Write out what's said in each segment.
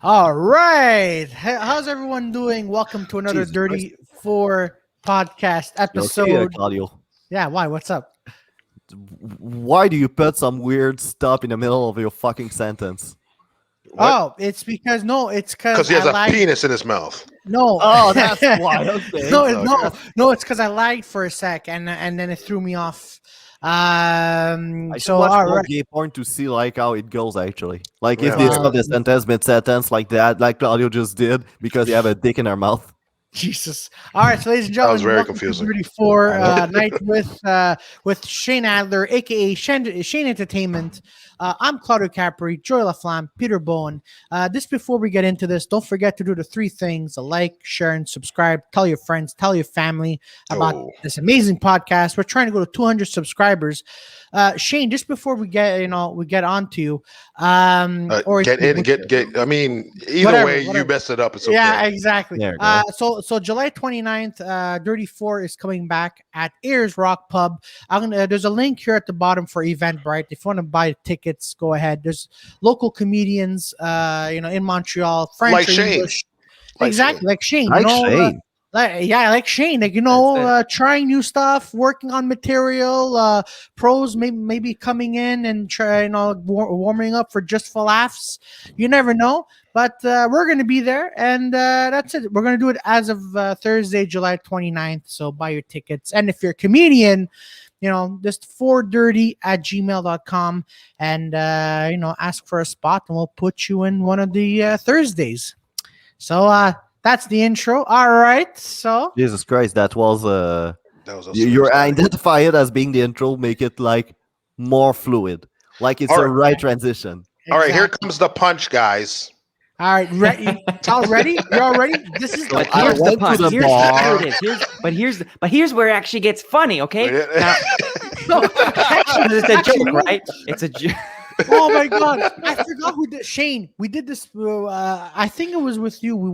All right. How's everyone doing? Welcome to another Jesus Dirty Four podcast episode. Claudio. Yeah, why? What's up? Why do you put some weird stuff in the middle of your fucking sentence? What? Oh, it's because it's Because he has a penis in his mouth. No. Oh, that's why. Okay. No, it's because I lied for a sec and then it threw me off. I should watch more gay porn to see like how it goes actually. Like if they stop the sentence mid-sentence like that, like Claudio just did, because they have a dick in their mouth. Jesus. All right, so ladies and gentlemen, That was very welcome confusing. to 34 night with Shaine Adler, aka Shaine Entertainment. I'm Claudio Capri, Joy Laflamme, Peter Bowen. Just before we get into this, don't forget to do the three things: like, share, and subscribe. Tell your friends, tell your family about this amazing podcast. We're trying to go to 200 subscribers. Shaine, just before we get on to you, I mean, either way, you messed it up. It's okay. Yeah, exactly. There you go. So July 29th, Dirty Four is coming back at Ayers Rock Pub. There's a link here at the bottom for Eventbrite. If you want to buy tickets, go ahead. There's local comedians, in Montreal, French, Like Shaine. English. Exactly, like Shaine. Like Shaine. Like Shaine, trying new stuff, working on material, pros maybe coming in and try, warming up for just for laughs. You never know, but we're going to be there, and that's it. We're going to do it as of Thursday, July 29th, so buy your tickets. And if you're a comedian, just 4dirty@gmail.com and, ask for a spot, and we'll put you in one of the Thursdays. So, that's the intro. All right. So Jesus Christ, that was awesome. you identify it as being the intro, make it like more fluid. Like it's a right transition. All right, here comes the punch, guys. All right, y'all ready? You're all ready? This is But here's the punch. But here's where it actually gets funny, okay? Now, it's a joke, right? It's a joke. Oh my god, I forgot who did. Shaine, we did this. I think it was with you. We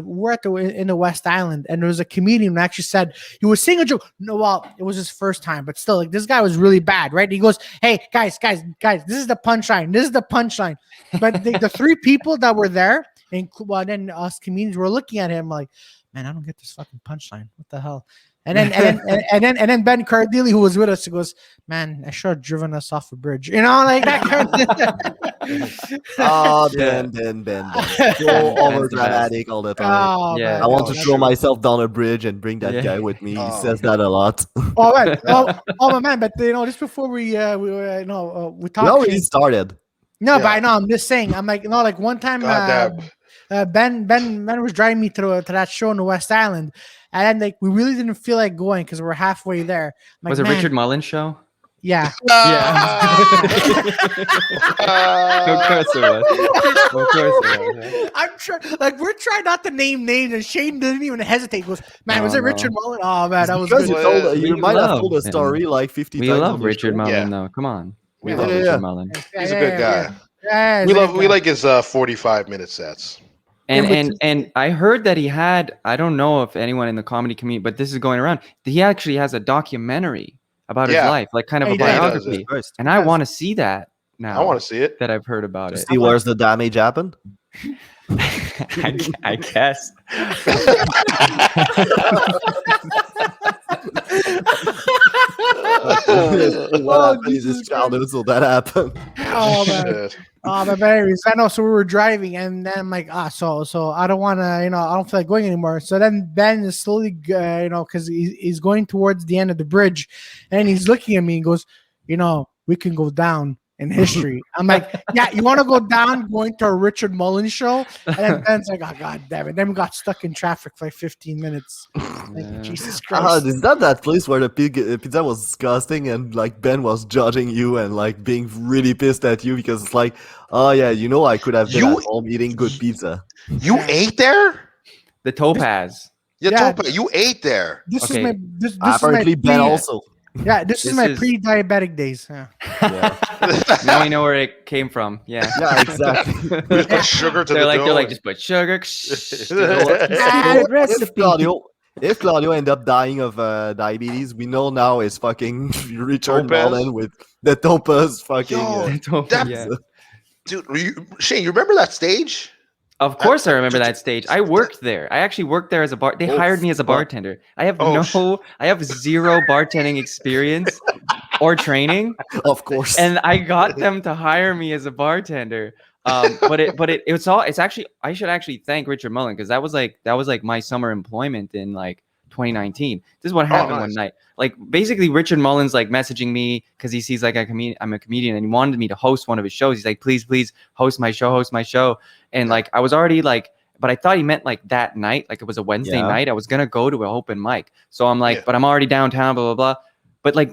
were in the West Island, and there was a comedian who actually said he was saying a joke. No, well, it was his first time, but still, like, this guy was really bad, right? He goes, "Hey, guys, this is the punchline. This is the punchline." But the three people that were there, and then us comedians were looking at him like, "Man, I don't get this fucking punchline. What the hell?" And then Ben Cardilli, who was with us, he goes, "Man, I should have driven us off a bridge." Like that kind of Ben. So overdramatic all the time. Oh, Yeah. man. I want to throw myself down a bridge and bring that guy with me. He says that a lot. Oh, man. Oh, my man. But just before we talked. We already started. No, but I know. I'm just saying. I'm like, like one time, Ben was driving me to that show in the West Island, and then we really didn't feel like going because we're halfway there. Like, Was it Richard Mullen show? Yeah. Yeah. Of course it was. I'm sure. Like, we're trying not to name names, and Shaine didn't even hesitate. He goes, "Man, was it Richard Mullen?" Oh man, that was because good. you might have told a story like 50 times. We love Richard Mullen, though. Come on. We love Richard Mullen. He's a good guy. Yeah, We like his 45-minute sets. And I heard that he had, I don't know if anyone in the comedy community, but this is going around, he actually has a documentary about his life, like kind of a biography. And I want to see that now. I want to see it. That I've heard about it. See where's the damage happened? I guess. What happened? His childhood, so that happened. Oh man. But anyways, I know. So we were driving, and then I'm like, so I don't want to, I don't feel like going anymore. So then Ben is slowly, because he's going towards the end of the bridge, and he's looking at me and goes, we can go down in history. I'm like, yeah, you want to go down going to a Richard Mullen show? And then Ben's like, oh god damn it. Then we got stuck in traffic for like 15 minutes. Like, Jesus Christ. Is that place where the pizza was disgusting and like Ben was judging you and like being really pissed at you because it's like, oh yeah, I could have been at home eating good pizza. You ate there? The Topaz. Topaz. You ate there. This is my this apparently is my Ben also. Yeah, this is my pre-diabetic days. Yeah. Now we know where it came from. Yeah. Yeah, exactly. Just put sugar to the dough. They're like, just put sugar. If Claudio end up dying of diabetes, we know now it's fucking Richard Mullen with the Topaz fucking. Dude, Shaine, you remember that stage? Of course, I remember that stage. I worked there. I actually worked there as a bar. They hired me as a bartender. I have I have zero bartending experience or training. Of course. And I got them to hire me as a bartender. It's actually, I should actually thank Richard Mullen, because that was like my summer employment in like 2019. This is what happened one night. Like basically Richard Mullen's like messaging me because he sees like I'm a comedian, and he wanted me to host one of his shows. He's like, please host my show. And like I was already like, but I thought he meant like that night, like it was a Wednesday night. I was gonna go to an open mic. So I'm like, but I'm already downtown, blah blah blah.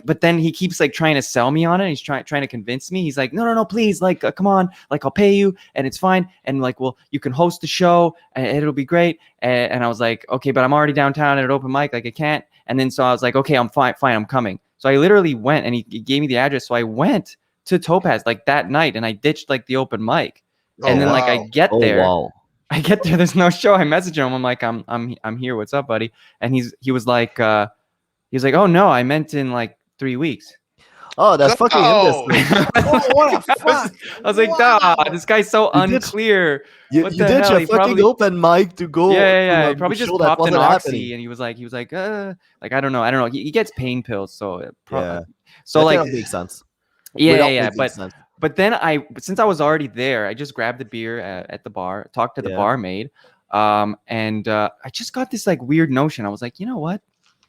But then he keeps like trying to sell me on it. He's trying to convince me. He's like, no, please, like, come on, like I'll pay you and it's fine. And like, well, you can host the show and it'll be great. And I was like, okay, but I'm already downtown at an open mic, like I can't. And then so I was like, okay, I'm fine, I'm coming. So I literally went, and he gave me the address. So I went to Topaz like that night, and I ditched like the open mic. And then like I get there. I get there, there's no show. I message him. I'm like, I'm here. What's up, buddy? And he was like, oh no, I meant in like 3 weeks. Oh, that's fucking interesting. What a fuck! I was like, wow. This guy's so unclear. You did your fucking open mic to go. Yeah. He probably just popped an oxy, and he was like, like I don't know. He gets pain pills, so So that like makes sense. Yeah. But then since I was already there, I just grabbed the beer at the bar, talked to the barmaid, and I just got this like weird notion. I was like, you know what?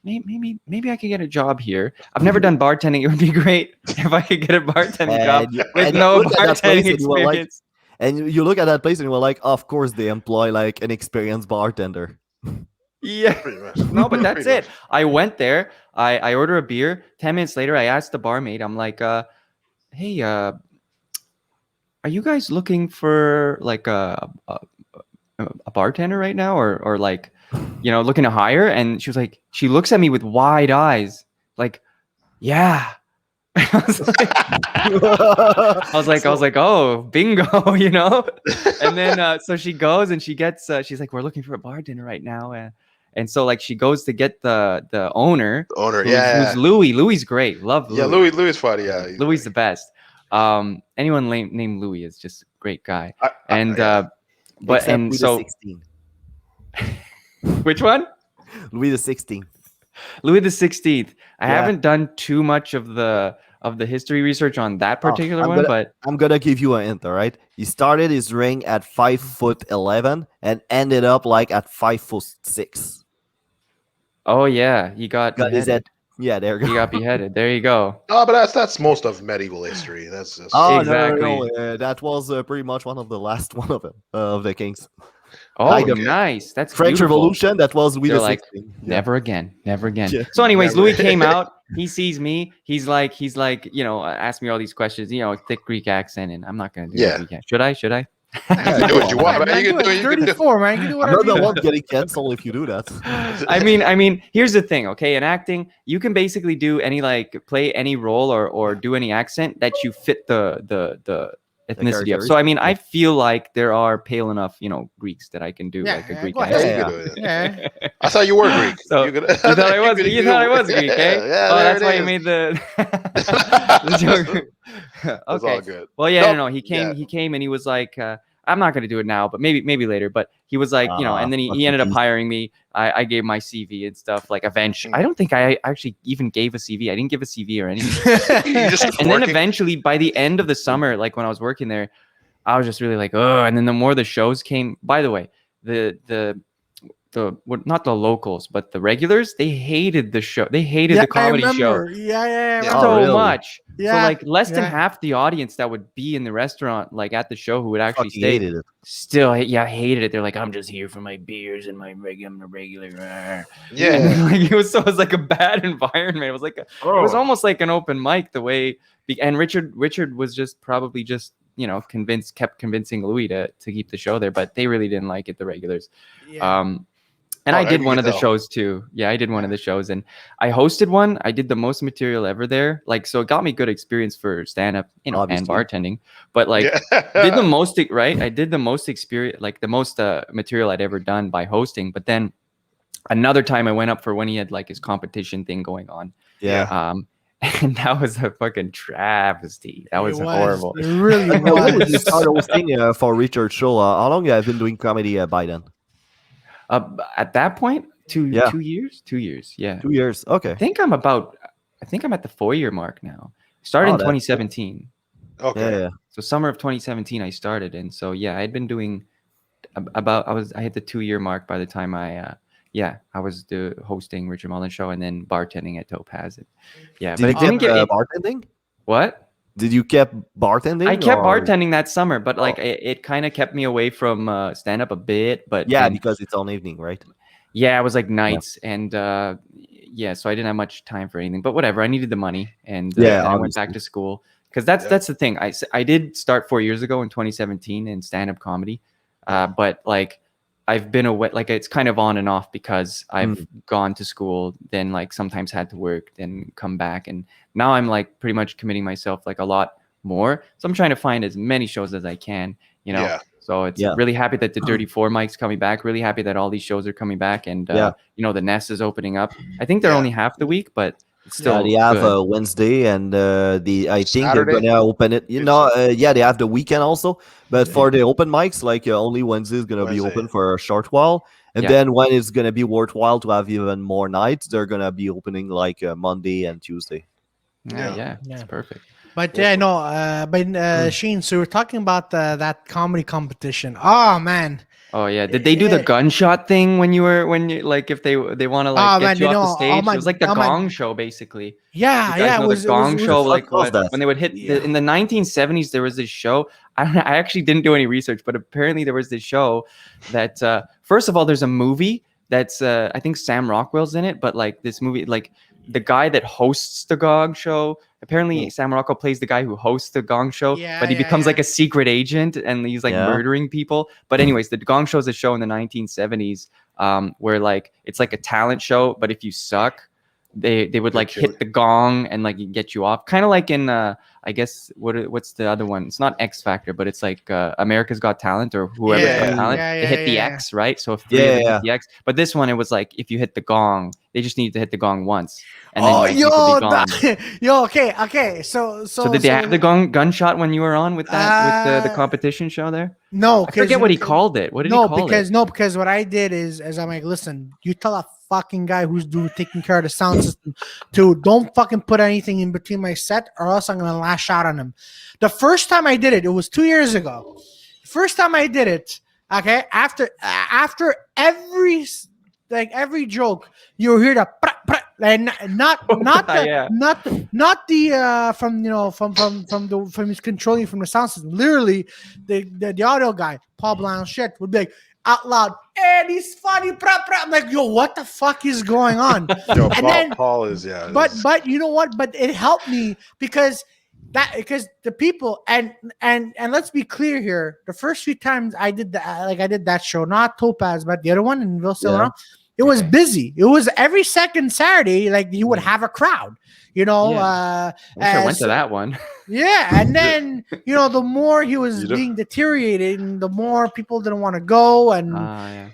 Maybe I could get a job here. I've never done bartending. It would be great if I could get a bartending job with no bartending experience. And you look at that place and you were like, of course they employ like an experienced bartender. Yeah. No, but that's it. I went there. I order a beer. 10 minutes later, I asked the barmaid, I'm like, hey, are you guys looking for like a bartender right now, or like, you know, looking to hire? And she was like, she looks at me with wide eyes, like, yeah. I was like, oh, bingo, you know. And then so she goes and she gets she's like, we're looking for a bartender right now, and so like she goes to get the owner. Who's Louis. Louis great. Love Louis. Yeah, Louis is funny. Yeah, Louis the best. Anyone named Louis is just a great guy. But except and Louis so 16. Which one? Louis the 16th. Louis the 16th. I haven't done too much of the history research on that particular one, but I'm gonna give you a hint. All right, he started his reign at 5'11" and ended up like at 5'6". Oh yeah, he got his head. Yeah, there you go. He got beheaded. There you go. Oh, but that's most of medieval history. That's just exactly. No. That was pretty much one of the last one of them of the kings. Oh, nice. That's French beautiful. Revolution. That was Louis the 16th. Like, never again. Yeah. So, anyways, Louis came out. He sees me. He's like, you know, ask me all these questions. You know, thick Greek accent, and I'm not gonna do it. Should I? You can do what you want, man. You can do it. 34, man. You can do whatever. I'm not the one getting canceled if you do that. I mean, here's the thing, okay? In acting, you can basically do play any role or do any accent that you fit the ethnicity of. So I mean, I feel like there are pale enough, you know, Greeks that I can do like a Greek accent. Yeah. I thought you were Greek. So you thought I was Greek, eh? Yeah, oh, that's why you made the joke. Okay. All good. Well, yeah, no. He came and he was like, I'm not gonna do it now, but maybe later. But he was like, you know, and then he ended up hiring me. I gave my CV and stuff. Like eventually, I don't think I actually even gave a CV. I didn't give a CV or anything. And then eventually, by the end of the summer, like when I was working there, I was just really like, oh. And then the more the shows came. By the way, not the locals, but the regulars, they hated the show. They hated the comedy show. Yeah. So much. Yeah. So like less than half the audience that would be in the restaurant, like at the show, who would actually stay, hated it. Still, hated it. They're like, I'm just here for my beers and I'm a regular. Yeah. And like it was like a bad environment. It was like it was almost like an open mic the way. And Richard was just probably just, you know, kept convincing Louis to keep the show there, but they really didn't like it, the regulars. Yeah. And I did one of the shows too. Yeah, I did one of the shows, and I hosted one. I did the most material ever there. Like, so it got me good experience for stand-up, you know, and bartending. But like, did the most, right? I did the most experience, like the most material I'd ever done by hosting. But then another time I went up for when he had like his competition thing going on. Yeah. And that was a fucking travesty. That was horrible. It really When did you was. start hosting for Richard Show? How long have you been doing comedy by then? At that point, 2 Yeah. 2 years, 2 years, yeah. 2 years. Okay. I think I'm at the 4-year mark now. Started in 2017. Okay. Yeah. So summer of 2017, I started, and so I had been doing I hit the 2-year mark by the time I was hosting Richard Mullen Show and then bartending at Topaz. Did but you it didn't get bartending? What? Did you keep bartending? I kept bartending that summer, but like it kind of kept me away from stand up a bit. But because it's on evening, right? Yeah, it was like nights, and so I didn't have much time for anything. But whatever, I needed the money, and I went back to school because that's the thing. I did start 4 years ago in 2017 in stand up comedy, but like I've been away. Like it's kind of on and off because I've gone to school, then like sometimes had to work, then come back, and now I'm like pretty much committing myself like a lot more. So I'm trying to find as many shows as I can, you know. Yeah. So it's really happy that the Dirty Four mic's coming back. Really happy that all these shows are coming back, and you know the Nest is opening up. I think they're only half the week, but it's still they have Wednesday and I think Saturday? they're gonna open it. You know, they have the weekend also, but for the open mics, like only Wednesday is gonna be open for a short while, and then when it's gonna be worthwhile to have even more nights, they're gonna be opening like Monday and Tuesday. Yeah, it's perfect. But Shaine, so we're talking about that comedy competition. Oh man. Oh yeah. Did they do the gunshot thing when you like if they want to like get you off the stage? It was like the Gong Show basically. Yeah, it was the Gong Show. Like when they would hit in the 1970s, there was this show. I actually didn't do any research, but apparently there was this show that first of all, there's a movie that's I think Sam Rockwell's in it, but like this movie, like the guy that hosts the Gong Show. Apparently, Sam Rockwell plays the guy who hosts the Gong Show, but he becomes like a secret agent and he's like murdering people. But anyways, the Gong Show is a show in the 1970s where like it's like a talent show, but if you suck, they would like hit the gong and like get you off. Kind of like in I guess what's the other one? It's not X Factor, but it's like America's Got Talent or whoever's got talent. They hit the X, right? So if three of them hit the X, but this one it was like if you hit the gong, they just needed to hit the gong once, and then you could be gone. Okay. So did they have the gunshot when you were on with that with the competition show there? No, I forget what he called it. What did he call it? Because what I did is I'm like, listen, you tell a fucking guy who's taking care of the sound system to don't fucking put anything in between my set or else I'm gonna lash out on him. The first time I did it was 2 years ago. First time I did it, okay, after every joke, you hear the and not the from his controlling from the sound system. Literally, the audio guy, Paul Blanchett, would be like out loud, and he's funny. I'm like, yo, what the fuck is going on? Paul is But you know what? But it helped me because the people and let's be clear here. The first few times I did that show, not Topaz, but the other one in Ville Saint Laurent. It was busy. It was every second Saturday, like he would have a crowd, you know. I went to that one. Yeah, and then the more he was being deteriorating, the more people didn't want to go, and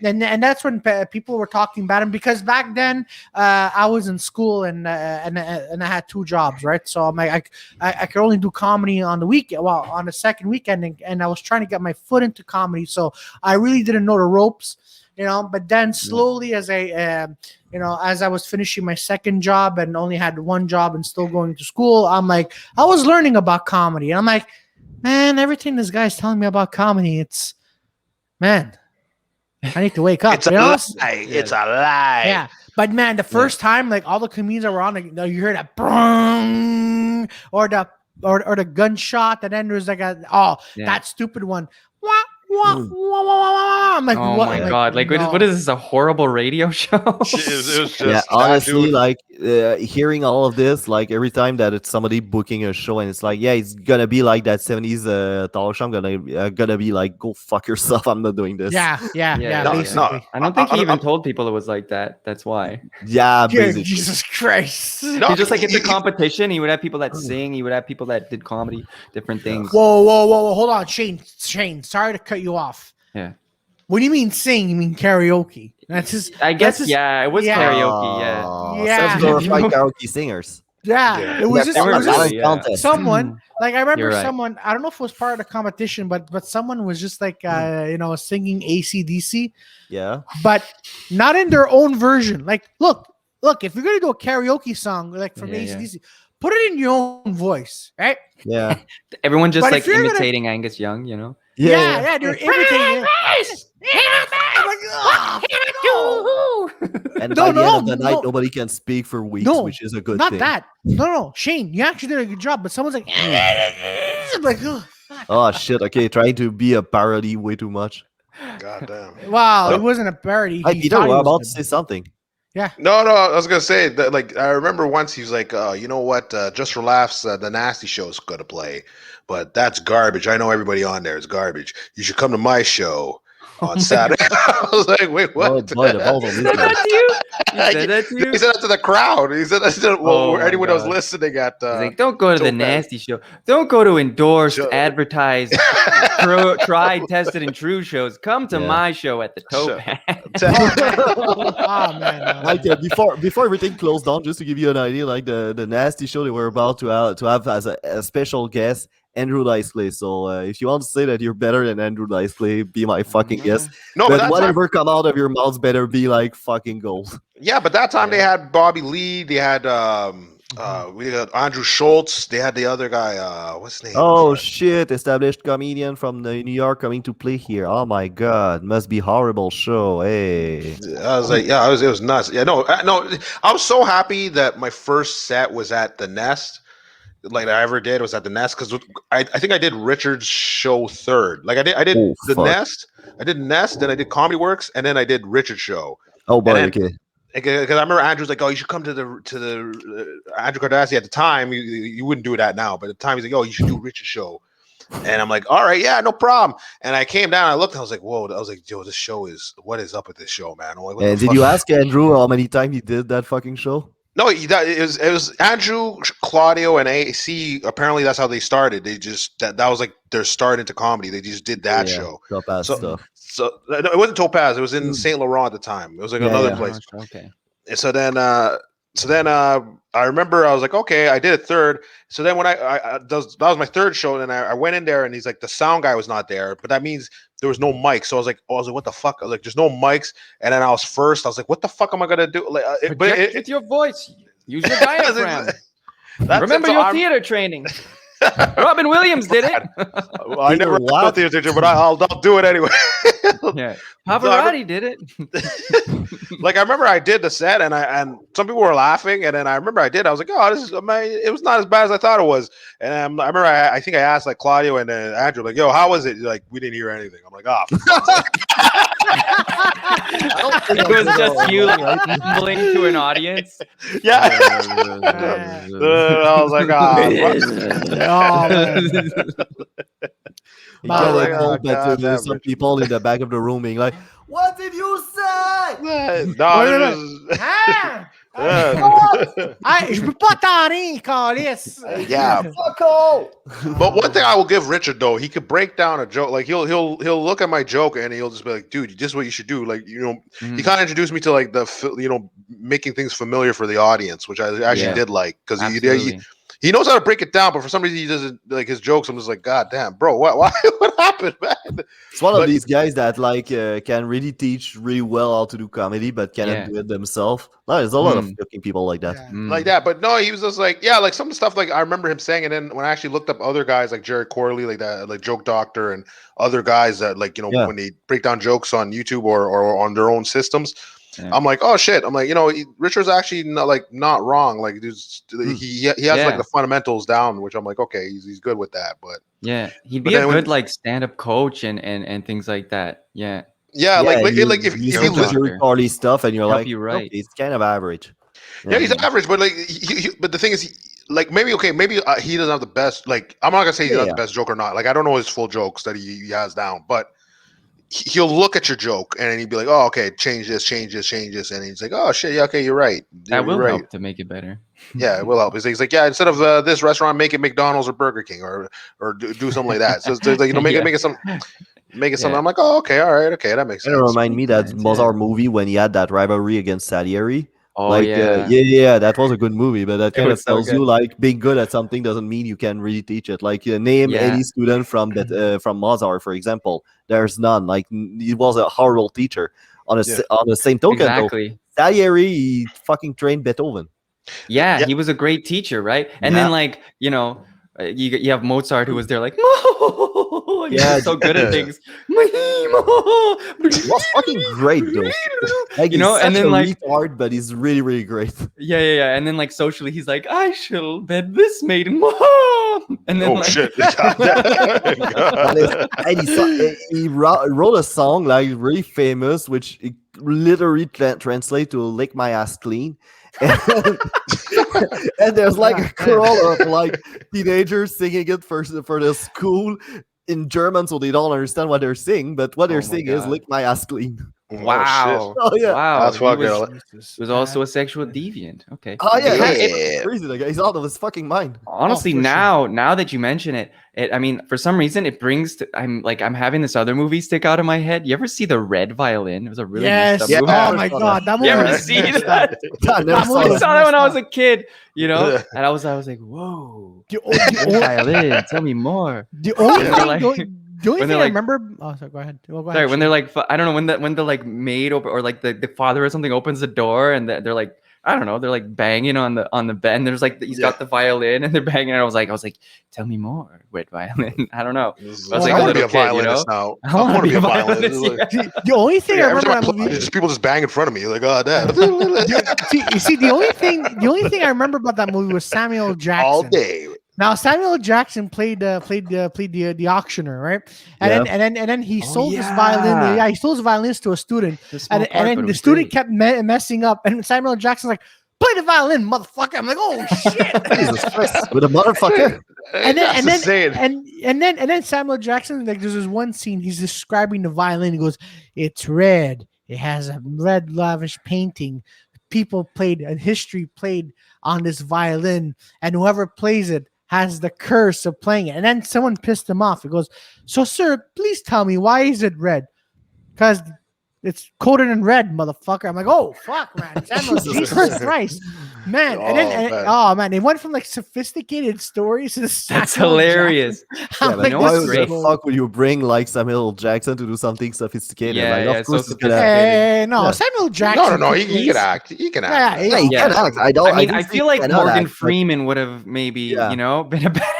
that's when people were talking about him because back then I was in school and I had 2 jobs, right? So I'm like I could only do comedy on the weekend, on the second weekend, and I was trying to get my foot into comedy, so I really didn't know the ropes. But then slowly as I was finishing my second job and only had 1 job and still going to school, I'm like, I was learning about comedy. And I'm like, man, everything this guy's telling me about comedy, I need to wake up. It's a lie. It's a lie. Yeah. But man, the first time, like all the comedians that were on, like, you hear that brrrr, or the gunshot, and then there's like that stupid one. I'm like, oh my god! Like, what is this? A horrible radio show? It was just, honestly, like hearing all of this, like every time that it's somebody booking a show, and it's like, it's gonna be like that 70s talk show. I'm gonna be like, go fuck yourself. I'm not doing this. Yeah. No, I don't think he even told people it was like that. That's why. Yeah, basically. Jesus Christ. He just like it's a competition. He would have people that sing. He would have people that did comedy, different things. Whoa! Hold on, Shaine. Sorry to cut you off. Yeah. What do you mean sing? You mean karaoke? That's just. I guess it was karaoke. Yeah. Self-glorified karaoke singers. Yeah, it was just, They were it was just talent contest. someone. Like I remember You're right. someone. I don't know if it was part of the competition, but someone was just like singing AC/DC, Yeah. but not in their own version. Like, look, if you're gonna do a karaoke song like from Yeah, AC/DC, put it in your own voice, right? Yeah. Everyone just But like if you're gonna- imitating Angus Young, you know? Yeah, they're imitating it. Like, oh, And No, by the end of no, the night, no. nobody can speak for weeks, No, which is a good not thing. that. No, Shaine, you actually did a good job, but someone's like, like, ugh. Oh shit! Okay, trying to be a parody way too much. God damn. Wow, No. it wasn't a parody. Hi He Peter, thought he we're was about good. to say something. No, I was gonna say that. Like, I remember once he was like, "You know what? Just for laughs, the Nasty Show's gonna play, but that's garbage. I know everybody on there is garbage. You should come to my show on Saturday." I was like, "Wait, what?" Oh boy, the balls on He this said guy. that to you? He said that to you? He said that to the crowd. He said that to Oh my anyone that was God. listening at. He's like, don't go to the so bad. nasty show. Don't go to endorsed, Show. advertised, tried, tested, and true shows. Come to Yeah. my show at the Show. Topaz. Oh man, no, Like no. before everything closed down, just to give you an idea, like the nasty show they were about to have as a special guest Andrew Dice Clay. So if you want to say that you're better than Andrew Dice Clay, be my fucking guest. No, but But that time, whatever come out of your mouths better be like fucking gold. yeah, but that time they had Bobby Lee. They had we got Andrew Schultz. They had the other guy. What's his name? Oh shit! Established comedian from New York coming to play here. Oh my god, must be horrible show. Hey. I was like, yeah, it was nuts. Yeah, no, I was so happy that my first set was at the Nest. Like I ever did was at the Nest because I think I did Richard's show third. Like I did Oh, the fuck. Nest, I did Nest, then I did Comedy Works, and then I did Richard's show. Oh boy, And okay. Because I remember Andrew's like, oh, you should come to the Andrew Cardassi at the time. You wouldn't do that now, but at the time he's like, oh, you should do Richard's show. And I'm like, all right, yeah, no problem. And I came down, I looked, and I was like, whoa, I was like, yo, this show is, what is up with this show, man? I'm like, what the And did fuck? you ask Andrew how many times he did that fucking show? No, it was Andrew, Claudio, and AC. Apparently, that's how they started. They just that was like their start into comedy. They just did that show. Topaz So- stuff. So no, it wasn't Topaz. It was in Saint Laurent at the time. It was like Yeah, another yeah. place. Okay. And so then I remember I was like, okay, I did it third. So then when that was my third show, and I went in there, and he's like, the sound guy was not there, but that means there was no mic. So I was like, what the fuck? Like, there's no mics. And then I was first. I was like, what the fuck am I gonna do? Like, Project with your voice. Use your diaphragm. Remember so your I'm- theater training. Robin Williams did it. Well, I never What? got theater teacher, but I'll do it anyway. Yeah. Pavarotti did it. Like I remember I did the set, and some people were laughing, and then I remember I was like, oh, this is it was not as bad as I thought it was. And I remember I think I asked like Claudio and Andrew, like, yo, how was it? Like, we didn't hear anything. I'm like, oh. It was just you mumbling to an audience. Yeah. I was like, oh. Oh, man. You Oh, can my hope that God, there's damn some people in the back of the room being like, "What did you say?" No, Wait, it wait, was- Ah! Yeah. Je peux pas t'en rire, câlisse. Yeah. Fuck all. But one thing I will give Richard though, he could break down a joke. Like he'll look at my joke and he'll just be like, "Dude, this is what you should do." Like he kind of introduced me to like making things familiar for the audience, which I actually Yeah. did like because Absolutely. he knows how to break it down. But for some reason, he doesn't like his jokes. I'm just like, God damn, bro, what happened, man? It's one But- of these guys that like can really teach really well how to do comedy, but cannot Yeah. do it themselves. No, there's a lot of Mm. fucking people like that. Yeah. Mm. Like that. But no, he was just like, yeah, like some stuff like I remember him saying, and then when I actually looked up other guys like Jerry Corley, like that, like Joke Doctor, and other guys that like Yeah. when they break down jokes on YouTube or on their own systems. Yeah. I'm like, oh shit! I'm like, Richard's actually not wrong. Like, he has Yeah. like the fundamentals down, which I'm like, okay, he's good with that. But Yeah, he'd But be a then when- good like stand-up coach and things like that. Yeah, yeah, like you, if you he see Joke li- Jerry Carly stuff and you're Help like, you right. okay, it's kind of average. yeah, he's average, but like, but the thing is, like maybe he doesn't have the best. Like, I'm not gonna say he doesn't have Yeah. the best joke or not. Like, I don't know his full jokes that he has down, but he'll look at your joke and then he'd be like, oh, okay, change this, and he's like, oh shit, yeah, okay, you're right. that You're will right. help to make it better. Yeah, it will help. He's like, yeah, instead of this restaurant, make it McDonald's or Burger King, or do something like that. So it's like, make Yeah. it something. Yeah. I'm like, oh, okay, all right, okay, that makes Kind sense. of remind me that Yeah. Mozart movie when he had that rivalry against Salieri. Oh Like, yeah. that was a good movie, but that It kind of was so tells you good. like being good at something doesn't mean you can really teach it. Like, name Yeah. any student from from Mozart, for example. There's none. Like, he was a horrible teacher. On the same token, though, Exactly. Salieri he fucking trained Beethoven. Yeah, Yeah. he was a great teacher, right? And Yeah. then like, you have Mozart who was there like, and he was so good at things. It was fucking great though. Like, You know, he's and such then a like retard, but he's really, really great. yeah. And then like socially he's like, I shall bed this maiden. And then Oh like shit! That is, and he wrote a song like really famous, which it literally translate to "lick my ass clean," and there's like a choral of like teenagers singing it for the school in German, so they don't understand what they're singing. But what they're saying is God. "lick my ass clean." Wow. Oh yeah. Wow. That's He fucking. was also a sexual deviant. Okay. Oh yeah, Yeah. crazy. Like, he's out of his fucking mind. Honestly, for now that you mention it, I mean, for some reason, it brings. I'm having this other movie stick out of my head. You ever see The Red Violin? It was a really messed Yes. up movie. Oh my god, that movie. You ever was see messed that? up. I never That saw movie I was saw that when I was messed a kid, and I was like, whoa, The Red Violin, tell me more. the only When thing, they're like- the only when thing they're I like- remember. Oh, sorry, go ahead. Well, go Sorry, ahead, when they're like, I don't know, when the like maid or like the father or something opens the door and they're like, I don't know, they're like banging on the bed. And there's like he's got the violin and they're banging. And I was like, tell me more, Red Violin. I don't know. I was like I a want to be little a kid, violinist now. I wanna be a violinist. violinist, yeah. the only thing I Every remember time that I play, movie. just people just bang in front of me. Like, oh, damn. The only thing I remember about that movie was Samuel Jackson. All day. Now Samuel Jackson played the auctioneer, right? And then he sold his violin. Yeah, he sold his violins to a student, and then the student kept messing up, and Samuel Jackson's like, "Play the violin, motherfucker!" I'm like, "Oh shit!" Jesus Christ, with a motherfucker. And then That's insane. and then Samuel Jackson, like, there's this one scene he's describing the violin. He goes, "It's red. It has a red lavish painting. People played and history played on this violin, and whoever plays it has the curse of playing it." And then someone pissed him off. He goes, "So, sir, please tell me, why is it red?" "Because it's coated in red, motherfucker." I'm like, "Oh fuck, man, Samuel, Jesus Christ, man!" And then it went from like sophisticated stories to That's Samuel hilarious. Jackson. I'm Yeah, like, but why this why is the great? fuck would you bring like Samuel Jackson to do something sophisticated? Yeah, like, yeah, of course so he's gonna. Hey, no, Yeah. Samuel Jackson. No. could He please- can act. He can act. Yeah, He Yeah. can act. I I feel like Morgan Freeman would have maybe, Yeah. been a better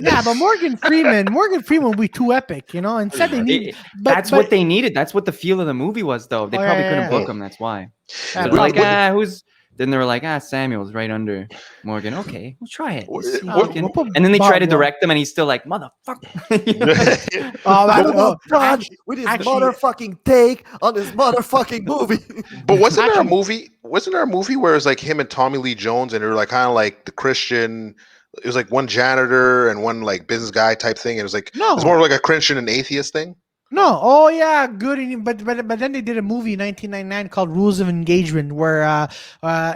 Yeah, but Morgan Freeman would be too epic, Instead they need. That's what they needed. That's what the feel of the movie was, though. They probably couldn't book him. That's why. Yeah, They're like, who's? Then they were like, Samuel's right under Morgan. Okay, we'll try it. Let's see if we can- And then they try to direct him, and he's still like, motherfucker. With his motherfucking take on this motherfucking movie. But wasn't there a movie? Wasn't there a movie where it was like him and Tommy Lee Jones, and they were like kind of like the Christian? It was like one janitor and one like business guy type thing. It was like No. it was more like a Christian and atheist thing. No, oh yeah, good. But then they did a movie in 1999 called Rules of Engagement, where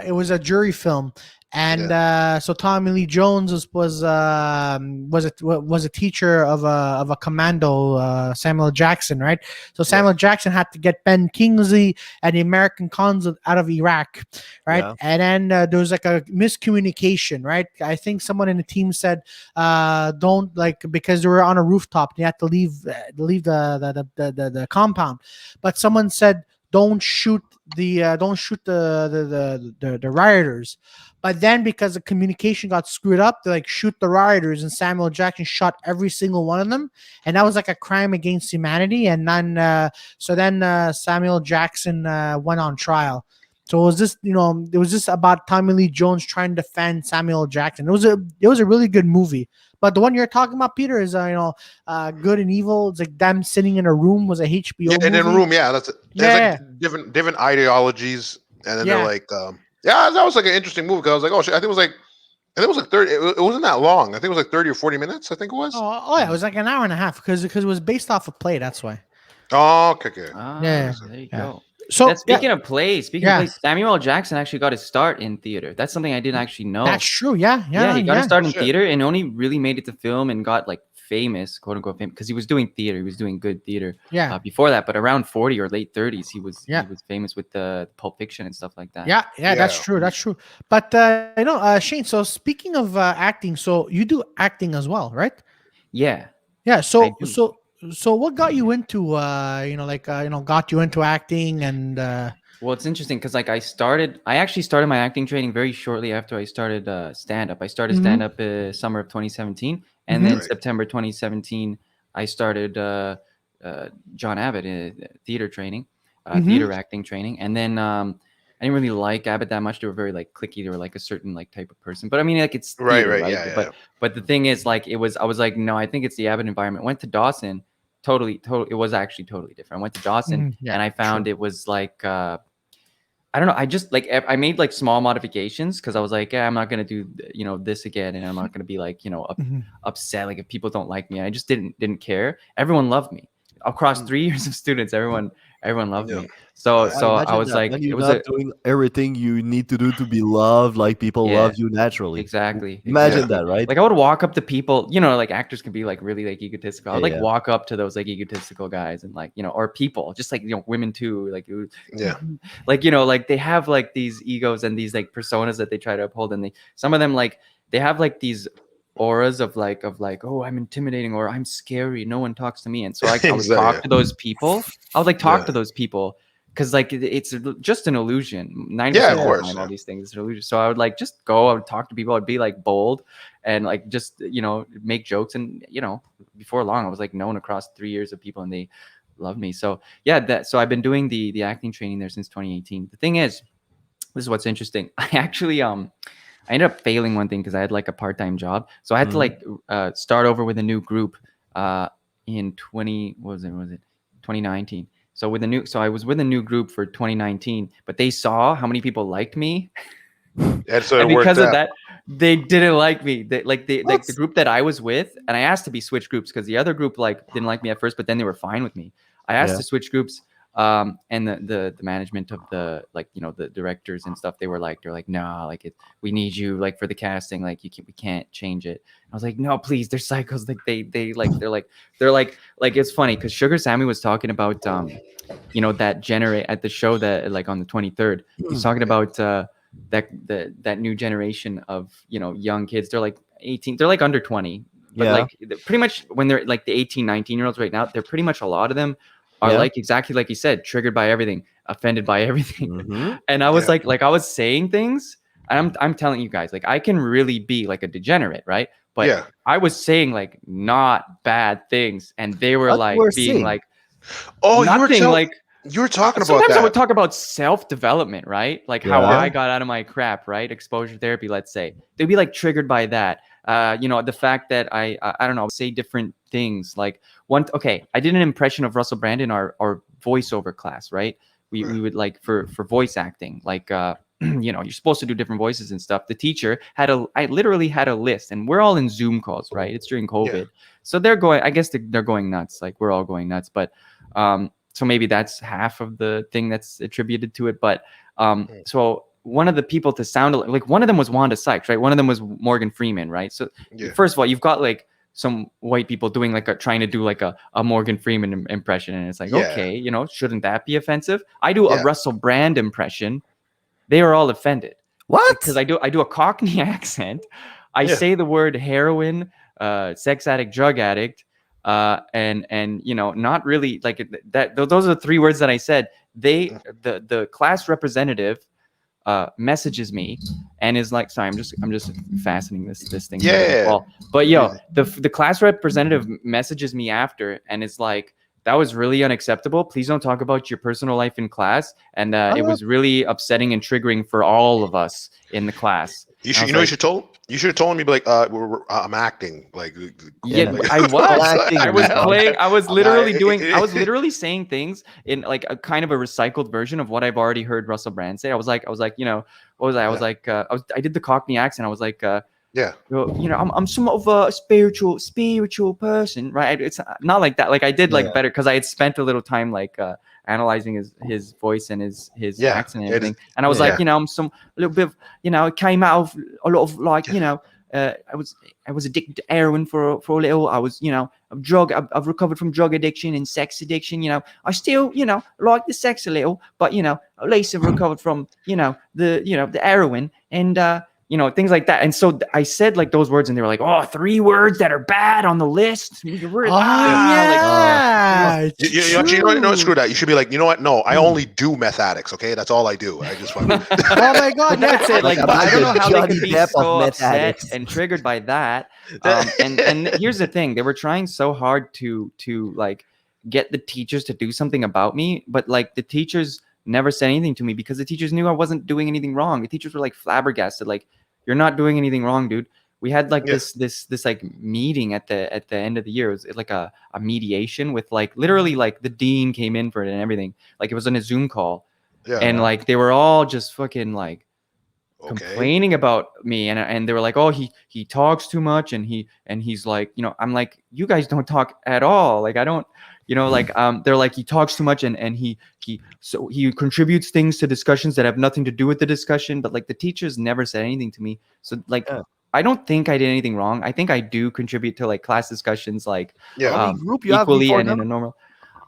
it was a jury film, and so Tommy Lee Jones was a teacher of a commando, Samuel Jackson, right? So Samuel Jackson had to get Ben Kingsley and the American consul out of Iraq, right? Yeah. And then there was like a miscommunication, right? I think someone in the team said, "Don't because they were on a rooftop, they had to leave the compound," but someone said, "Don't shoot the rioters." But then, because the communication got screwed up, they shoot the rioters, and Samuel Jackson shot every single one of them, and that was like a crime against humanity. And then, Samuel Jackson went on trial. So it was just about Tommy Lee Jones trying to defend Samuel Jackson. It was a really good movie. But the one you're talking about, Peter, is Good and Evil. It's like them sitting in a room. Was a HBO movie. In a room, that's it. There's like different ideologies, and then they're like, that was like an interesting movie. Because I was like, oh shit, I think it was like 30. It wasn't that long. I think it was like 30 or 40 minutes. I think it was. Oh yeah, it was like an hour and a half because it was based off a play. That's why. Oh, okay. There you go. So speaking of plays, Samuel Jackson actually got his start in theater. That's something I didn't actually know. That's true. Yeah. He got his start in theater and only really made it to film and got like famous, quote unquote famous, because he was doing theater. He was doing good theater before that. But around 40 or late 30s, he was famous with the Pulp Fiction and stuff like that. Yeah, that's true. That's true. But Shaine, so speaking of acting, so you do acting as well, right? Yeah. Yeah. So what got you into got you into acting and Well, it's interesting because like I actually started my acting training very shortly after I started stand-up. I started stand-up summer of 2017, and then September 2017 I started John Abbott theater training, theater acting training, and then I didn't really like Abbott that much. They were very like cliquey. They were like a certain like type of person. But I mean, like it's theater, right? But the thing is, like I was like, no, I think it's the Abbott environment. Went to Dawson, totally. It was actually totally different. I went to Dawson and I found it was like. I don't know. I just like I made like small modifications because I was like, I'm not gonna do this again, and I'm not gonna be like upset like if people don't like me. I just didn't care. Everyone loved me across 3 years of students. Everyone loved me. So I was like, when you're not doing everything you need to do to be loved, like people love you naturally. Exactly. Imagine that, right? Like I would walk up to people, like actors can be like really like egotistical. I would like walk up to those like egotistical guys and like, or people, just like, women too. Like, like, like they have like these egos and these like personas that they try to uphold. And some of them like, they have like these auras of like, oh, I'm intimidating or I'm scary. No one talks to me. And so I would talk to those people. I would like talk to those people. Because like it's just an illusion. 90% of the time, all these things is an illusion. So I would like just go. I would talk to people. I'd be like bold and like just make jokes. And before long, I was like known across 3 years of people, and they loved me. So so I've been doing the acting training there since 2018. The thing is, this is what's interesting. I actually I ended up failing one thing because I had like a part-time job. So I had to like start over with a new group in 2019. So I was with a new group for 2019, but they saw how many people liked me, and because of that, they didn't like me. Like the group that I was with, and I asked to be switched groups because the other group like didn't like me at first, but then they were fine with me. I asked to switch groups, and the management of the the directors and stuff, they're like no, like we need you like for the casting, like we can't change it. I was like, no, please, they're psychos. Like they're like it's funny because Sugar Sammy was talking about that generate at the show that like on the 23rd, he's talking about that new generation of young kids. They're like 18, they're like under 20, but like pretty much when they're like the 18, 19-year-olds right now, they're pretty much, a lot of them are like exactly like you said, triggered by everything, offended by everything. And I was like I was saying things, and I'm telling you guys, like I can really be like a degenerate, right? But I was saying like not bad things, and they were like being like, oh, nothing, you were talking about sometimes that. I would talk about self-development, right? Like how I got out of my crap, right? Exposure therapy, let's say. They'd be like triggered by that. The fact that I don't know, say different things. Like I did an impression of Russell Brand in our voiceover class, right? We would like for voice acting, like you're supposed to do different voices and stuff. The teacher I literally had a list, and we're all in Zoom calls, right? It's during COVID. So they're going nuts. Like we're all going nuts, but so maybe that's half of the thing that's attributed to it. But so one of the people to sound like one of them was Wanda Sykes, right? One of them was Morgan Freeman, right? So first of all, you've got like some white people doing like trying to do like a Morgan Freeman impression, and it's like, okay, shouldn't that be offensive? I do a Russell Brand impression. They are all offended. What? Because I do a Cockney accent. I say the word heroin, sex addict, drug addict, and not really like that. Those are the 3 words that I said. The class representative messages me and is like, sorry, I'm just fastening this thing. But the class representative messages me after and is like, that was really unacceptable. Please don't talk about your personal life in class. And it was really upsetting and triggering for all of us in the class. You should have told me like, I'm acting. Like, I was literally saying things in like a kind of a recycled version of what I've already heard Russell Brand say. I was like, what was I? I was like, I did the Cockney accent. I was like, I'm somewhat of a spiritual person, right? It's not like that. Like I did like better because I had spent a little time like analyzing his voice and his accent and everything. And I was like, I'm some little bit of, it came out of a lot of like, I was addicted to heroin for a little. I was, I've recovered from drug addiction and sex addiction. I still, like the sex a little, but at least I've recovered from, the heroin and things like that. And so I said like those words, and they were like, "Oh, 3 words that are bad on the list." You know, screw that. You should be like, you know what? No, I only do meth addicts. Okay, that's all I do. I just fucking. Oh my god, that's it. Like, I don't know how they could be so upset addicts. and triggered by that. And here's the thing: they were trying so hard to like get the teachers to do something about me, but like the teachers never said anything to me because the teachers knew I wasn't doing anything wrong. The teachers were like flabbergasted, like, "You're not doing anything wrong, dude." We had like this like meeting at the end of the year. It was like a mediation with like literally like the dean came in for it and everything. Like it was on a Zoom call, and like they were all just fucking like complaining about me, and they were like, "Oh, he talks too much," and he's like, I'm like, "You guys don't talk at all. Like I don't." They're like, he talks too much and he contributes things to discussions that have nothing to do with the discussion. But like the teachers never said anything to me. So like, I don't think I did anything wrong. I think I do contribute to like class discussions, like group you equally have and in a normal.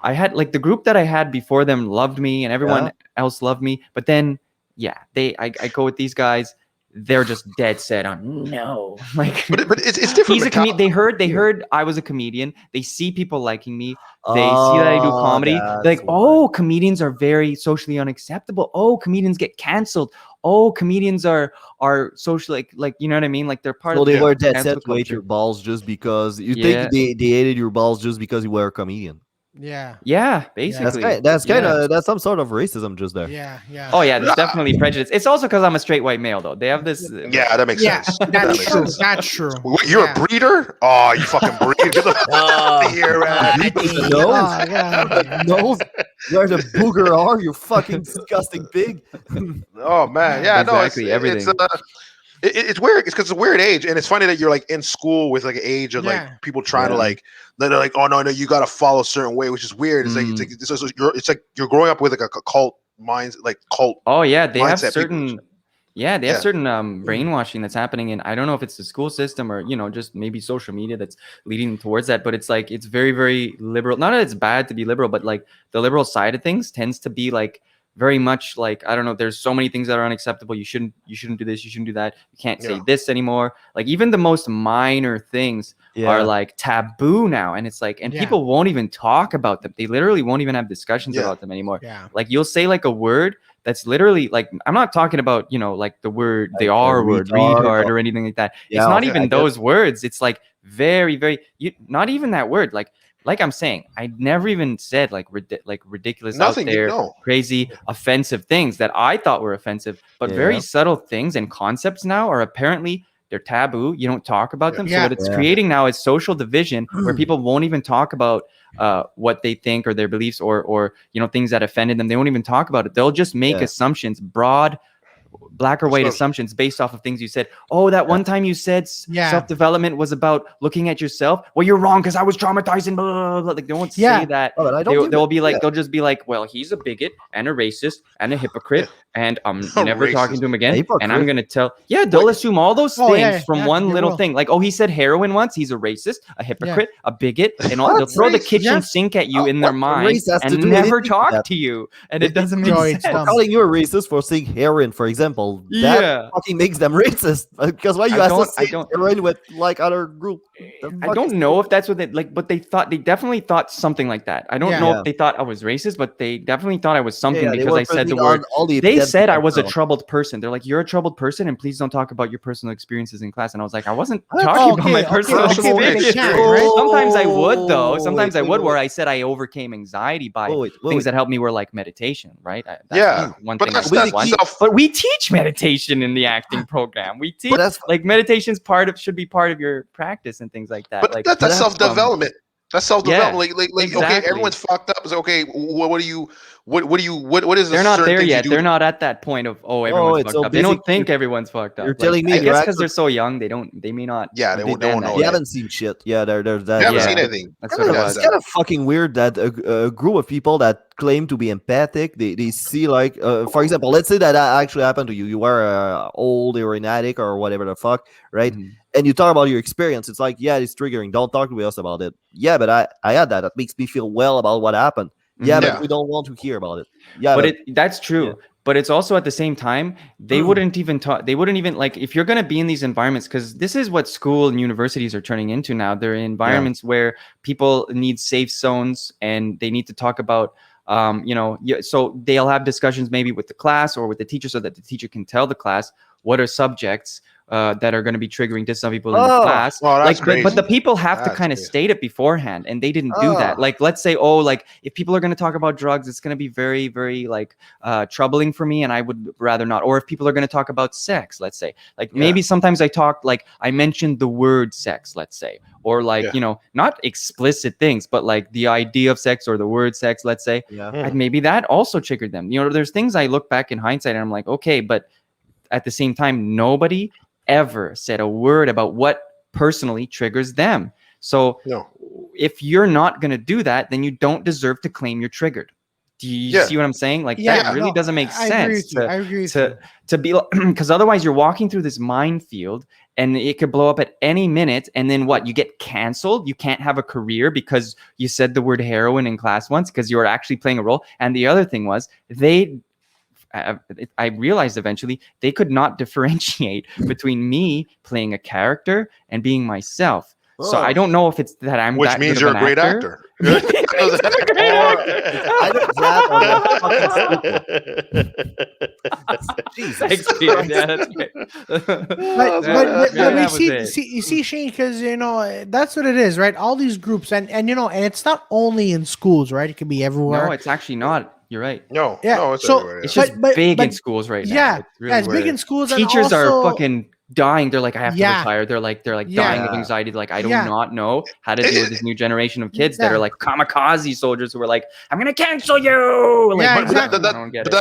I had like the group that I had before them loved me and everyone else loved me. But then, I go with these guys. They're just dead set on no. Like, but it's different. He's they heard I was a comedian. They see people liking me. They see that I do comedy. They're like, "Oh, comedians are very socially unacceptable. Oh, comedians get canceled. Oh, comedians are socially like you know what I mean? Like they're part of." So they were dead cancel set to hate culture. your balls just because you think they hated your balls just because you were a comedian. Yeah, basically. That's some sort of racism just there. Oh yeah, there's definitely prejudice. It's also because I'm a straight white male, though. They have this. That makes sense. That's true. That's true. You're a breeder? Oh, you fucking breed. Get the fuck out of here, man. No, where the booger are, you fucking disgusting pig. Oh man, exactly. Everything. It's weird. It's because it's a weird age, and it's funny that you're like in school with like an age of like people trying to like. They're like, "Oh no, you got to follow a certain way," which is weird. It's like you're growing up with like a cult mind, like cult. Oh yeah, they have certain. They have certain brainwashing that's happening, and I don't know if it's the school system or just maybe social media that's leading towards that. But it's like it's very very liberal. Not that it's bad to be liberal, but like the liberal side of things tends to be like. Very much like I don't know. There's so many things that are unacceptable. You shouldn't do this. You shouldn't do that. You can't say this anymore. Like even the most minor things are like taboo now, and it's like people won't even talk about them. They literally won't even have discussions about them anymore. Like you'll say like a word that's literally like I'm not talking about like the word the R word retard or anything like that. It's not even those words. It's like very very not even that word like I'm saying, I never even said like ridiculous nothing out there, crazy, offensive things that I thought were offensive, but very subtle things and concepts now are apparently they're taboo. You don't talk about them. So what it's creating now is social division where people won't even talk about what they think or their beliefs or things that offended them. They won't even talk about it. They'll just make assumptions, broad black or white assumptions based off of things you said. Oh, that one time you said self-development was about looking at yourself. Well, you're wrong because I was traumatized and blah, blah, blah. Like they won't say that. They'll be like, they'll just be like, well, he's a bigot and a racist and a hypocrite and I'm never talking to him again. And I'm gonna tell. They'll assume all those things from one little thing. Like, oh, he said heroin once. He's a racist, a hypocrite, a bigot, and all. They'll throw the kitchen sink at you in their mind and never talk to you. And it doesn't make sense. Calling you a racist for saying heroin, for example, that fucking makes them racist. Because why you associate heroin with like other group? I don't know if that's what they like, but they definitely thought something like that. I don't know if they thought I was racist, but they definitely thought I was something because I said the word. They said I was a troubled person. They're like, you're a troubled person, and please don't talk about your personal experiences in class. And I was like, I wasn't talking about my personal experiences. Sometimes I would, though. Sometimes I would, where I said I overcame anxiety by things that helped me were like meditation, right? One thing. But we teach meditation in the acting program. We teach like meditation's should be part of your practice and things like that. But that's self-development. That's self-development. Like okay, everyone's fucked up. It's okay. What is? They're not there yet. They're not at that point of everyone's fucked up. They don't think everyone's fucked up. You're telling me, I guess because they're so young, they may not. Yeah, they won't know. They haven't seen shit. Yeah, there's that. They haven't seen anything. That's what it was. It's kind of fucking weird that a group of people that claim to be empathic, they see like, for example, let's say that actually happened to you. You were old, you were an addict or whatever the fuck, right? and you talk about your experience, it's like, yeah, it's triggering. Don't talk to us about it. Yeah, but I had that. That makes me feel well about what happened. Yeah, but we don't want to hear about it. Yeah, but that's true. Yeah. But it's also at the same time, they wouldn't even talk. They wouldn't even like if you're going to be in these environments, because this is what school and universities are turning into now. They're environments where people need safe zones and they need to talk about, so they'll have discussions maybe with the class or with the teacher so that the teacher can tell the class what are subjects that are going to be triggering to some people in the class. Well, that's crazy. But the people have to kind of state it beforehand, and they didn't do that. Like, let's say, if people are going to talk about drugs, it's going to be very, very troubling for me, and I would rather not. Or if people are going to talk about sex, let's say, maybe sometimes I mentioned the word sex, let's say, or not explicit things, but like the idea of sex or the word sex, let's say, and maybe that also triggered them. There's things I look back in hindsight and I'm like, okay, but at the same time, nobody ever said a word about what personally triggers them. So if you're not going to do that, then you don't deserve to claim you're triggered. Do you see what I'm saying? Like that really doesn't make sense I agree to be, because otherwise you're walking through this minefield and it could blow up at any minute. And then what? You get canceled. You can't have a career because you said the word heroin in class once because you were actually playing a role. And the other thing was I realized eventually they could not differentiate between me playing a character and being myself. So I don't know if it's that I'm which means you're a great actor. Jesus. But you see, Shaine, because that's what it is, right? All these groups, and and it's not only in schools, right? It can be everywhere. No, it's actually not. You're right. No, it's everywhere. It's just big in schools right now. Yeah, it's big in schools. Teachers are fucking dying. They're like, I have to retire. They're like dying of anxiety. Like, I do not know how to deal with this new generation of kids that are like kamikaze soldiers who are like, I'm gonna cancel you. Like,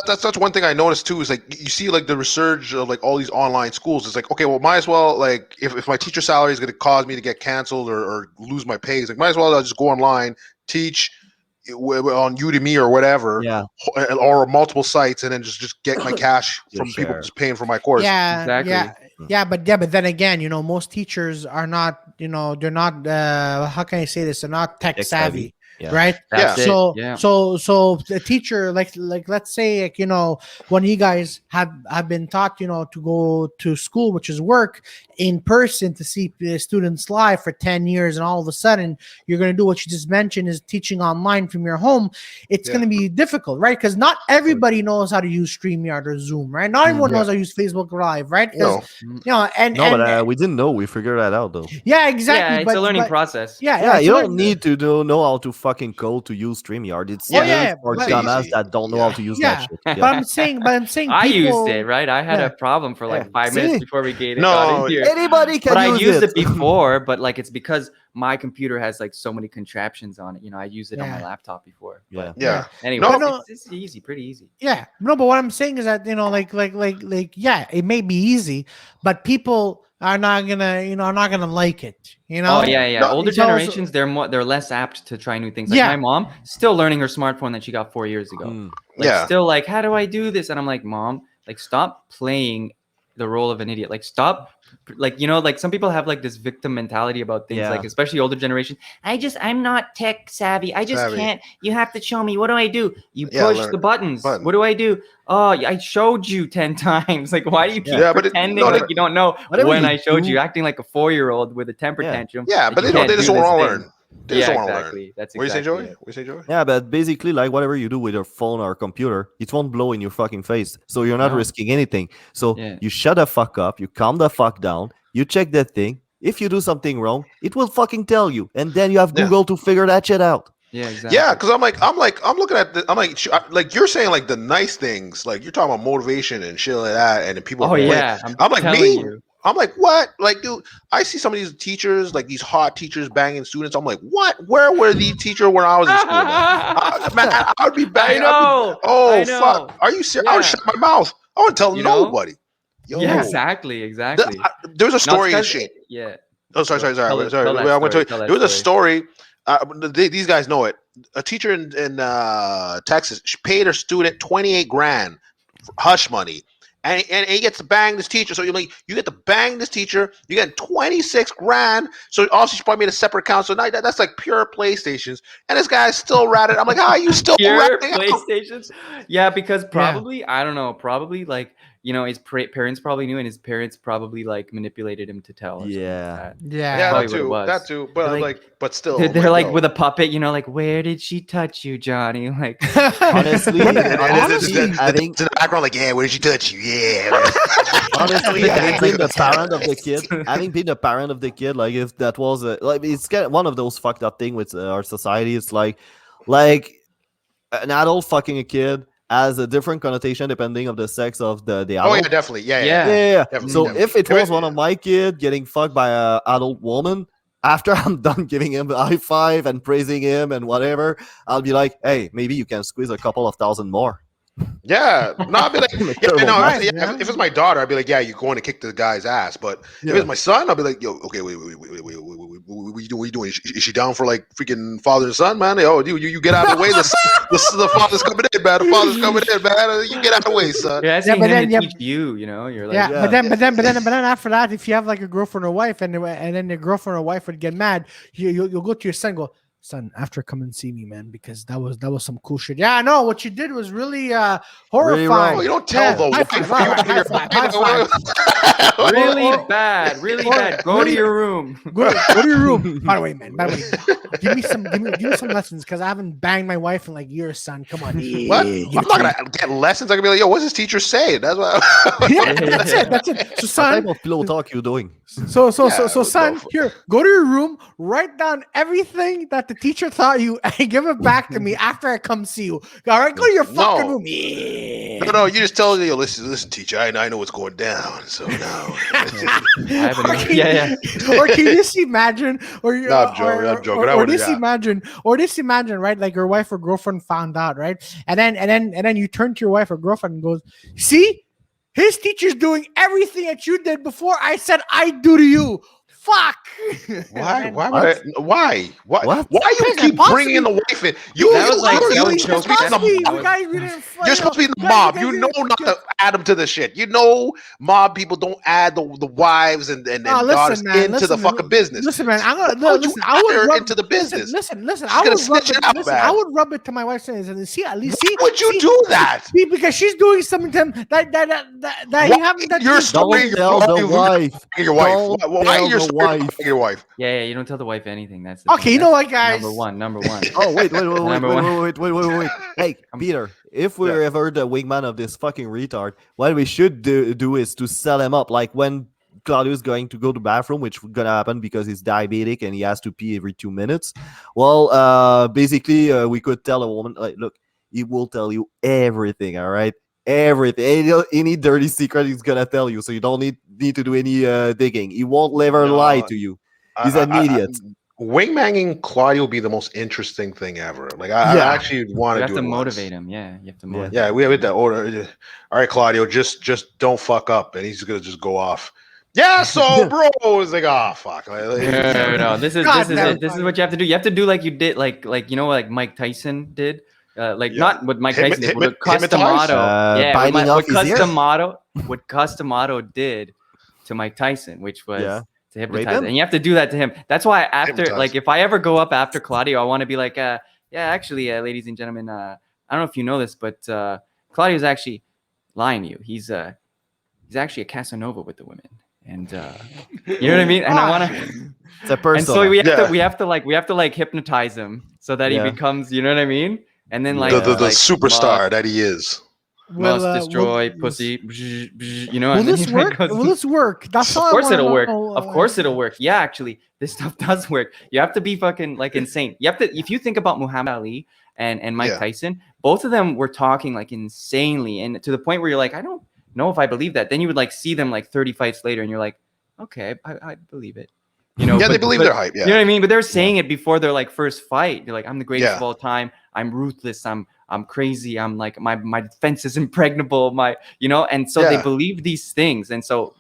that's one thing I noticed too. Is like you see like the resurge of like all these online schools. It's like, okay, well, might as well like if my teacher salary is gonna cause me to get canceled or lose my pay, it's like might as well I'll just go online, teach on Udemy or whatever, or multiple sites, and then just get my cash from people just paying for my course. But then again, most teachers are not, they're not. How can I say this? They're not tech savvy. Right. So the teacher, like let's say, when you guys have been taught, to go to school, which is work in person to see the students live for 10 years, and all of a sudden you're going to do what you just mentioned is teaching online from your home. It's going to be difficult, right? Because not everybody knows how to use StreamYard or Zoom, right? Not everyone knows how to use Facebook Live, right? But we didn't know. We figured that out though. Yeah, exactly. Yeah, it's a learning process. Yeah, you don't need to know how to fucking code to use StreamYard. It's for dumbass that don't know how to use that shit. But I'm saying I used it, right? I had a problem for like 5 minutes before we got in here. Anybody can use it. But I used it before, but like it's because my computer has like so many contraptions on it. I used it on my laptop before. Anyway, it's easy, pretty easy. Yeah. No, but what I'm saying is that, it may be easy, but people are not gonna like it. Older generations, they're less apt to try new things. Like my mom still learning her smartphone that she got 4 years ago. Still like, how do I do this? And I'm like, Mom, like stop playing the role of an idiot. Like stop, like some people have like this victim mentality about things, like especially older generation. I'm not tech savvy. I just can't. You have to show me. What do I do? You push the buttons. What do I do? Oh, I showed you 10 times. Like, why do you keep pretending like you don't know when I showed you? Acting like a 4-year-old with a temper tantrum. Yeah, but they just want to learn. Exactly. That's what you say, Joey? What you say, Joey? Yeah, but basically, like whatever you do with your phone or computer, it won't blow in your fucking face. So you're not risking anything. So you shut the fuck up. You calm the fuck down. You check that thing. If you do something wrong, it will fucking tell you, and then you have Google to figure that shit out. Yeah, exactly. Yeah, because I'm looking at like you're saying like the nice things, like you're talking about motivation and shit like that, and people. Oh yeah, I'm like me. I'm like, what? Like, dude, I see some of these teachers, like these hot teachers banging students. I'm like, what? Where were these teachers when I was in school? Man, I would be banging. I know. Fuck. Are you serious? I would shut my mouth. I wouldn't tell nobody. Yeah, exactly. There's a story in Shaine. Yeah. Oh, sorry. I went to there was a story. These guys know it. A teacher in Texas, she paid her student $28,000 hush money. and he gets to bang this teacher. So you get to bang this teacher. You get 26 grand. So also she probably made a separate account. So now that's like pure PlayStations. And this guy's still ratted. I'm like, how are you still pure ratting PlayStations? Yeah, because probably I don't know. Probably like his parents probably knew, and his parents probably like manipulated him to tell. Or yeah, that too. But but still, they're like with a puppet, like, where did she touch you, Johnny? Like, honestly, in the background, like, yeah, where did she touch you? Yeah. Honestly, having been the parent of the kid, like if that was it's one of those fucked up thing with our society. It's like an adult fucking a kid has a different connotation depending of the sex of the adult. Oh yeah, definitely. Yeah. Definitely, so if it was one of my kid getting fucked by a adult woman, after I'm done giving him a high five and praising him and whatever, I'll be like, hey, maybe you can squeeze a couple of thousand more. Yeah, no, I'd be like, if it's my daughter, I'd be like, yeah, you're going to kick the guy's ass. But if it's my son, I'll be like, yo, okay, wait, what you doing? Is she down for like freaking father and son, man? Oh, you get out of the way. The father's coming in, man. The father's coming in, man. You get out of the way, son. Yeah, but then teach you, you're like, but then after that, if you have like a girlfriend or wife, and then your girlfriend or wife would get mad, you'll go to your son, and go, son, after come and see me, man, because that was some cool shit. Yeah, I know what you did was really horrifying. You don't tell the wife. Really bad. Go to your room. Go to your room. By the way, give me some lessons, because I haven't banged my wife in like years, son. Come on. What? I'm not gonna get lessons. I'm gonna be like, yo, what's this teacher saying? That's what. That's it. So, son, what type of pillow talk you doing? So, son, here, go to your room, write down everything that the teacher taught you, and give it back to me after I come see you. All right, go to your fucking room. Yeah. No, you just tell me, yo, listen, teacher, I know what's going down. So now, Or can you just imagine? I'm joking. Or just imagine, right? Like your wife or girlfriend found out, right? And then you turn to your wife or girlfriend and goes, see? His teacher's doing everything that you did before I said I do to you. Fuck. Why you keep bringing in the wife in? You're supposed to be in the mob. You know not to add them to the shit. You know mob people don't add the wives and daughters into the fucking business. Listen, man, I would rub into the business. Listen. I would rub it to my wife and see. At least see. Would you do that? See, because she's doing something to him that you haven't done. You're stopping your wife. Why you're your wife? Yeah, you don't tell the wife anything. That's okay. You know what, guys? Number one. Oh wait. Hey, Peter. If we're ever the wingman of this fucking retard, what we should do is to sell him up. Like when Claudio is going to go to the bathroom, which is gonna happen because he's diabetic and he has to pee every 2 minutes. Well, basically, we could tell a woman, like, look, he will tell you everything. All right. Everything, any dirty secret he's gonna tell you, so you don't need to do any digging. He won't ever lie to you. He's an idiot. Wingmanging Claudio will be the most interesting thing ever. Like I actually want to do it. You have to motivate him. Yeah, you have to motivate. Yeah, we have that order. All right, Claudio, just don't fuck up, and he's gonna just go off. Yeah, so bro is like, oh fuck. No. This is what you have to do. You have to do like you did, like Mike Tyson did. Not what Mike Tyson did, what what Customato did to Mike Tyson, which was to hypnotize, and you have to do that to him. That's why if I ever go up after Claudio, I want to be like, actually, ladies and gentlemen, I don't know if you know this, but Claudio's actually lying to you. He's actually a Casanova with the women, and you know what I mean. And I want to. It's a person. And so we have to hypnotize him so that he becomes, you know what I mean. And then the superstar that he is. Must destroy pussy. You know. Will this work? Will this work? That's all. Of course it'll work. Of course it'll work. Yeah, actually, this stuff does work. You have to be fucking like insane. You have to. If you think about Muhammad Ali and Mike Tyson, both of them were talking like insanely, and to the point where you're like, I don't know if I believe that. Then you would like see them like 30 fights later, and you're like, okay, I believe it. You know, they believe their hype. Yeah. You know what I mean? But they're saying it before their like first fight. They're like, I'm the greatest of all time. I'm ruthless. I'm crazy. I'm like my defense is impregnable. And so they believe these things. And so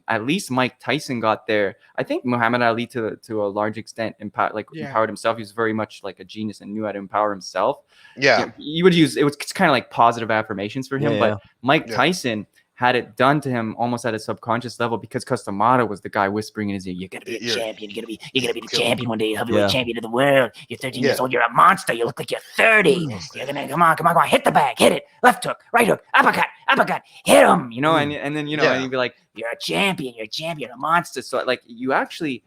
at least Mike Tyson got there. I think Muhammad Ali to a large extent empowered himself. He was very much like a genius and knew how to empower himself. Yeah. You would use it was kind of like positive affirmations for him. But Mike Tyson had it done to him almost at a subconscious level because Customado was the guy whispering in his ear, "You're gonna be a champion. You're gonna be the champion one day, heavyweight champion of the world. You're 13 years old. You're a monster. You look like you're 30. You're gonna come on, hit the bag, hit it, left hook, right hook, uppercut, hit him. You know, and then and you'd be like, you're a champion, a monster. So like you actually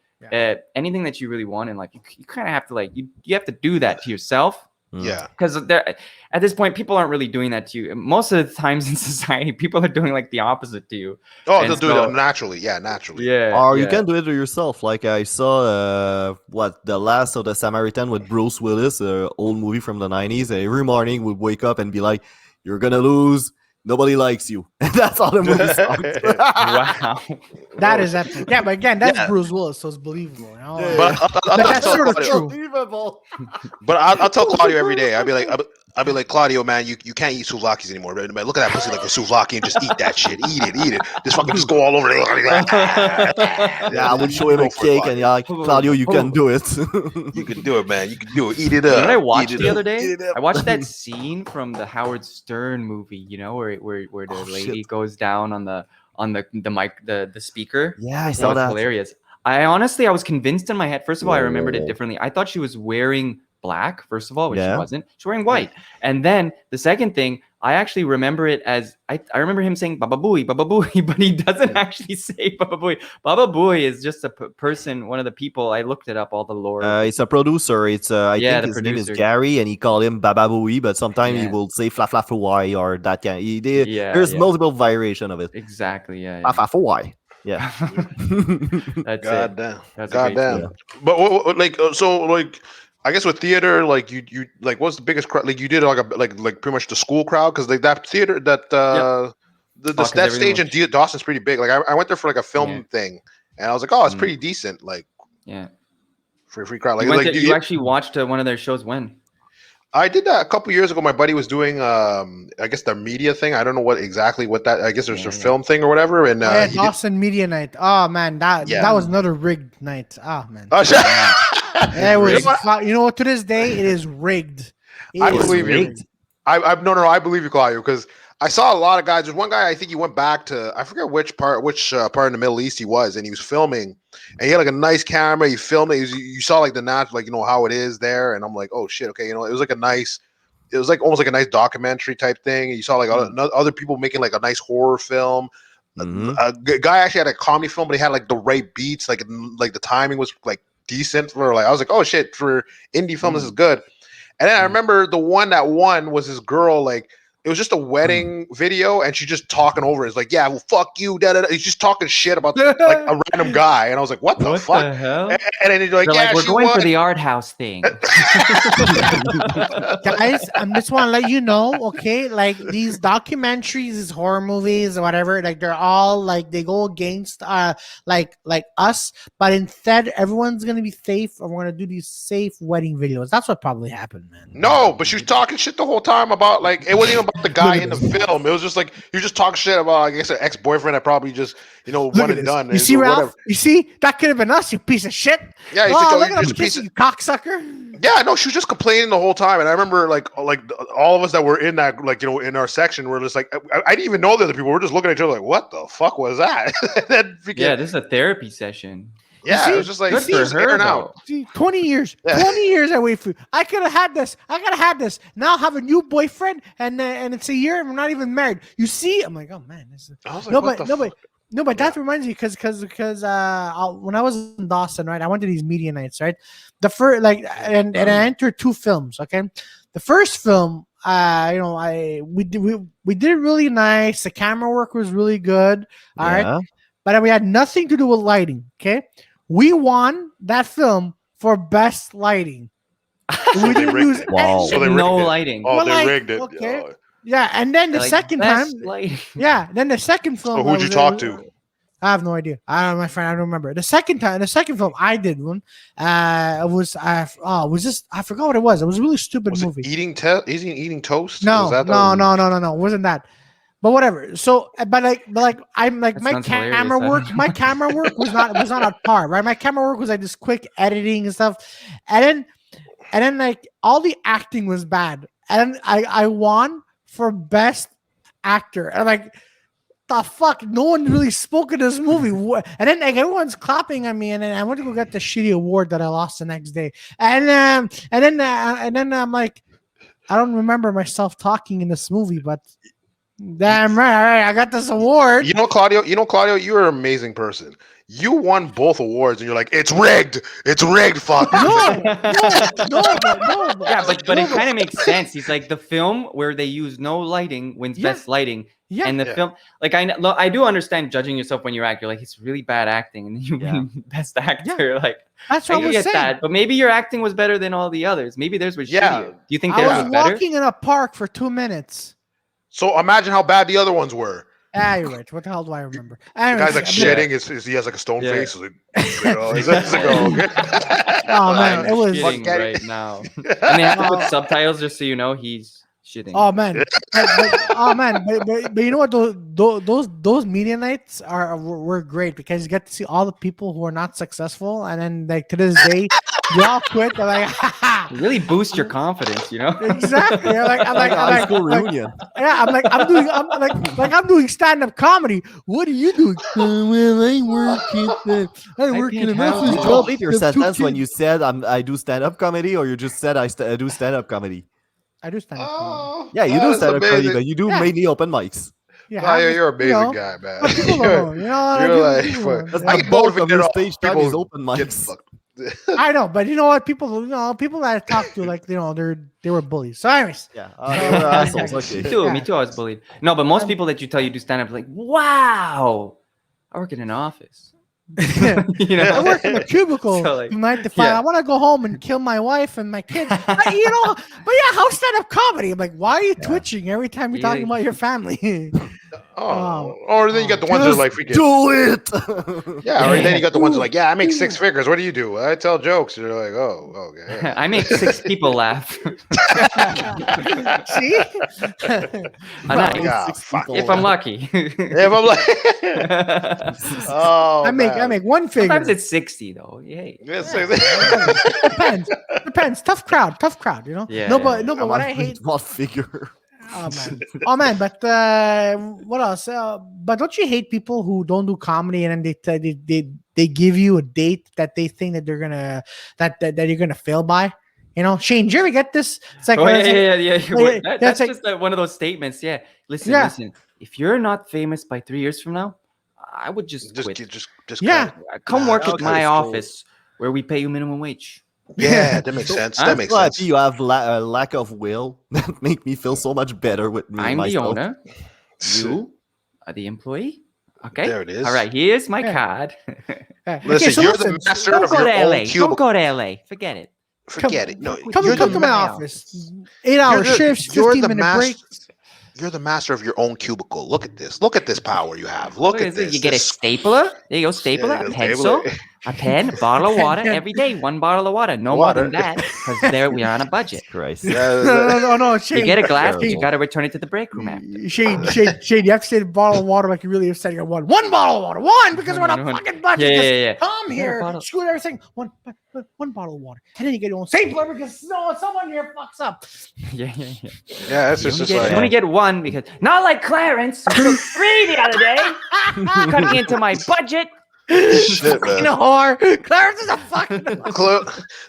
anything that you really want in life, you kind of have to like you have to do that to yourself. Yeah, because at this point, people aren't really doing that to you. Most of the times in society, people are doing like the opposite to you. Oh, they'll do it naturally. Yeah, naturally. Yeah. Or you can do it to yourself. Like I saw, The Last of the Samaritan with Bruce Willis, an old movie from the 90s. Every morning would wake up and be like, "You're gonna lose. Nobody likes you." That's all the movie starts. Wow. That is epic. Yeah, but again, that's Bruce Willis, so it's believable. You know? But that's sort of true. But I'll tell Claudio every day. I'll be like, Claudio, man, you can't eat souvlakis anymore. Man, look at that pussy like a souvlaki and just eat that shit. Eat it. Just go all over it. I would show him a cake and like, Claudio, you can do it. You can do it, man. You can do it. Eat it up. You know what I watched the other day? I watched that scene from the Howard Stern movie, you know, where the lady goes down on the mic, the speaker. Yeah, I saw that. Hilarious. I was convinced in my head. First of all, I remembered it differently. I thought she was wearing black, first of all, which she wasn't. She's wearing white. And then the second thing, I actually remember it as I remember him saying Baba Booey, but he doesn't actually say Baba Booey. Baba Booey is just a person, one of the people. I looked it up, all the lore. It's a producer. It's I think his name is Gary, and he called him Baba Booey, but sometimes he will say Flafuai or that kind. There's multiple variation of it. Exactly. Yeah. Flafuai. Yeah. That's Goddamn. That's Goddamn. But I guess with theater, like you like what's the biggest crowd? Like you did like pretty much the school crowd because like that theater that that stage in Dawson's pretty big. Like I went there for like a film thing, and I was like, oh, it's pretty decent. Like for a free crowd. Like you actually watched one of their shows when? I did that a couple years ago. My buddy was doing, I guess the media thing. I don't know what that. I guess there's a film thing or whatever. And Dawson Media Night. Oh man, that was another rigged night. Oh man. It was. You know what? To this day, it is rigged. I believe you. I believe you, Claudio, because I saw a lot of guys. There's one guy I think he went back to. I forget which part in the Middle East he was, and he was filming. And he had like a nice camera. He filmed it. You saw like the natural, like how it is there. And I'm like, oh shit, okay. It was like almost like a nice documentary type thing. And you saw like other people making like a nice horror film. A guy actually had a comedy film, but he had like the right beats, like the timing was like decent for like. I was like, oh shit, for indie film, this is good. And then I remember the one that won was this girl like. It was just a wedding video, and she's just talking over it. It's like, yeah, well, fuck you. Da, da, da. He's just talking shit about like a random guy, and I was like, what the fuck? The hell? And then he's like, we're going for the art house thing. Guys, I just want to let you know, okay? Like these documentaries, these horror movies, or whatever, like they're all like they go against like us, but instead everyone's gonna be safe, and we're gonna do these safe wedding videos. That's what probably happened, man. No, but she was talking shit the whole time about like it wasn't even about the guy in the film. It was just like you just talk shit about I guess an ex-boyfriend that probably just one and done. You see, Ralph? Whatever. You see, that could have been us, you piece of shit. Yeah, look at him kissing you, cocksucker. Yeah, no, she was just complaining the whole time, and I remember like all of us that were in that in our section were just like I didn't even know the other people. We're just looking at each other like, what the fuck was that? This is a therapy session. Yeah, it was just like out. See, 20 years. 20 years I wait for you. I could have had this. Now I have a new boyfriend, and it's a year and we're not even married. You see? I'm like, oh man, this is but that reminds me because when I was in Dawson, right, I went to these media nights, right? The first and I entered 2 films. Okay, the first film, we did it really nice. The camera work was really good. All right, but we had nothing to do with lighting. Okay. We won that film for best lighting. We didn't use no lighting. Oh, they rigged it. Okay. Yeah, and then the second time. Then the second film. So who'd you talk to? I have no idea. I don't remember. The second film I did one. I forgot what it was. It was a really stupid movie. Eating toast? No. It wasn't that. But whatever. So, but I'm like my camera work was not at par, right? My camera work was like this quick editing and stuff, and then like all the acting was bad, and I won for best actor, and I'm like, the fuck? No one really spoke in this movie. And then like everyone's clapping at me, and then I went to go get the shitty award that I lost the next day. And then I'm like, I don't remember myself talking in this movie, but damn right, all right, I got this award. You know, Claudio, you're an amazing person. You won both awards, and you're like, it's rigged. It's rigged. Fuck. No. Yeah, but it kind of makes sense. He's like the film where they use no lighting wins best lighting. Yeah. And the film, like I do understand judging yourself when you act. You're like, it's really bad acting, and then you win best actor. Like that's what I was saying. That, but maybe your acting was better than all the others. Maybe theirs was shittier. Do you think theirs was better? I was walking in a park for 2 minutes. So imagine how bad the other ones were. You're right. What the hell do I remember? The guy's like shitting. He has like a stone face. Like, oh man, it was right now. And they have to put subtitles just so you know he's shitting. Oh man, but you know what? Those media nights were great because you get to see all the people who are not successful, and then like to this day, they all quit. They're like, really boost your confidence, you know? Exactly. I'm doing stand-up comedy. What are you doing? Well, I work in an office job. Complete your sentence when you said I do stand-up comedy, or you just said I do stand-up comedy. I do stand-up comedy. Yeah, you do stand-up comedy, but you do mainly open mics. Yeah, you're an amazing guy, man. You're like, that's both of your stage time is open mics. I know, but you know what? People that I talked to, like, they were bullies. So, anyways, they were assholes. Okay. Me too. I was bullied. No, but most people that you tell you do stand up, like, wow, I work in an office. You know? I work in a cubicle from 9 to 5. I want to go home and kill my wife and my kids. But how stand up comedy? I'm like, why are you twitching every time you're talking about your family? Or then you got the ones that are like, freaking do it. Yeah, or then you got the ones that are like, I make 6 figures. What do you do? I tell jokes. You're like, oh, okay. I make 6 people laugh. See? If I'm lucky. I make 1 figure. Sometimes it's 60 though. Yay. Depends. Tough crowd. You know. Yeah. No, but what I hate. What figure? Oh man! But what else? But don't you hate people who don't do comedy and then they give you a date that they think that they're gonna that you're gonna fail by? You know, Shaine, did you ever get this? It's like, that's just one of those statements. Yeah. Listen. If you're not famous by 3 years from now, I would just quit. Just come work at my office where we pay you minimum wage. Yeah, that makes sense. That makes sense. You have lack of will that make me feel so much better with me. I'm the owner. You are the employee. Okay. There it is. All right. Here's my card. Listen, you're the master of your own cubicle. Don't go to LA. Forget it. No, come to my office. 8-hour shifts, 15-minute breaks. You're the master of your own cubicle. Look at this. Look at this power you have. Look at this. You get a stapler. There you go. Stapler, a pencil, a pen, a bottle of water every day. 1 bottle of water. No more than that, because there we are on a budget. Christ. No. Shaine, you get a glass, but you got to return it to the break room after. Shaine, you have to say the bottle of water like you really upset. You got one bottle of water. One, because we're on a fucking budget. Yeah. Come here, screw everything. One bottle of water, and then you get your own stapler because someone here fucks up. Yeah. That's just you only get 1 because not like Clarence who took 3 the other day, cutting into my budget. Shit, fucking whore. Clarence is a fucking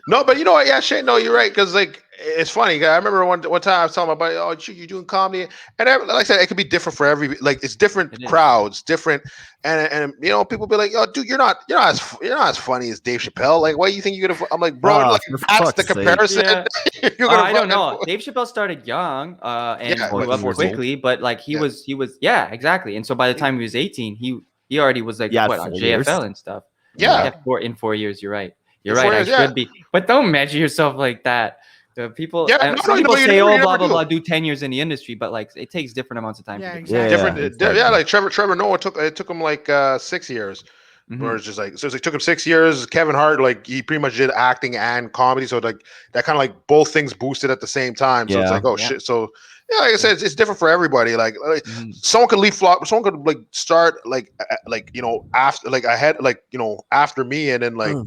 No, but you know what? Yeah, Shaine, no, you're right. Because like, it's funny. I remember one time I was telling my buddy, "Oh, you're doing comedy," and like I said, it could be different for every. Like, it's different crowds, different, and you know, people be like, "Oh, dude, you're not as funny as Dave Chappelle. Like, why do you think you're gonna?" I'm like, "Bro, that's the comparison." Yeah. I don't know. Dave Chappelle started young, and grew up quickly, but like he was, exactly. And so by the time he was 18, he already was like on JFL and stuff. Yeah. In 4 years, you're right. I should be, but don't measure yourself like that. The people, people say, "Oh, blah blah blah," do 10 years in the industry, but like it takes different amounts of time. Yeah, exactly. Like Trevor Noah took him like 6 years. Where it's just like, so it took him 6 years. Kevin Hart, like, he pretty much did acting and comedy, so like that kind of like both things boosted at the same time. So it's like, shit. So like I said, it's different for everybody. Like someone could leave flop, someone could like start like you know after like ahead, like, you know, after me, and then like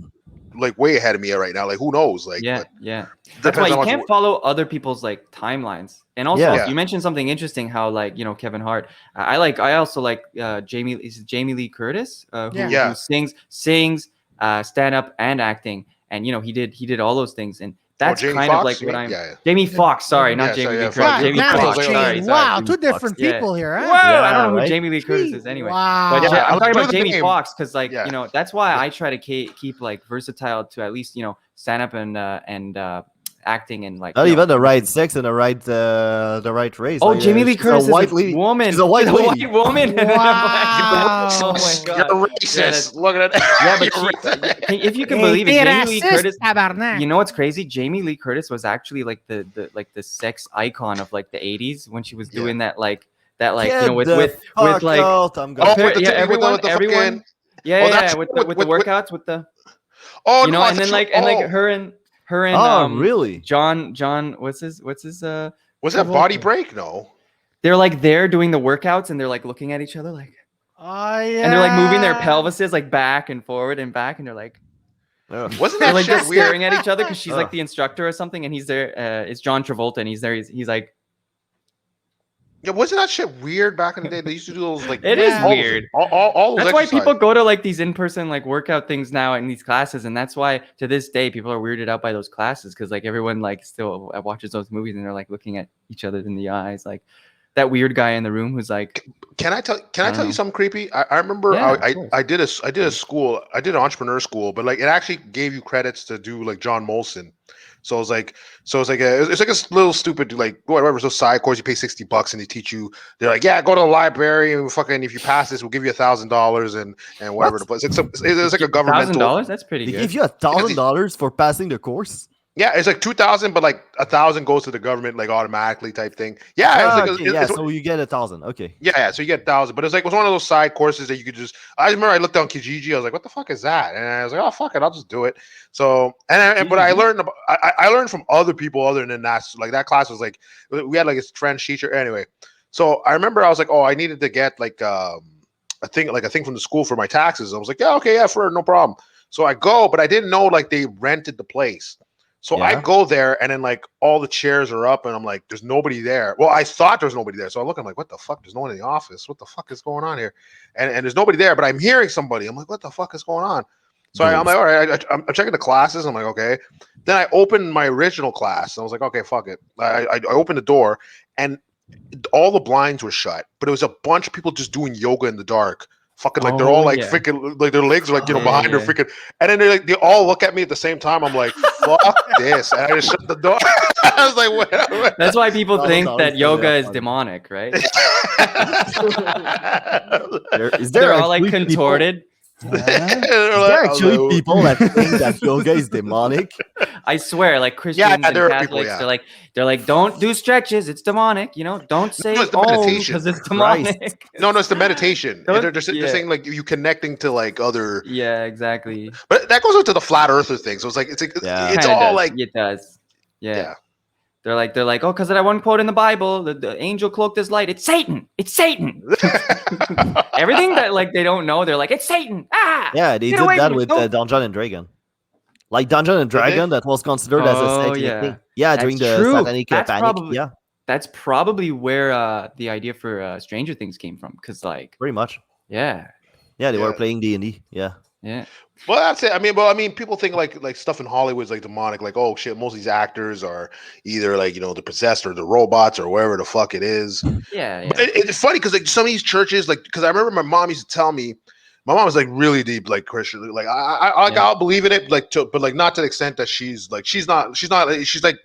like way ahead of me right now. Like who knows? Like yeah. That's depends why you on what can't follow other people's like timelines. And also, Yeah. you mentioned something interesting. How like Kevin Hart. I also like Jamie Lee Curtis, who sings, stand up and acting, and he did all those things, and that's Jamie kind Foxx, of like you what mean? I'm. Jamie Foxx, sorry, not Yeah, Jamie sorry, Lee yeah, Curtis. Foxx. Jamie Damn Foxx. it, Sorry. Shane. Wow, Jamie two different Foxx. Yeah. people here, huh? Whoa, I don't know who right? Jamie Lee Curtis is anyway. Wow. But Yeah, I'm talking do about the Jamie name. Foxx because, like, Yeah. that's why I try to keep like versatile to at least stand up and acting and like Not even the right different- sex and the right race. Oh, Like, Jamie Lee she's Curtis a white is a lady. woman. She's a white lady. white woman. Wow. Oh my You're god. racist. that's- Look at that. Yeah, but You're if you can Hey, believe it, t'es Jamie Lee raciste, Curtis. tabarnak. You know what's crazy? Jamie Lee Curtis was actually like the sex icon of like the 80s when she was doing that like Get with the fuck like out, I'm Oh, gonna with the yeah, titty, everyone, with the everyone, fucking- yeah, that's with the workouts, with the Oh, and I then thought like you- and like oh. her and Oh, really? John what's his Was that Travolta. Body Break? No. they're like there doing the workouts and they're like looking at each other like Oh yeah. and they're like moving their pelvises like back and forward and back and they're like Wasn't they're that like shit just weird? staring at each other because she's like Ugh. the instructor or something and he's there it's John Travolta and he's there he's like Yeah, wasn't that shit weird back in the day? They used to do those like It is all those- weird. all those that's why exercises. people go to like these in-person like workout things now in these classes and that's why to this day people are weirded out by those classes because like everyone like still watches those movies and they're like looking at each other in the eyes like that weird guy in the room who's like Can I tell know. you something creepy? I remember Yeah, of I course. did a school, I did an entrepreneur school, but like it actually gave you credits to do like John Molson. So it's like a little stupid like whatever, so side course you pay $60 and they teach you. They're like, yeah, go to the library and fucking if you pass this, we'll give you $1,000 and whatever. What? It's like a governmental. $1,000. That's pretty They good. give you $1,000 for passing the course. Yeah, it's like 2,000, but like 1,000 goes to the government like automatically type thing. Yeah, Ah, it's like okay, yeah, so you get 1,000. Okay. yeah, so you get 1,000, but it was one of those side courses that you could just. I remember I looked on Kijiji, I was like, "What the fuck is that?" And I was like, "Oh fuck it, I'll just do it." So but I learned about I learned from other people other than that. Like that class was like we had like a French teacher anyway. So I remember I was like, "Oh, I needed to get like a thing from the school for my taxes." I was like, "Yeah, okay, yeah, for no problem." So I go, but I didn't know like they rented the place. So I Yeah. go there and then like all the chairs are up and I'm like, there's nobody there. Well, I thought there was nobody there. So I look, I'm like, what the fuck? There's no one in the office. What the fuck is going on here? And there's nobody there, but I'm hearing somebody. I'm like, what the fuck is going on? So I'm like, all right, I'm checking the classes. I'm like, okay. Then I opened my original class. And I was like, okay, fuck it. I opened the door and all the blinds were shut, but it was a bunch of people just doing yoga in the dark. Fucking like they're all like freaking like their legs are like behind their freaking and then they all look at me at the same time. I'm like, fuck this, and I just shut the door. I was like, what? That's why people No, think no, that it's yoga really is funny. demonic, right? Is They're there all like actually contorted. Is there actually people that think that yoga is demonic? I swear, like Christians and there are Catholics, people, yeah. they're like, don't do stretches, it's demonic. Don't say it's the oh meditation. because it's Christ. demonic. No, it's the meditation. Don't- They're saying like you connecting to like other, Yeah, exactly. but that goes into the flat earther thing. So it's like Yeah. it's Kinda all does. like It does. Yeah. yeah. They're like, oh, because of that one quote in the Bible, the angel cloaked as light. It's Satan. It's Satan. Everything that like they don't know, they're like, it's Satan. Ah. Yeah, they Get did away that from me. with Don't- Dungeon and Dragon. Like Dungeon and Did they? Dragon, that was considered as a Oh, satanic yeah. thing. Yeah, during That's the true. satanic That's panic. probably- Yeah, That's probably where the idea for Stranger Things came from. Because like, pretty much. yeah. Yeah, they were Yeah. playing D&D. Yeah. Well, that's it. I mean, people think like stuff in Hollywood is like demonic. Like, oh shit, most of these actors are either like the possessed or the robots or wherever the fuck it is. Yeah. But it's funny because like some of these churches, like because I remember my mom used to tell me, my mom was like really deep like Christian. Like I'll believe in it, but like not to the extent that she's like she's like.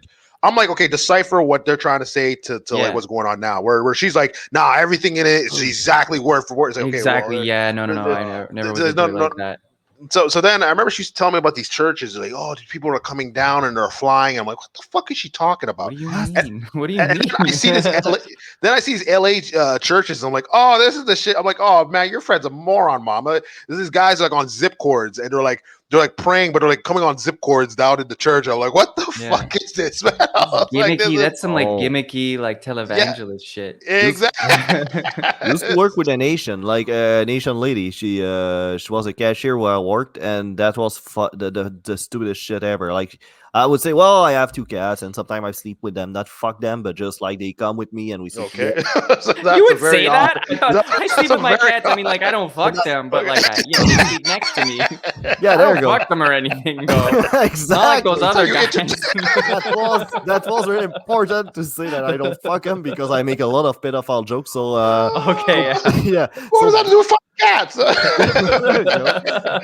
I'm like, okay, decipher what they're trying to say to like what's going on now. Where she's like, nah, everything in it is exactly word for word. It's like, okay, exactly. well, Yeah. No. I never was like that. So then I remember she used to tell me about these churches. Like, oh, these people are coming down and they're flying. I'm like, what the fuck is she talking about? What do you mean? What do you And mean? then I see this. Then I see these LA churches. And I'm like, oh, this is the shit. I'm like, oh man, your friend's a moron, mama. These guys like on zip cords, and they're like praying, but they're like coming on zip cords down in the church. I'm like, what the fuck is this, man? Gimmicky. That's some like gimmicky, like televangelist shit. Exactly. Used to work with an Asian, like an Asian lady. She was a cashier where I worked, and that was the stupidest shit ever. Like I would say, well, I have 2 cats, and sometimes I sleep with them. Not fuck them, but just like they come with me and we sleep. Okay. So you would say that? I sleep with my cats. I mean, like I don't fuck them, but like they sleep next to me. Yeah, there you go. Fuck them or anything, though. Exactly. Not like those other guys. that was really important to say that I don't fuck them because I make a lot of pedophile jokes. So okay, yeah. What does that have to do with fucking cats?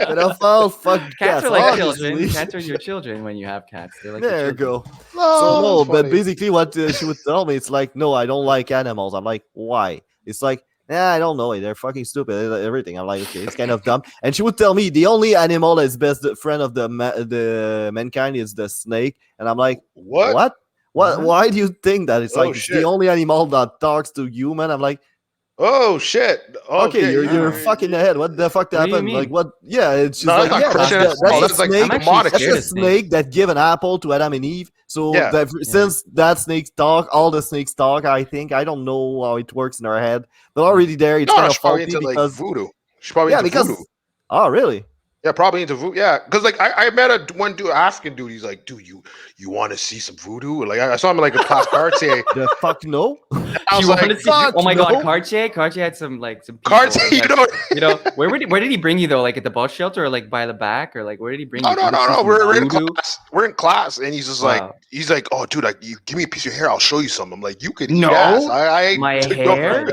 Pedophile, fuck cats are like children. Cats are your children when you have cats. They're like there you go. Oh, so but basically what she would tell me, it's like, no, I don't like animals. I'm like, why? It's like, I don't know. They're fucking stupid. Everything. I'm like, okay, it's kind of dumb. And she would tell me the only animal that's best friend of the mankind is the snake. And I'm like, what? Why do you think that? It's like it's the only animal that talks to human. I'm like, oh shit. Okay, you're fucking ahead. What the fuck happened? Like what? Yeah, it's just like that's a snake. That's a snake that gave an apple to Adam and Eve. So since that snakes talk, all the snakes talk. I think I don't know how it works in our head, but already there it's kind of faulty because like voodoo. She's probably into voodoo. Oh, really? Yeah, probably into voodoo. Yeah, because like I met one dude, African dude. He's like, dude, you want to see some voodoo? Like I saw him like a class Cartier. The fuck no. I was like, oh my god, Cartier had some Cartier. You know, where did he bring you though? Like at the bus shelter, or like by the back, or like where did he bring you? No. We're in class. We're in class, and he's just like, oh dude, like you give me a piece of your hair, I'll show you something. I'm like, you could eat ass. My hair?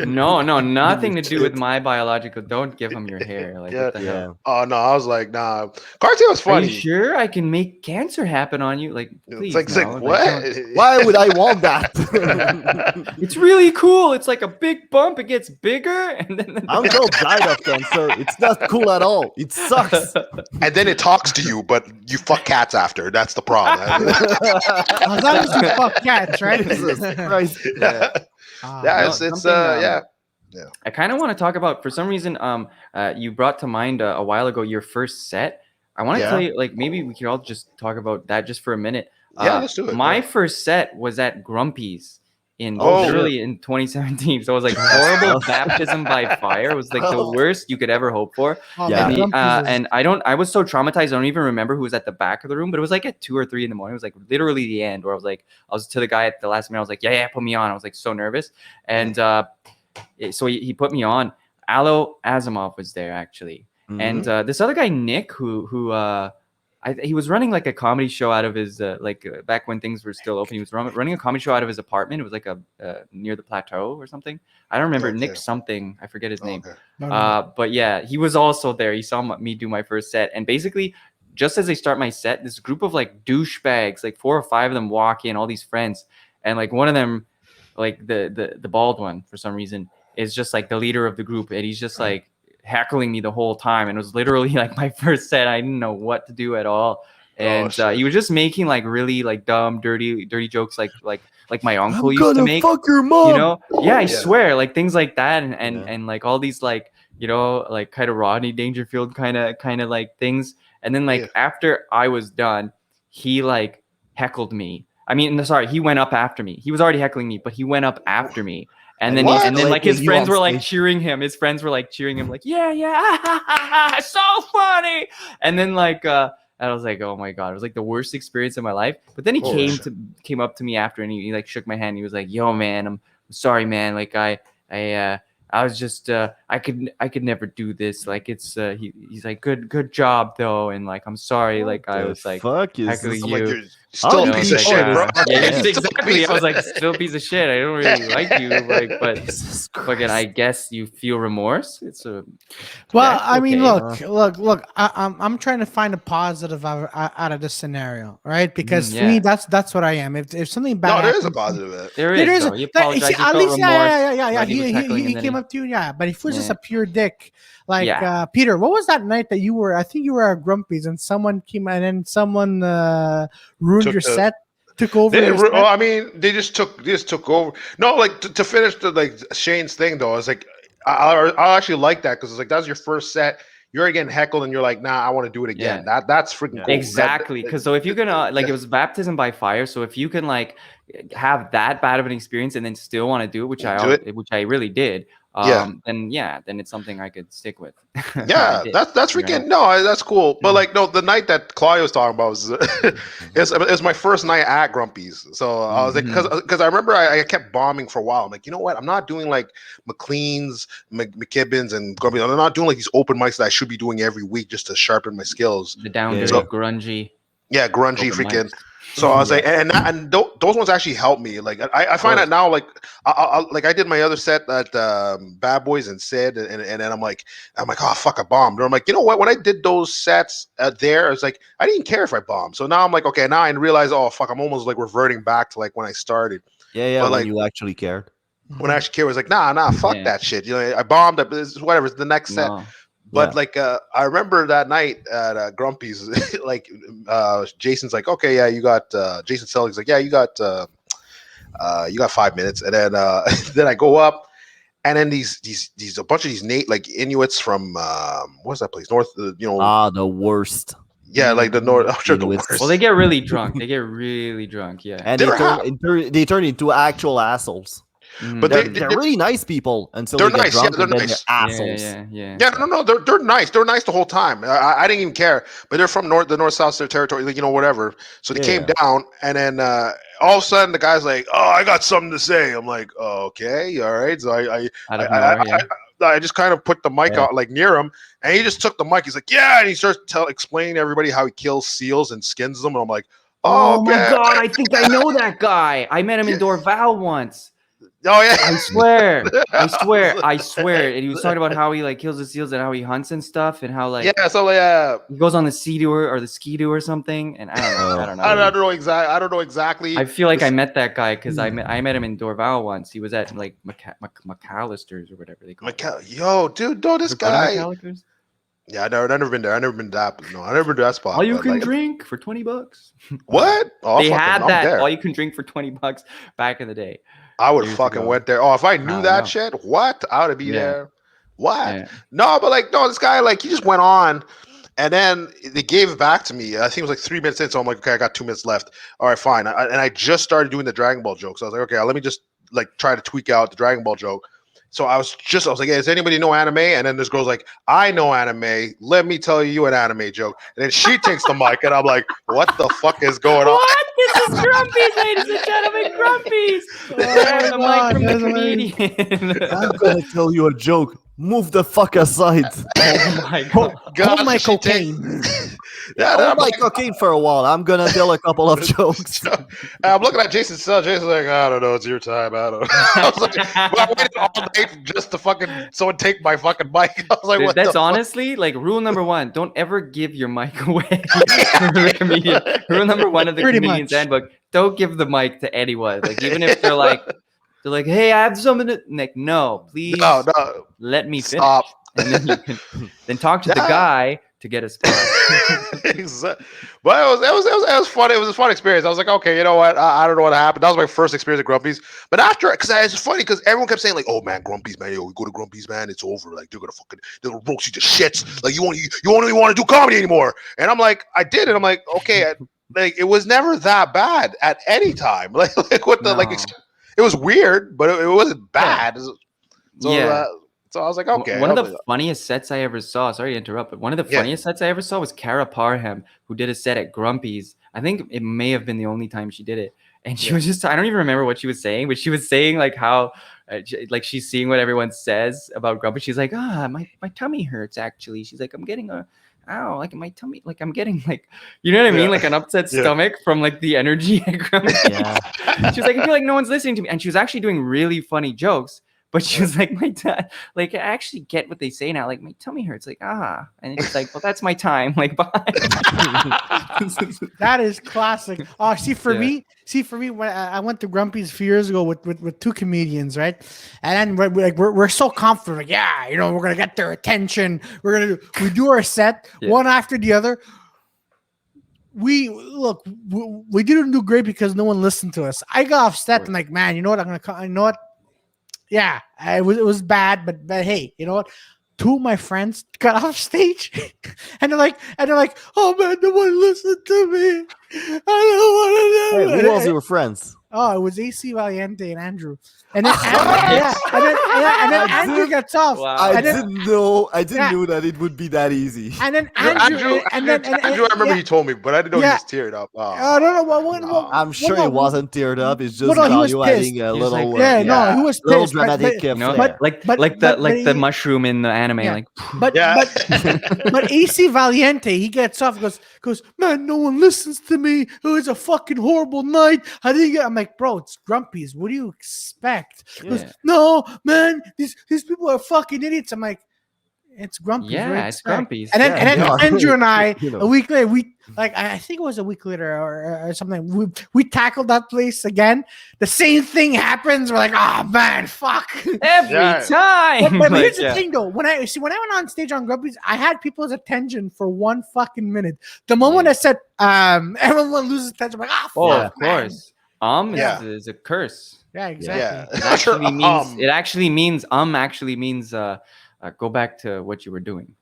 No, nothing to do with my biological. Don't give him your hair. Like what the hell? Oh no, I was like, nah. Cartier was funny. Are you sure I can make cancer happen on you? Like, please, it's like what? Why would I want that? It's really cool. It's like a big bump. It gets bigger, and then Uncle died of cancer. It's not cool at all. It sucks. And then it talks to you, but you fuck cats after. That's the problem. As long as you fuck cats, right? Yeah. I kind of want to talk about, for some reason, you brought to mind a while ago your first set. I want to tell you, like, maybe we could all just talk about that just for a minute. Let's do it. My first set was at Grumpy's literally in 2017. So it was like horrible baptism by fire. It was like the worst you could ever hope for. And I was so traumatized. I don't even remember who was at the back of the room, but it was like at 2 or 3 in the morning. It was like literally the end where I was to the guy at the last minute. I was like, yeah, put me on. I was like so nervous. And so he put me on. Alo Asimov was there actually. Mm-hmm. And this other guy, Nick, who he was running like a comedy show out of his back when things were still open. He was running a comedy show out of his apartment. It was like near the plateau or something. I don't remember. Nick something. I forget his name. But yeah, he was also there. He saw me do my first set, and basically, just as they start my set, this group of like douchebags, like 4 or 5 of them walk in, all these friends, and like one of them, like the bald one for some reason, is just like the leader of the group, and he's just like heckling me the whole time, and it was literally like my first set. I didn't know what to do at all, and he was just making like really like dumb, dirty jokes, like my uncle used to make. Fuck your mom. You know? Yeah, I swear, like things like that, and like all these like like kind of Rodney Dangerfield kind of like things, and then like after I was done, he like heckled me. I mean, sorry, he went up after me. He was already heckling me, but he went up after me. And then like his friends were like cheering him. His friends were like cheering him, like, yeah, so funny. And then like I was like, oh my god, it was like the worst experience of my life. But then he came up to me after, and he like shook my hand. He was like, yo man, I'm sorry, man. Like I was just I could never do this. Like it's he's like good job though, and like I'm sorry. Like I was like, fuck you. Like, still a piece of shit, bro. Exactly. I was like, still a piece of shit. I don't really like you, like, but fucking, I guess you feel remorse. It's I mean, look. I'm trying to find a positive out of this scenario, right? Because for me, that's what I am. If something bad, there is a positive. There is. He apologized. At least, yeah. He came up to you, but if it was just a pure dick. Like Peter, what was that night that you were? I think you were at Grumpy's, and someone came and then someone ruined your set, took over. I mean, they just took over. No, like to finish the like Shaine's thing though, I was like, I actually like that because it's like that's your first set. you're getting heckled and you're like, nah, I want to do it again. That's freaking cool. Exactly. Because so if you can it was baptism by fire. So if you can like have that bad of an experience and then still want to do it, which I really did. Then it's something I could stick with. Yeah, that's freaking no, that's cool. But like the night that Claudio was talking about was it's my first night at Grumpy's. So I was like, because I remember I kept bombing for a while. I'm like, you know what? I'm not doing like McLean's, McKibbin's, and Grumpy's. I'm not doing like these open mics that I should be doing every week just to sharpen my skills. The down grungy. Yeah, grungy freaking. Mics. So I was like, and those ones actually helped me. Like I find that now, like I did my other set at Bad Boys and Sid, and then I'm like, oh fuck, I bombed. Or I'm like, you know what? When I did those sets there, I was like, I didn't care if I bombed. So now I'm like, okay, now I realize, oh fuck, I'm almost like reverting back to like when I started. Yeah, but when like, you actually cared. When I actually cared, I was like, nah, fuck that shit. You know, I bombed. Whatever. It's the next set. But like I remember that night at Grumpy's, like Jason's like, okay, yeah, you got Jason Sellig's like, yeah, you got 5 minutes, and then then I go up, and then these a bunch of these like Inuits from what's that place north? The worst. Yeah, like the north. I'm sure the worst. Well, they get really drunk. Yeah, and they turn into actual assholes. But they're really nice people until they get drunk, and then they're assholes. Yeah, no, they're nice. They're nice the whole time. I didn't even care. But they're from the north-south territory, like, whatever. So they came down, and then all of a sudden the guy's like, "Oh, I got something to say." I'm like, oh, "Okay, all right." So I just kind of put the mic out like near him, and he just took the mic. He's like, "Yeah," and he starts explaining to everybody how he kills seals and skins them, and I'm like, "Oh my god, I think I know that guy. I met him in Dorval once." Oh yeah, I swear. And he was talking about how he like kills the seals and how he hunts and stuff, and how like he goes on the Sea-Doo or the Ski-Doo or something. And I don't know. I don't know exactly. I feel like I met that guy because I met him in Dorval once. He was at like McAllister's or whatever they call it. Yo, dude, this guy. Yeah, I've never been there. I've never been to that. No, I've never been to that spot. All you can drink for $20. What? Oh, they had that. All you can drink for $20 back in the day. I would fucking went there. Oh, if I knew that shit, what? I would be there. What? Yeah. No, but like, no, this guy, like, he just went on, and then they gave it back to me. I think it was like 3 minutes in, so I'm like, okay, I got 2 minutes left. All right, fine. And I just started doing the Dragon Ball joke, so I was like, okay, let me just like try to tweak out the Dragon Ball joke. So I was like, hey, does anybody know anime? And then this girl's like, I know anime. Let me tell you an anime joke. And then she takes the mic, and I'm like, what the fuck is going on? What? This is Grumpy's, ladies and gentlemen, Grumpy's. The mic from the comedian. I'm gonna tell you a joke. Move the fuck aside. Oh my god. Hold my cocaine. Hold my cocaine for a while. I'm gonna tell a couple of jokes. I'm looking at Jason's cell. Jason's like, I don't know. It's your time. I don't know. I was like, well, I waited all night just to fucking someone take my fucking mic. I was like, dude, that's honestly like rule number one. Don't ever give your mic away to the comedian. Rule number one of the comedian's handbook. Don't give the mic to anyone. Like, even if they're like, hey, I have something to like, no, please let me finish. Stop. And then you can then talk to the guy to get a spot. But it was fun. It was a fun experience. I was like, okay, you know what? I don't know what happened. That was my first experience at Grumpy's. But after, because it's funny because everyone kept saying like, oh man, Grumpy's, man, we go to Grumpy's, man, it's over. Like they're gonna roast you to shits. Like you won't even want to do comedy anymore. And I'm like, I did it. I'm like, okay, like it was never that bad at any time. Like what the like. It was weird, but it wasn't bad. So I was like, okay. One of the funniest sets I ever saw, sorry to interrupt, but one of the funniest sets I ever saw was Cara Parham, who did a set at Grumpy's. I think it may have been the only time she did it. And she was just, I don't even remember what she was saying, but she was saying like how, like she's seeing what everyone says about Grumpy. She's like, my tummy hurts actually. She's like, I'm getting like my tummy, like I'm getting like, you know what I mean? Like an upset stomach from like the energy at Grumpy. She was like, I feel like no one's listening to me. And she was actually doing really funny jokes. But she was like, my dad, like, I actually get what they say now. Like, my tummy hurts. Like, and it's like, well, that's my time. Like, bye. That is classic. Oh, see, for me, when I went to Grumpy's a few years ago with two comedians, right? And then we're so confident, like, yeah, we're gonna get their attention. We do our set one after the other. We didn't do great because no one listened to us. I got upset and like, man, you know what? You know what? Yeah, it was bad, but hey, you know what? two of my friends got off stage, and they're like, "Oh man, no one listened to me. I don't want to." Hey, who was your friends? Oh, it was AC Valiente and Andrew. And then, and then Andrew gets off. Wow. I And then- didn't know that it would be that easy. And then Andrew, Andrew, I remember you told me, but I didn't know he was teared up. Oh. I don't know what. I'm sure he wasn't teared up. It's just he was Claudio pissed. adding a He was little, like, no, he was little pissed. dramatic You know, flair. like but the mushroom in the anime, Yeah. like But AC Valiente, he gets off, goes, man, no one listens to me. It was a fucking horrible night. I didn't get. I'm like, bro, it's Grumpy's. What do you expect? He goes, Yeah. no, man, these people are fucking idiots. I'm like, it's Grumpy's. Yeah, what do you it's expect? Grumpy's. And then Yeah. Andrew and I, You know. a week later, I think it was a week later or something. We tackled that place again. The same thing happens. We're like, oh man, fuck. Every Yeah. time. But Like, here's the yeah. thing, though. When I went on stage on Grumpy's, I had people's attention for 1 fucking minute. The moment I said, everyone loses attention, I'm like, fuck, Oh, of man. course. Yeah. Is a curse. Yeah, exactly. Yeah. It actually means go back to what you were doing.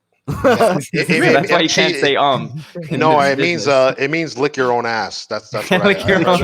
That's why you can't say in No, this it means business. it means lick your own ass. That's what Lick your own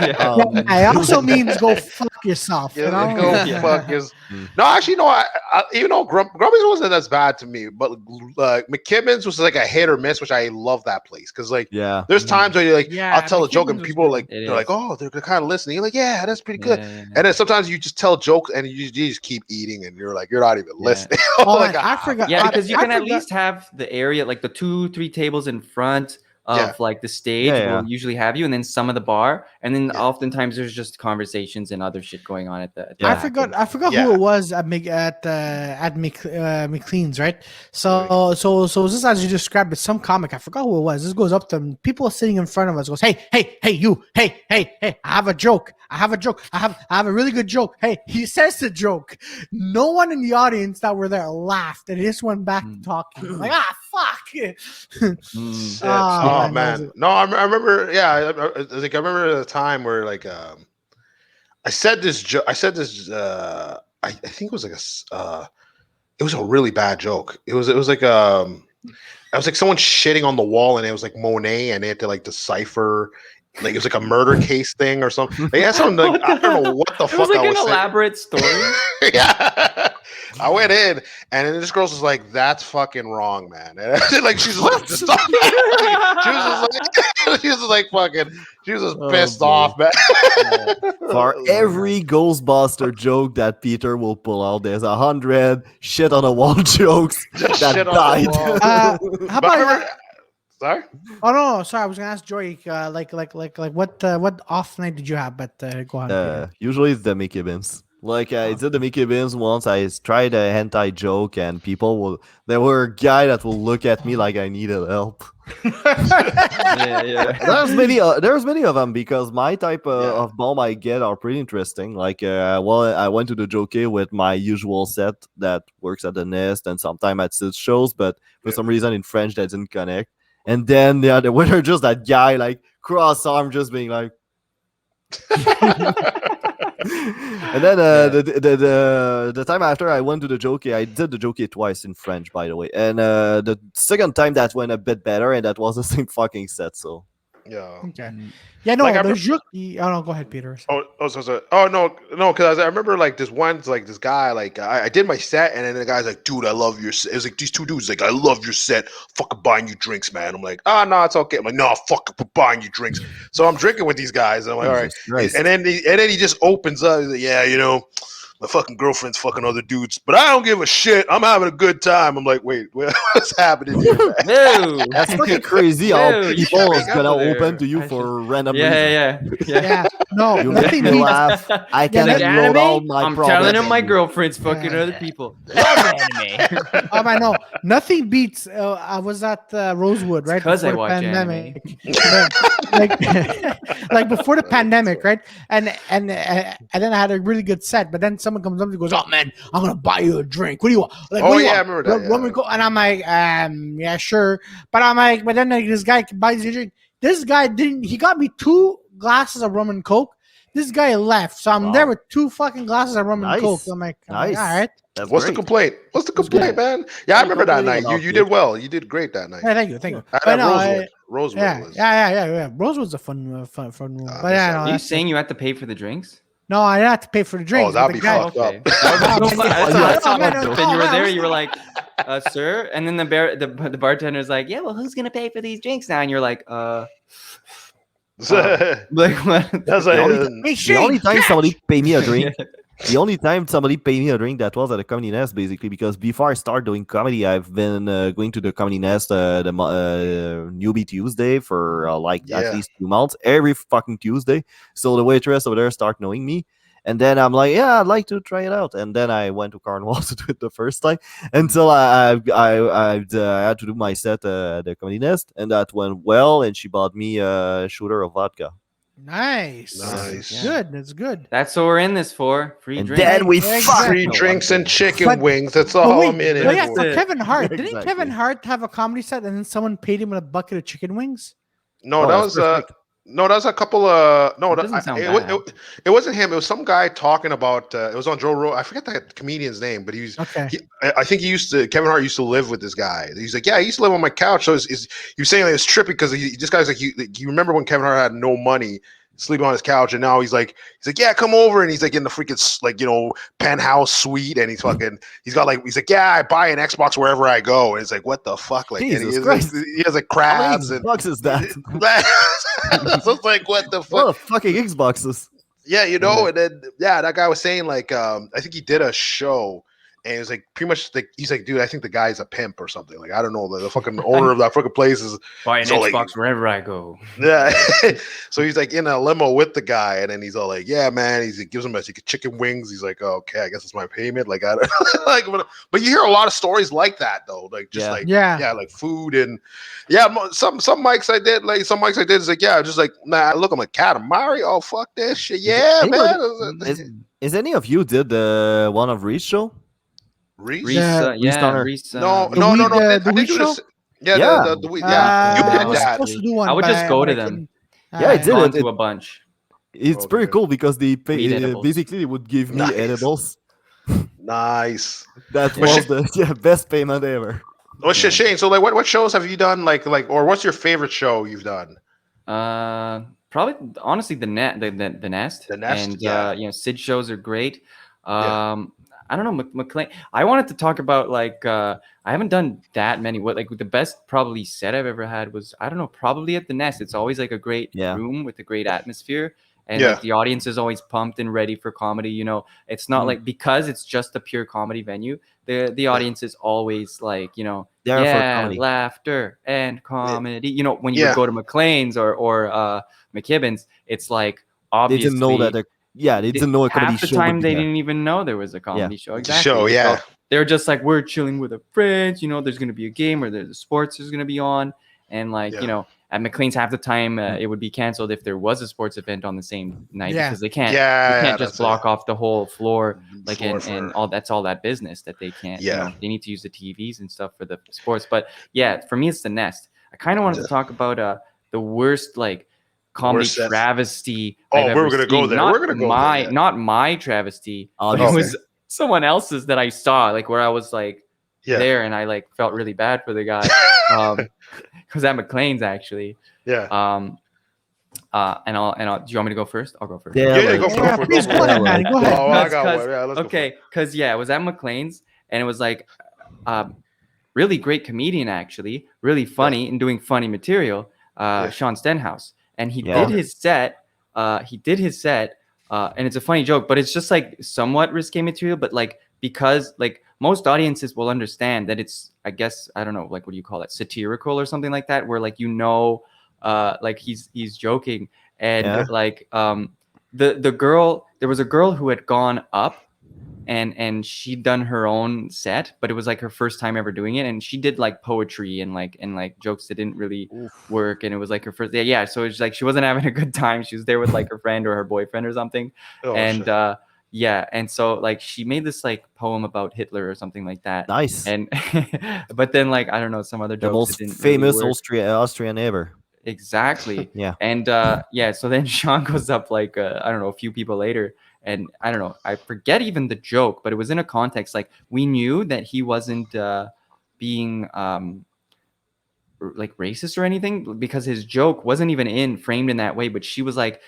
Yeah. I also means go fuck yourself. You know? Go Yeah. fuck his. No, actually, no. I even though Grumpy's wasn't as bad to me, but McKibben's was like a hit or miss, which I love that place because like Yeah. there's times where you're like, Yeah, I'll tell a joke McKibben's and was people are good. like It they're like, is. oh, they're kind of listening. You're like, yeah, that's pretty good. Yeah. And then sometimes you just tell jokes and you just keep eating and you're like, you're not even listening. Oh, Like, I forgot. Yeah, because you I can at forgot- least have the area, like the 2-3 tables in front of Yeah. like the stage Yeah. will usually have you, and then some of the bar, and then Yeah. oftentimes there's just conversations and other shit going on at the. Yeah. I forgot Yeah. who it was at McLean's, right? So just as you described it, some comic, I forgot who it was. This goes up to him. People sitting in front of us goes, hey, you, hey, I have a joke. I have a really good joke. Hey, he says the joke. No one in the audience that were there laughed, and he just went back to talking. I'm like, fuck. Mm. Shit. Oh, Oh man, man, no, I remember. Yeah, I remember the time where like I said this. I think it was like it was a really bad joke. It was like I was like someone shitting on the wall, and it was like Monet, and they had to like decipher. Like it was like a murder case thing or something. They had something like I don't know what the It fuck was like I an was saying. elaborate story. Yeah. I went in and then this girl's just like, that's fucking wrong, man. And like she's just like, stop. She was just like fucking, she was just pissed boy. off, man. For every Ghostbuster joke that Peter will pull out, there's 100 shit on the wall jokes Just that shit on died. the wall. How But I about remember, sorry? Oh no, sorry. I was gonna ask Joy, like what off night did you have? But go on. Peter. Usually it's the Mickey Beans. Like I did the Mickey Beans once. I tried a hentai joke, and there were a guy that will look at me like I needed help. yeah. There's many of them because my type of bomb I get are pretty interesting. Like, I went to the Jockey with my usual set that works at the Nest and sometimes at Sid shows, but for some reason in French that didn't connect. And then the other winner, just that guy like cross arm, just being like. And then the time after I went to the Jockey, I did the Jockey twice in French, by the way. And the second time that went a bit better, and that was the same fucking set. So Yeah. Okay. Yeah, no, Like, I the Jockey. Oh no, go ahead, Peter. Oh, no, because I remember like this guy, like I did my set, and then the guy's like, dude, I love your set. It was like these two dudes, like, I love your set. Fucking buying you drinks, man. I'm like, no, it's okay. I'm like, no, fuck buying you drinks. So I'm drinking with these guys. And I'm like, all right. Christ. And then he just opens up. He's like, yeah, my fucking girlfriend's fucking other dudes, but I don't give a shit. I'm having a good time. I'm like, wait, what's happening here, man? No. That's fucking crazy how Dude, you people gotta is be gonna careful open there. to you I for random Yeah. Yeah, no, You nothing make me beats. laugh. I Yeah, can like unload all my I'm problems. telling him my on you. girlfriend's fucking other people. Love anime. I know nothing beats. I was at Rosewood, right? 'cause I before the watch pandemic. like before the pandemic, right? And then I had a really good set, but then someone comes up and goes, "Oh man, I'm gonna buy you a drink. What do you want?" Like, Oh, what do you yeah, I want? remember that, When we yeah. go, and I'm like, yeah, sure. But I'm like, but then like, this guy buys you a drink. This guy didn't. He got me 2 glasses of rum and coke. This guy left, so I'm there with 2 fucking glasses of rum and coke. I'm like, all right. What's the complaint? What's the complaint, man? Yeah, I remember that night. You did well. You did great that night. Yeah, thank you. Rosewood. Yeah. Rosewood's a fun room. But yeah, are you saying you had to pay for the drinks? No, I didn't have to pay for the drinks. Oh, that'd be fucked up. Then you were there. You were like, sir, and then the bartender's like, yeah, well, who's gonna pay for these drinks now? And you're like, like what? That's the only time somebody pay me a drink. The only time somebody paid me a drink that was at the Comedy Nest, basically, because before I start doing comedy, I've been going to the Comedy Nest the newbie Tuesday for at least 2 months, every fucking Tuesday. So the waitress over there start knowing me. And then I'm like, yeah, I'd like to try it out. And then I went to Cornwall to do it the first time until I had to do my set at the Comedy Nest. And that went well. And she bought me a shooter of vodka. Nice. Good. That's good. That's what we're in this for. Free drinks. Then we free drinks and chicken wings. That's all I'm in it. Oh yeah, for Kevin Hart. Didn't Kevin Hart have a comedy set and then someone paid him with a bucket of chicken wings? No, that was a couple of it wasn't him. It was some guy talking about it was on Joe Rogan. I forget the comedian's name, but I think Kevin Hart used to live with this guy. He's like, yeah, I used to live on my couch. So he was saying like, it's trippy because this guy's like, you remember when Kevin Hart had no money, sleeping on his couch, and now he's like, yeah, come over, and he's like in the freaking penthouse suite, and he's like, yeah, I buy an Xbox wherever I go, and it's like, what the fuck, like, Jesus and Christ. he has like crabs. How many bucks is that? So it's like, what the fuck? What the fucking Xboxes? Yeah, and then that guy was saying like, I think he did a show. And it was like pretty much he's like, dude, I think the guy's a pimp or something. Like, I don't know. The fucking owner of that fucking place is buy an Xbox wherever I go. Yeah. So he's like in a limo with the guy, and then he's all like, yeah, man. He gives him chicken wings. He's like, oh, okay, I guess it's my payment. Like, I don't like, but you hear a lot of stories like that though. Like just like food and some mics I did. Like some mics I did is like, yeah, just like, nah, look, I'm like Katamari. Oh, fuck that shit. Yeah, man. Is any of you did the one of Reese show? Reese? Reese. No. The Wii show? You did that. I would just go to them. I did it to a bunch. It's pretty cool because they basically they would give me edibles. Nice. That was the best payment ever. Oh shit, Shane. So like, what shows have you done? Like, or what's your favorite show you've done? Probably honestly the Nest. The Nest, and Sid shows are great. I don't know, McLean. I wanted to talk about I haven't done that many. The best probably set I've ever had was, I don't know, probably at the Nest. It's always like a great room with a great atmosphere, and the audience is always pumped and ready for comedy. It's not like, because it's just a pure comedy venue. The audience is always like, laughter and comedy. When you would go to McLean's or McKibben's, it's like obviously they didn't know that. They didn't know a comedy show. Half the time, they didn't even know there was a comedy show. Exactly. So they're just like, we're chilling with our friends. There's going to be a game, or there's sports is going to be on. And at McLean's, half the time, it would be canceled if there was a sports event on the same night, because they can't. You can't just block off the whole floor, and all. That's all that business that they can't. They need to use the TVs and stuff for the sports. But for me, it's the Nest. I kind of wanted to talk about the worst comedy travesty. Oh, we're gonna go there. Not my travesty. It was someone else's that I saw, where I was there, and I felt really bad for the guy. It was at McLean's actually. Yeah. And I'll. Do you want me to go first? I'll go first. Yeah, go first. Please go ahead, man. Go ahead. Oh, I got one. Yeah, let's go. Because it was at McLean's, and it was really great comedian, actually, really funny and doing funny material. Sean Stenhouse. And he did his set. And it's a funny joke, but it's just somewhat risque material. But because most audiences will understand that it's, I guess, I don't know, what do you call it, satirical or something like that, where he's joking, and the girl, there was a girl who had gone up. And she'd done her own set, but it was her first time ever doing it. And she did poetry and jokes that didn't really work. And it was her first day. Yeah. So it's she wasn't having a good time. She was there with her friend or her boyfriend or something. And so she made this poem about Hitler or something like that. Nice. And but then I don't know, some other jokes. The most famous Austrian ever. Exactly. Yeah. And so then Sean goes up like I don't know, a few people later, and I don't know, I forget even the joke, but it was in a context like we knew that he wasn't being like racist or anything, because his joke wasn't even framed in that way, but she was like,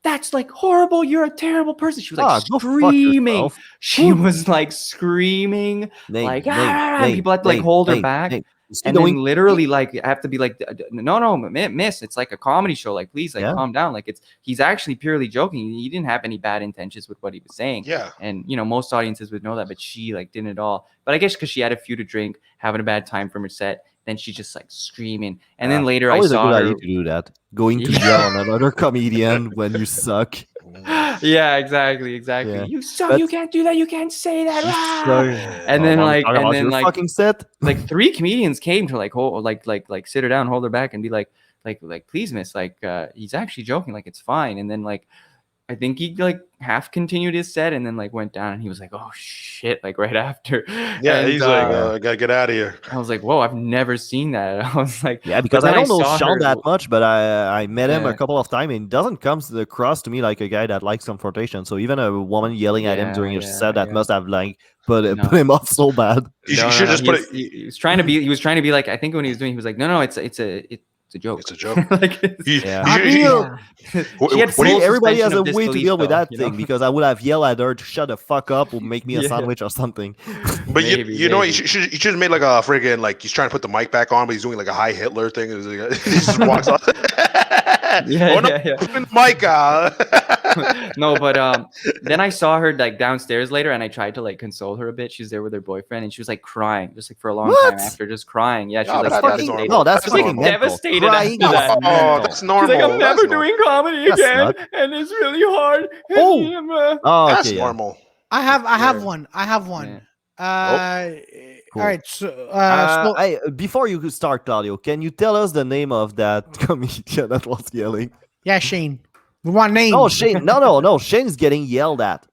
that's like horrible, you're a terrible person. She was like screaming. She was like screaming, like people had to like hold her back. And then literally like I have to be like, no, miss, it's like a comedy show, like please, like calm down, like he's actually purely joking, he didn't have any bad intentions with what he was saying. And you know, most audiences would know that, but she like didn't at all. But I guess because she had a few to drink, having a bad time from her set, then she's just like screaming. And then later I saw her to do that, going to yell on another comedian when you suck. Yeah, exactly. Yeah. You suck. You can't do that. You can't say that. And then like fucking set. Like 3 comedians came to like hold, like sit her down, hold her back, and be like please, miss, like he's actually joking, like it's fine. And then like I think he like half continued his set and then like went down, and he was like, oh shit, like right after. Yeah, and, he's like, I gotta get out of here. I was like, whoa, I've never seen that. I was like, yeah, because I don't know Sean that much, but I met him a couple of times, and it doesn't come across to me like a guy that likes confrontation. So even a woman yelling at him during his set, that must have like put him off so bad. You should just put it. He was trying to be like, I think when he was doing, he was like, no, it's a joke. It's a joke. Like, everybody has a way to deal with that thing, because I would have yelled at her to shut the fuck up or make me a sandwich or something. But you know, you should have made like a friggin' like he's trying to put the mic back on, but he's doing like a high Hitler thing. He just walks off. Mic. No, but then I saw her like downstairs later, and I tried to like console her a bit. She's there with her boyfriend, and she was like crying, just like for a long time after, just crying. Yeah, she was like devastated. No, that's like devastated. That's normal. She's like, I'm never doing comedy again, and it's really hard. That's normal. I have one. Yeah. Cool. All right. So, before you start, Claudio, can you tell us the name of that comedian that was yelling? Yeah, Shaine. We want names. Oh, Shaine. No. Shaine's getting yelled at.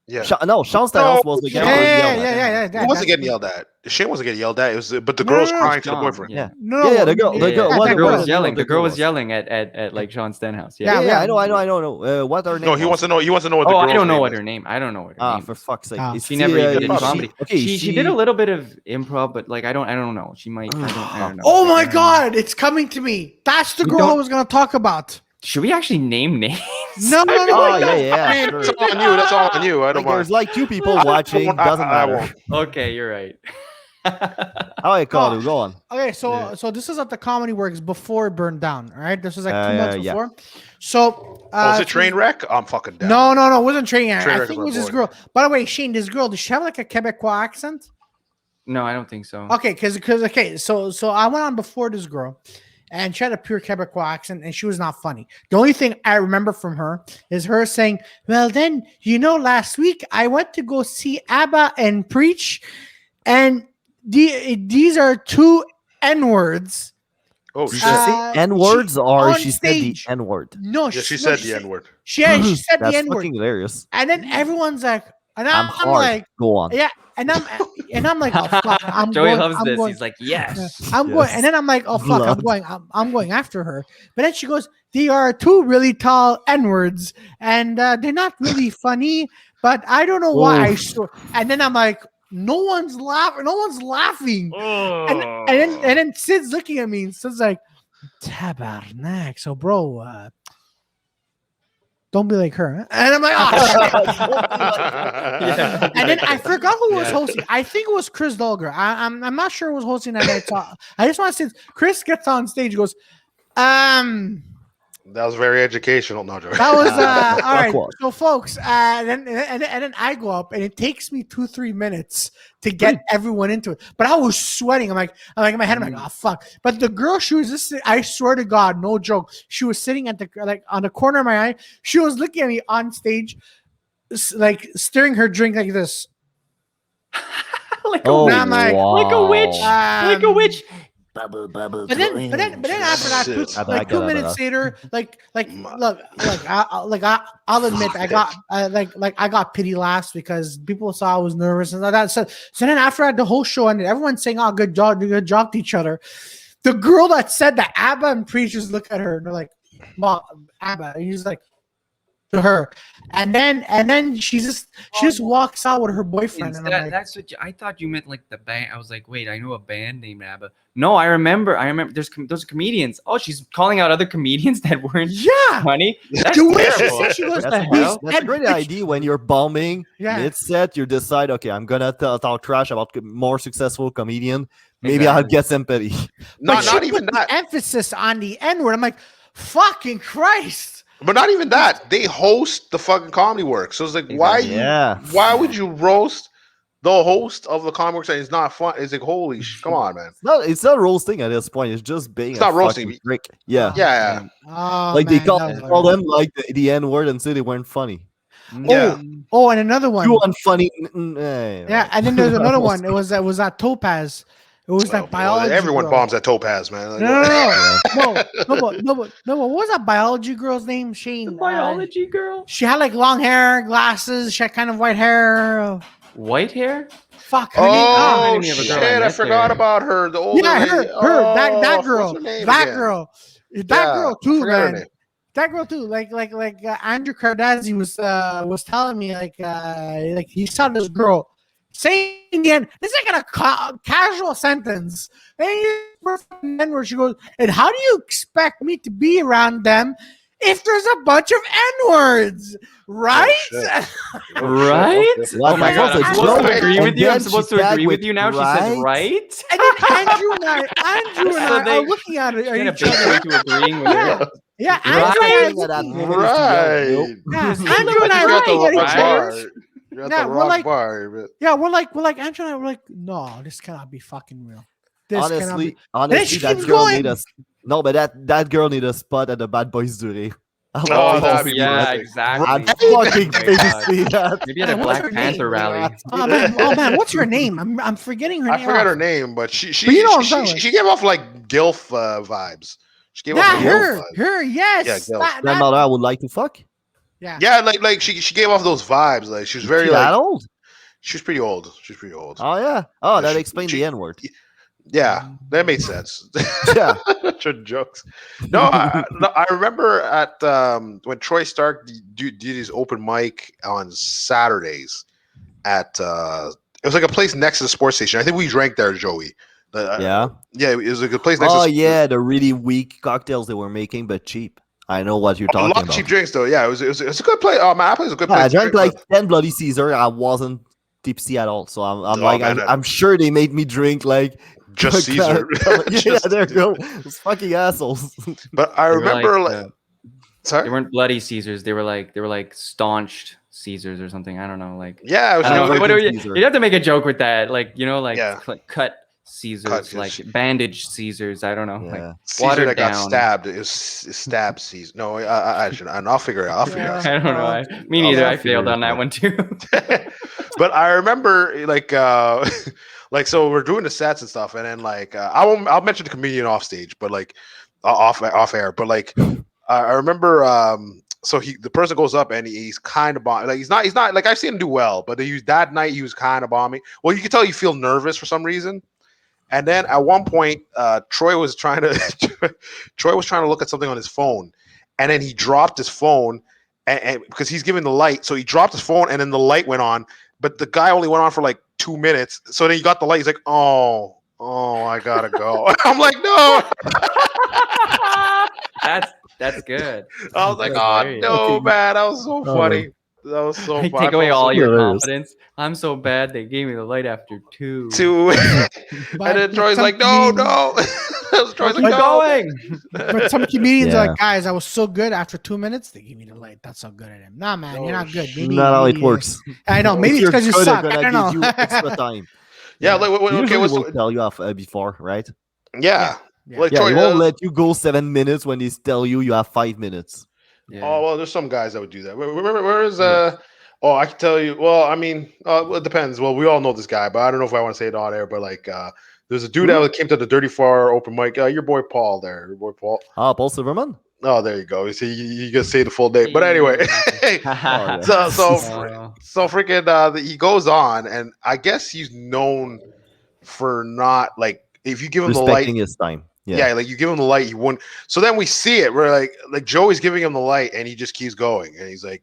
Yeah. Sean Styles was the guy. Yeah. He wasn't getting yelled at. Shaine wasn't getting yelled at. It was, but the girl's crying to the boyfriend. Yeah. The girl was yelling. The girl was yelling at like Sean Stenhouse. Yeah. I know. What her name? No, he wants to know. What the girl's I don't know what her name. I don't know what her name. For fuck's sake! She never even did comedy. She did a little bit of improv, but like I don't know. She might. I don't know. Oh my god! It's coming to me. That's the girl I was gonna talk about. Should we actually name names? No. Oh, yeah. Sure. That's all on you. That's all on you. I don't mind. There's like 2 people watching. Doesn't matter. Okay, you're right. All right, Claudio, go on. Okay, so this is at the Comedy Works before it burned down. All right, this was like 2 months before. Yeah. So, was it Trainwreck? I'm fucking down. No, it wasn't Trainwreck. I think it was this girl. By the way, Shaine, this girl, does she have like a Quebecois accent? No, I don't think so. Okay, so I went on before this girl, and she had a pure Quebecois accent, and she was not funny. The only thing I remember from her is her saying, well, then, last week I went to go see ABBA and preach, and these are 2 N-words. Oh, did she say N-words or she said the N-word? No, she said the N-word. She said the N-word. That's fucking hilarious. And then everyone's like, and I'm like, go on. Yeah, and I'm like, oh fuck, Joey loves this. He's like, yes, I'm going, and then I'm like, oh fuck, I'm going after her. But then she goes, they are 2 really tall N-words, and they're not really funny, but I don't know why. And then I'm like, no one's laughing. And then Sid's looking at me, and Sid's like, tabarnak. So bro, don't be like her. And I'm like, oh shit. And then I forgot who was hosting. I think it was Chris Dolger. I'm not sure who was hosting that night. I just want to say, Chris gets on stage, goes, that was very educational. No, Joey. That was all right. So, folks, and then I go up, and it takes me 2-3 minutes to get everyone into it. But I was sweating. I'm like in my head, I'm like, oh fuck. But the girl, she was just, I swear to God, no joke. She was sitting at on the corner of my eye. She was looking at me on stage, like stirring her drink like this, like a witch, like a witch. Bubble. But then after that, like 2 minutes later, I'll admit I got I got pity laughs because people saw I was nervous and like that. So then after that, the whole show ended. Everyone's saying, "Oh, good job to each other." the girl that said that ABBA and preachers look at her and they're like, "Mom, ABBA," and he's like, to her, and then she just walks out with her boyfriend. And That's what I thought you meant, like the band. I was like, wait, I know a band named ABBA. No, I remember. There's those comedians. Oh, she's calling out other comedians that weren't funny. That's terrible. That's a great idea when you're bombing mid-set. You decide, okay, I'm gonna talk trash about more successful comedian. Maybe I'll get sympathy. Not even that emphasis on the N-word. I'm like, fucking Christ. But not even that. They host the fucking Comedy Works. So it's like, why would you roast the host of the Comedy Works and it's not fun? It's like, holy come on, man. It's not roasting at this point. It's just being not roasting. Prick. Yeah. Like they call them like the N-word and say they weren't funny. Yeah. Oh, and another one. You unfunny. Yeah, and then there's another one. It was that Topaz. It was that biology. Everyone girl. bombs at Topaz, man. Like, No. What was that biology girl's name? Shaine. The biology girl. She had like long hair, glasses. She had kind of white hair. White hair? Fuck. Her name. Shit! I forgot about her. The old that girl. That girl. That girl too, man. That girl too. Like Andrew Cardazzi was telling me like he saw this girl. Saying again, this is like a casual sentence. And then where she goes, and how do you expect me to be around them if there's a bunch of N-words? Right? Right? Oh my God. I'm supposed to agree with you. I'm supposed to agree with you now. She said right. And then Andrew and I are looking at it. Each other into agreeing with her. Yeah, Andrew and I are looking at each other. You're at the wrong bar. We're like Andrew and I were like, no, this cannot be fucking real. Honestly, that girl need us. No, but that girl need a spot at the Bad Boys Duty. Exactly. I'm fucking pissed to see that. Maybe at a Black Panther rally. Oh man, what's her name? I'm forgetting her name. I forgot her name, but she gave off like Gilf vibes. She gave off her, yes. Yeah, grandmother I would like to fuck. Yeah, like she gave off those vibes. Like she was very that old. She was pretty old. Oh yeah. Oh, that explained the N-word. Yeah, that made sense. Yeah, jokes. No, I remember at when Troy Stark did his open mic on Saturdays at it was like a place next to the sports station. I think we drank there, Joey. Yeah, it was a good place next. The really weak cocktails they were making, but cheap. I know what you're talking about. A lot of cheap drinks, though. Yeah, it was a good place. Oh man, that place was a good place. I drank like 10 Bloody Caesar. I wasn't tipsy at all, so I'm sure they made me drink like just Caesar. Yeah, there you go. Those fucking assholes. But I remember sorry, they weren't Bloody Caesars. They were like staunched Caesars or something. I don't know. Like you have to make a joke with that. Like cut Caesars, like bandaged Caesars. I don't know. Yeah. Like Caesar that got stabbed is stabbed Caesar. No, I should. I'll figure it out. I don't know. Me neither. I failed on that one too. But I remember like so we're doing the sets and stuff, and then like I'll mention the comedian off stage, but like off air. But like I remember so the person goes up and he's kind of bombing. Like he's not like I've seen him do well, but that night he was kind of bombing. Well, you can tell you feel nervous for some reason. And then at one point, Troy was trying to look at something on his phone, and then he dropped his phone, and because he's giving the light, so he dropped his phone, and then the light went on, but the guy only went on for like 2 minutes. So then he got the light. He's like, oh, I gotta go. I'm like, no. That's good. I was like, oh no, man, that was so funny. That was so funny. Take away all your confidence. I'm so bad they gave me the light after 2. And then Troy's like, no. Troy's like, going. But some comedians are like, guys, I was so good after 2 minutes. They gave me the light. That's so good at him. Nah, man, you're not good. Maybe, not how it works. I know. Maybe it's because you suck. I don't know. Give you extra time. Yeah. Like, okay. We'll tell you off before, right? Yeah. Like, Troy, they won't let you go 7 minutes when they tell you have 5 minutes. Yeah. Oh well, there's some guys that would do that. Where is Oh, I can tell you. Well, I mean, it depends. Well, we all know this guy, but I don't know if I want to say it on air. But like, there's a dude that came to the Dirty Far open mic. Your boy Paul there. Your boy Paul. Paul Silverman. Oh, there you go. See, you can say the full name. But anyway, so freaking he goes on, and I guess he's known for not like if you give him respecting the light. his time. Yeah, like you give him the light, you wouldn't. So then we see it. We're like Joey's giving him the light, and he just keeps going, and he's like,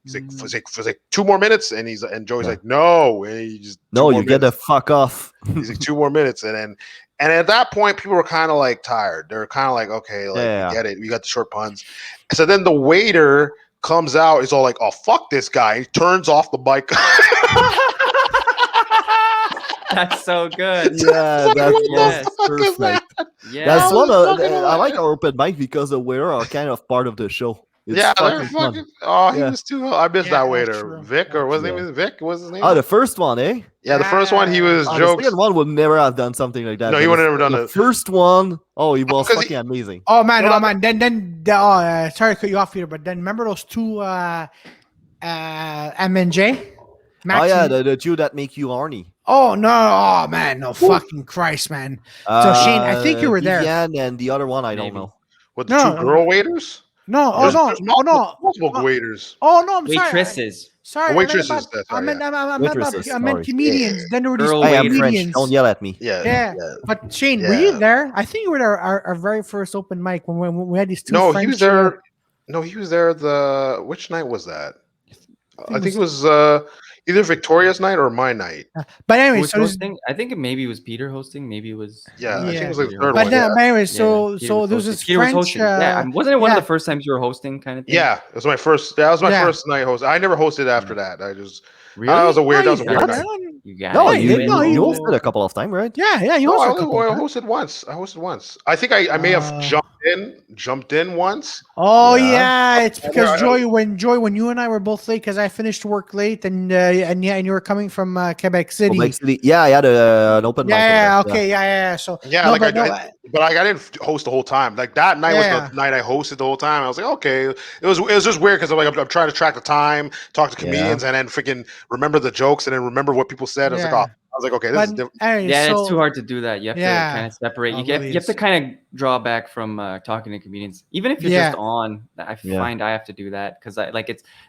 for 2 more minutes, and Joey's like, no, and he just you get the fuck off. He's like 2 more minutes, and at that point, people were kind of like tired. They're kind of like, okay, like we get it, we got the short puns. So then the waiter comes out, he's all like, oh fuck this guy, he turns off the mic. That's so good. Yeah, that's perfect. Yeah, that's one of. I like our open mic because the waiter are kind of part of the show. It's they're fucking. Oh, he was too. I missed that waiter, true. Vic, or what's his name? Vic, what's his name? Oh, the first one, eh? Yeah, the first one he was jokes. The second one would never have done something like that. No, he would have never done the it. First one, he was fucking amazing. Oh man, Then sorry to cut you off here, but then remember those two M&J? Oh yeah, the two that make you horny. Oh no! Oh man! No fucking Christ, man. So Shaine, I think you were there. And the other one, I don't know. What, the two girl waiters? No, there's multiple waiters. Oh no, I'm sorry. Waitresses. Sorry, waitresses. I meant comedians. Then there were these comedians. French. Don't yell at me. Yeah. But Shaine, were you there? I think you were there our very first open mic when we had these two. No, French, he was there. No, he was there. Which night was that? I think it was either Victoria's night or my night. But anyway, so I think maybe it was Peter hosting. Maybe it was. I think it was like the third but one. But anyway, so there's this French. Wasn't it one of the first times you were hosting, kind of thing? Yeah, it was my first. That was my first night host. I never hosted after that. I just. Really? That was a weird. That was a weird night. You hosted a couple of times, right? Yeah, you hosted once. I hosted once. I think I may have jumped in once. Oh yeah, it's because Joy, when you and I were both late because I finished work late and you were coming from Quebec City. Yeah, I had an open mic. So but I didn't host the whole time. Like that night was the night I hosted the whole time. I was like, okay, it was just weird because I'm trying to track the time, talk to comedians, and then freaking remember the jokes and then remember what people said. I was like, okay, this is different. It's too hard to do that. You have to kind of separate. You have to kind of draw back from talking to comedians, even if you're just on. I find I have to do that because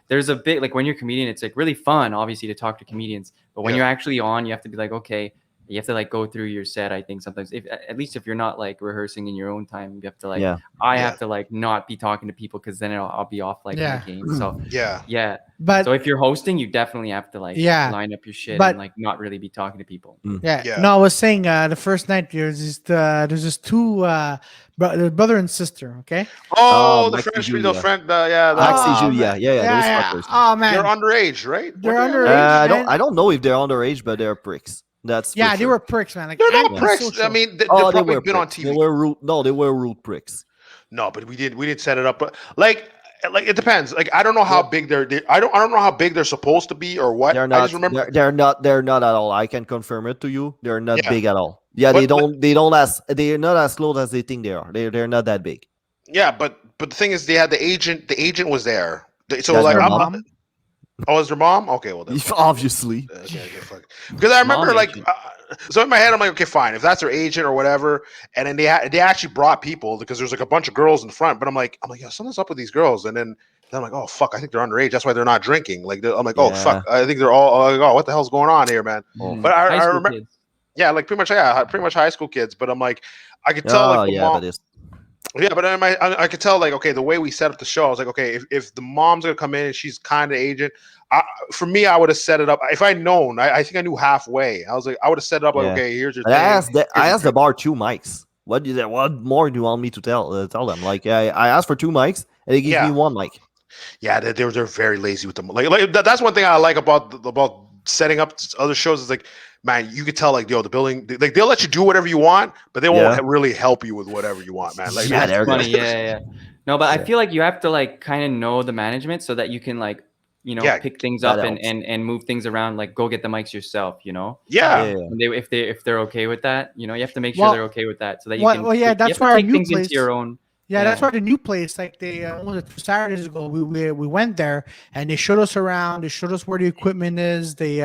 there's a bit like when you're a comedian, it's like really fun, obviously, to talk to comedians. But when you're actually on, you have to be like, okay. You have to like go through your set. I think sometimes, at least if you're not like rehearsing in your own time, you have to like. I have to like not be talking to people because then I'll be off like the game. So But so if you're hosting, you definitely have to like line up your shit and like not really be talking to people. No, I was saying the first night there's this two brother and sister. Okay. Oh, the French people, Julia. Those fuckers. Oh man, they're underage, right? They're underage. I don't know if they're underage, but they're pricks. That's they were pricks, man. Like, they're not pricks. I mean, they've probably been on TV. They were rude pricks. No, but we didn't set it up. But like it depends. Like I don't know how big I don't know how big they're supposed to be or what. They're not, I just remember they're not at all. I can confirm it to you. They're not big at all. Yeah, they're not as close as they think they are. They're not that big. Yeah, but the thing is, they had the agent. The agent was there. So That's like, oh, is their mom? Okay, well then. Obviously. Because I remember so in my head I'm like, okay, fine, if that's their agent or whatever, and then they actually brought people because there's like a bunch of girls in front, but I'm like, yeah, something's up with these girls, and then I'm like, oh fuck, I think they're underage. That's why they're not drinking. Like I'm like, oh fuck, I think they're all like, oh, what the hell's going on here, man? But I remember, kids. Like pretty much high school kids. But I'm like, I could tell like the mom. Yeah, but I could tell, like, okay, the way we set up the show, I was like, okay, if the mom's gonna come in and she's kind of agent, for me, I would have set it up. If I'd known, I think I knew halfway. I was like, I would have set it up like, okay, here's your thing. I asked the bar 2 mics. What more do you want me to tell them? Like, I asked for 2 mics, and they gave me 1 mic. Yeah, they're very lazy with them. Like that's one thing I like about setting up other shows. Is like, man, you could tell like, the building, like they'll let you do whatever you want, but they won't really help you with whatever you want, man. Like, they're funny. No, but I feel like you have to like kind of know the management so that you can like, pick things up and move things around. Like, go get the mics yourself. And if they're okay with that, you have to make sure they're okay with that so that you can. Well, yeah, that's why take things into your own. Yeah, that's why the new place, like they Saturdays ago, we went there and they showed us around. They showed us where the equipment is. They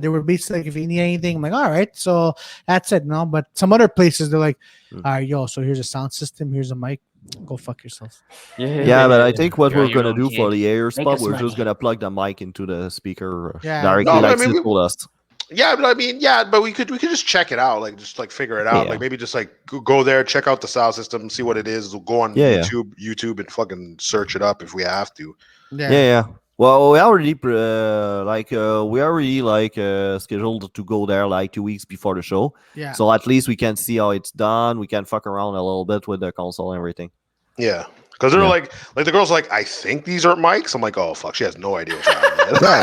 were basically like, if you need anything, I'm like, all right, so that's it. No, but some other places they're like, all right, so here's a sound system, here's a mic, go fuck yourself. But I think what we're gonna do for the air spot, we're just gonna plug the mic into the speaker directly, like they told us. Yeah, but I mean, but we could just check it out, like just like figure it out, like maybe just like go there, check out the sound system, see what it is. We'll go on YouTube and fucking search it up if we have to. Yeah. Well, we already scheduled to go there like 2 weeks before the show. Yeah. So at least we can see how it's done. We can fuck around a little bit with the console and everything. Yeah. Because they're like the girl's like, I think these are mics. I'm like, oh fuck, she has no idea what's happening.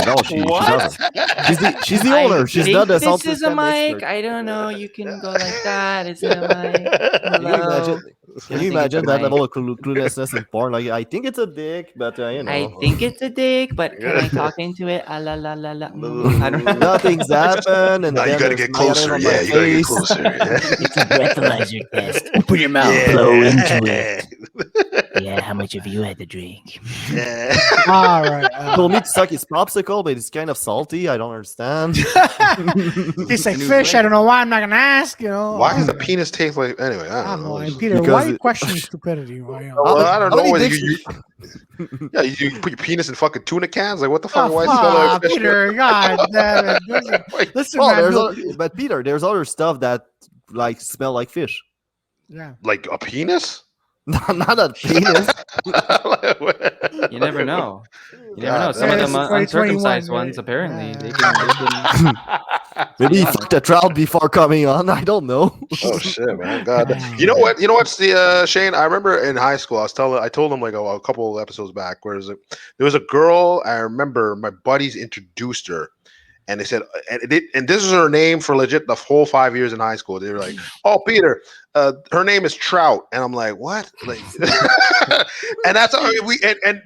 No, she doesn't. She's the owner. She's not the sound This is a mic. I don't know. You can go like that. Is it a mic? Can you imagine that level of cluelessness in porn? Like, I think it's a dick, but you know. I think it's a dick, but can I talk into it? La la la la. I don't know. Nothing's happened, and no, you gotta get closer. Yeah, you gotta get closer. It's a breathalyzer test. Open your mouth, blow into it. Yeah, how much have you had to drink? All right. Told me to suck his popsicle, but it's kind of salty. I don't understand. Tastes like fish. I don't know why. I'm not gonna ask. You know. Why does the penis taste like? Anyway, I don't know. Peter, why are you questioning stupidity? Well, I don't know whether you you put your penis in fucking tuna cans. Like, what the fuck? Why smell like fish? Peter, God damn it. Listen, man, but Peter, there's other stuff that like smell like fish. Yeah. Like a penis? Not a penis. You never know. You never know. Some of them uncircumcised ones, apparently, they can Maybe he fucked a trout before coming on. I don't know. Oh shit, man! God, you know what? You know what's the Shane? I remember in high school, I told him like a couple episodes back, where there was a girl. I remember my buddies introduced her, and they said, and this is her name for legit the whole 5 years in high school. They were like, "Oh, Peter, her name is Trout," and I'm like, "What?" Like, and that's how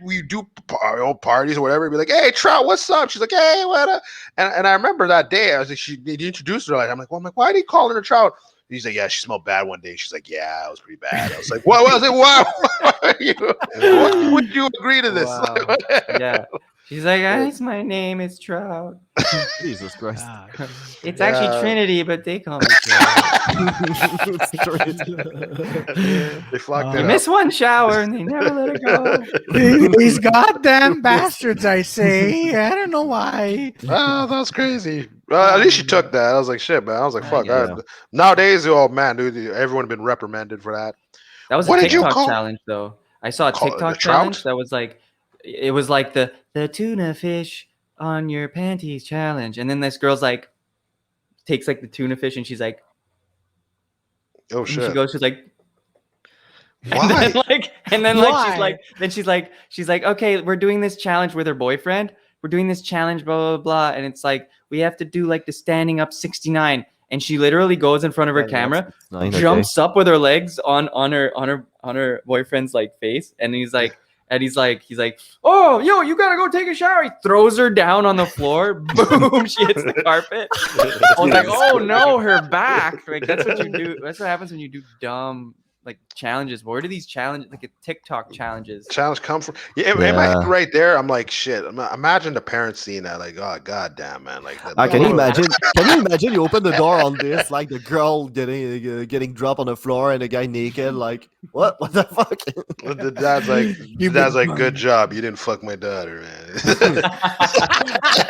we do our own parties or whatever. Be like, "Hey, Trout, what's up?" She's like, "Hey, what up?" And I remember that day, I was like, they introduced her. Like, I'm like, why do you call her Trout? And he's like, "Yeah, she smelled bad one day." She's like, "Yeah, it was pretty bad." I was like, "What was it? Why would you agree to this?" Wow. Yeah. She's like, guys, my name is Trout. Jesus Christ. It's actually Trinity, but they call me Trout. They flocked They miss one shower and they never let it go. These goddamn bastards, I say. I don't know why. Oh, that's crazy. At least she took that. I was like, shit, man. I was like, fuck. Nowadays, oh man, dude, everyone been reprimanded for that. That was a TikTok challenge, though. I saw a TikTok challenge that was like, it was like the tuna fish on your panties challenge, and then this girl's like takes like the tuna fish and she's like, oh shit. She's like, why? And then she's like, okay, we're doing this challenge with her boyfriend. We're doing this challenge, blah blah blah, and it's like we have to do like the standing up 69. And she literally goes in front of her camera, jumps up with her legs on her boyfriend's like face, and he's like, oh, yo, you gotta go take a shower. He throws her down on the floor. Boom, she hits the carpet. I was like, oh no, her back. Like, that's what you do. That's what happens when you do dumb like challenges. Where do these challenges, like TikTok challenges? Challenge come from? Yeah, in my head right there, I'm like, shit. Imagine the parents seeing that, like, oh god damn, man. Like, can you imagine? Can you imagine? You open the door on this, like the girl getting dropped on the floor and the guy naked. Like, what? What the fuck? The dad's like, good job. You didn't fuck my daughter, man.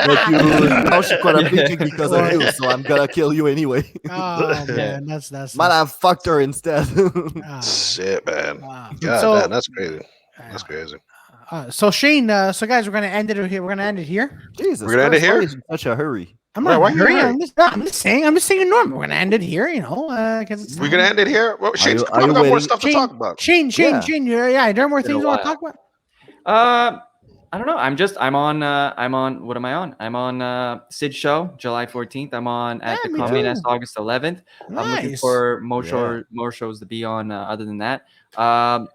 But now she quit thinking because of you, so I'm gonna kill you anyway. Oh man, that's man, I fucked her instead. Shit, man. Wow. God, damn, that's crazy. That's crazy. So Shaine, so guys, we're gonna end it here. We're gonna end it here. Jesus, we're gonna end it here. In such a hurry. I'm not hurrying. I'm just saying normal. We're gonna end it here. You know, because we're gonna end it here. Well, Shaine's probably got more stuff to talk about. Shaine. Yeah, there are more things you want to talk about. I don't know. I'm on. What am I on? I'm on Sid's show, July 14th. I'm on at the Comedy Nest August 11th. Nice. I'm looking for more shows to be on. Other than that, I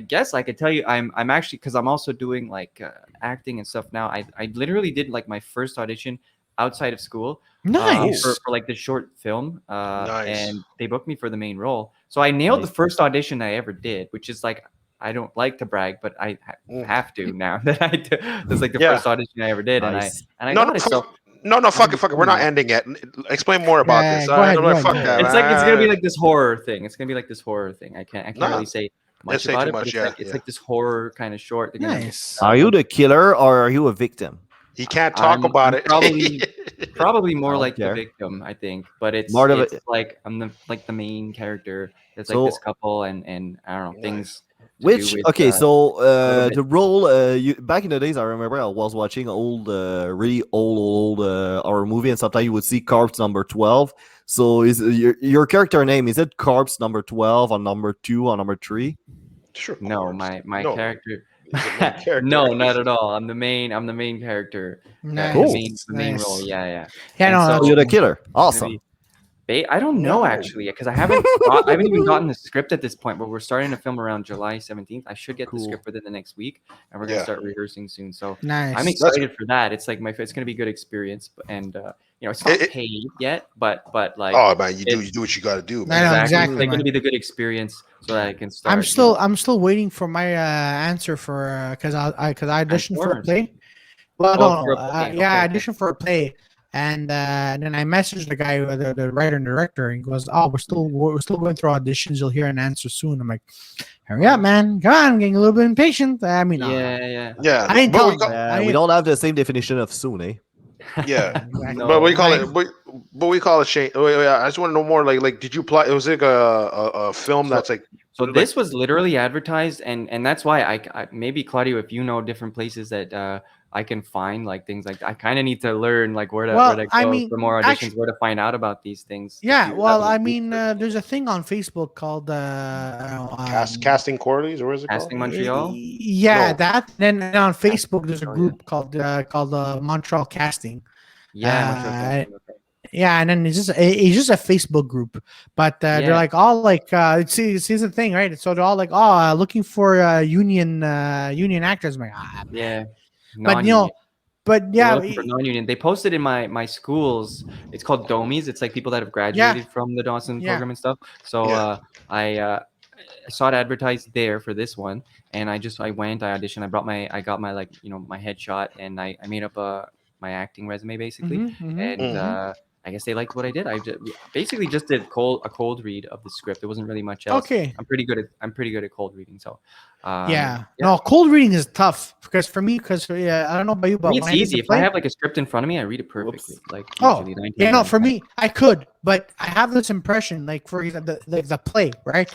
guess I could tell you I'm actually, because I'm also doing like acting and stuff now. I literally did like my first audition outside of school. Nice. For like the short film. Nice. And they booked me for the main role. So I nailed the first audition I ever did, which is like, I don't like to brag, but I have to now that I do. That's like the first audition I ever did, nice. and I got it. So no, fuck it. We're not ending yet. Explain more about this. Go ahead, Fuck that. It's gonna be like this horror thing. I can't really say much about it. But it's like this horror kind of short. Nice. Are you the killer or are you a victim? He can't talk about it. Probably more don't like care. the victim, I think. But it's More of it's it. like I'm the main character. It's So- like this couple and I don't know Nice. things. to Which do with, okay, so little bit. the role you back in the days, I remember I was watching old, really old horror movie, and sometimes you would see corpse number 12. So is your character name, is it corpse number 12 or number 2 or number 3? Sure, No, corpse. my No, character. he's the main character. No, not at all. I'm the main character. Nice. Cool. The main role. Nice. Yeah. Yeah, And no, so- that's Oh, you're the cool. killer. Gonna Awesome. be- I don't know No. actually, because I haven't even gotten the script at this point. But we're starting to film around July 17th. I should get the Cool. script within the next week, and we're gonna Yeah. start rehearsing soon. So Nice. I'm excited for that. It's like it's gonna be a good experience, and it's not It- paid yet, but like Oh man, you do what you got to do, I man. know, It's exactly, like man. gonna be the good experience so that I can start. I'm still waiting for my answer for because I auditioned for a Transformers. play. Well, Oh, no, for a play, yeah, I okay. auditioned for a play, and then I messaged the guy, the writer and director, and he goes, "Oh, we're still going through auditions. You'll hear an answer soon." I'm like, "Hurry up, man! Come on, I'm getting a little bit impatient." I mean, Yeah. Yeah, I didn't but tell we him. call- I We don't have the same definition of soon, eh? yeah. Exactly. But we call Right. it. But we call it Shane. Oh, yeah, I just want to know more. Like, did you apply? It was like a film So- that's like. So like- this was literally advertised, and that's why I maybe Claudio, if you know different places that I can find like things like I kind of need to learn like where to Well, go I mean, for more auditions, actually- where to find out about these things. if Yeah, you well, haven't I mean, researched. there's a thing on Facebook called Casting Quarterlies, or what is it Casting called? Montreal. Yeah, No. that. Then on Facebook, there's a Oh, yeah. group called Montreal Casting. Yeah, Uh, Montreal Casting, okay. Yeah, and then it's just a Facebook group, but they're Yeah. like all like see the thing, right? So they're all like, oh, looking for union actors. I'm like, Yeah, but you know, non-union. but They're yeah, looking for non-union. They posted in my schools. It's called Domies. It's like people that have graduated from the Dawson Yeah. program and stuff. So Yeah. I saw it advertised there for this one, and I went. I auditioned. I got my my headshot, and I made up my acting resume basically, and Mhm. I guess they liked what I did. I basically just did a cold read of the script. There wasn't really much else. Okay. I'm pretty good at cold reading. So yeah. No, cold reading is tough because for me, I don't know about you, For but me, it's when I did easy. the If I play- have like a script in front of me, I read it perfectly. Like Oh, usually 9 yeah, times no, out of for 10. me, I could, but I have this impression, like for example, the play, right?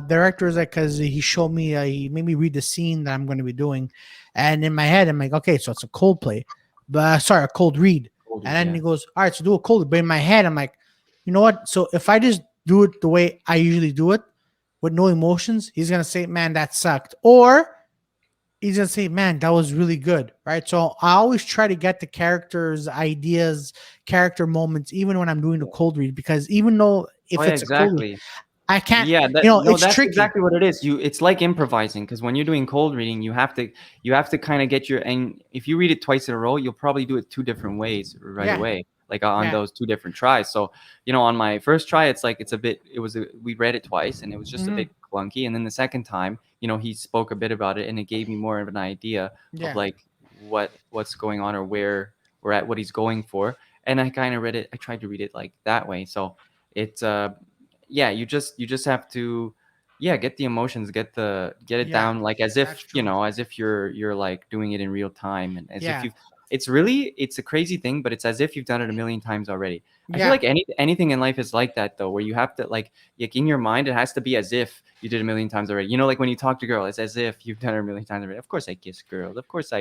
Director is like, because he showed me, he made me read the scene that I'm going to be doing, and in my head, I'm like, okay, so it's a cold play, but sorry, a cold read, Cold and read, then yeah. he goes, all right, so do a cold, but in my head, I'm like, you know what? So if I just do it the way I usually do it, with no emotions, he's gonna say, man, that sucked, or he's gonna say, man, that was really good, right? So I always try to get the characters' ideas, character moments, even when I'm doing the cold read, because even though if Oh, yeah, it's a cold read, exactly. I can't. Yeah, it's that's tricky. exactly what it is. It's like improvising, because when you're doing cold reading, you have to kind of get and if you read it twice in a row, you'll probably do it 2 different ways right Yeah. away, like on Yeah. those 2 different tries. So on my first try, we read it twice, and it was just a bit clunky, and then the second time, he spoke a bit about it, and it gave me more of an idea Yeah. of like what's going on, or where we're at, what he's going for, and I kind of read it. I tried to read it like that way. So it's you just have to get the emotions, get it Yeah, down, like as that's if true. as if you're like doing it in real time, and as Yeah. if it's a crazy thing, but it's as if you've done it a million times already. I Yeah. feel like anything in life is like that though, where you have to like in your mind, it has to be as if you did a million times already. Like when you talk to a girl, it's as if you've done it a million times already. Of course I kiss girls, of course I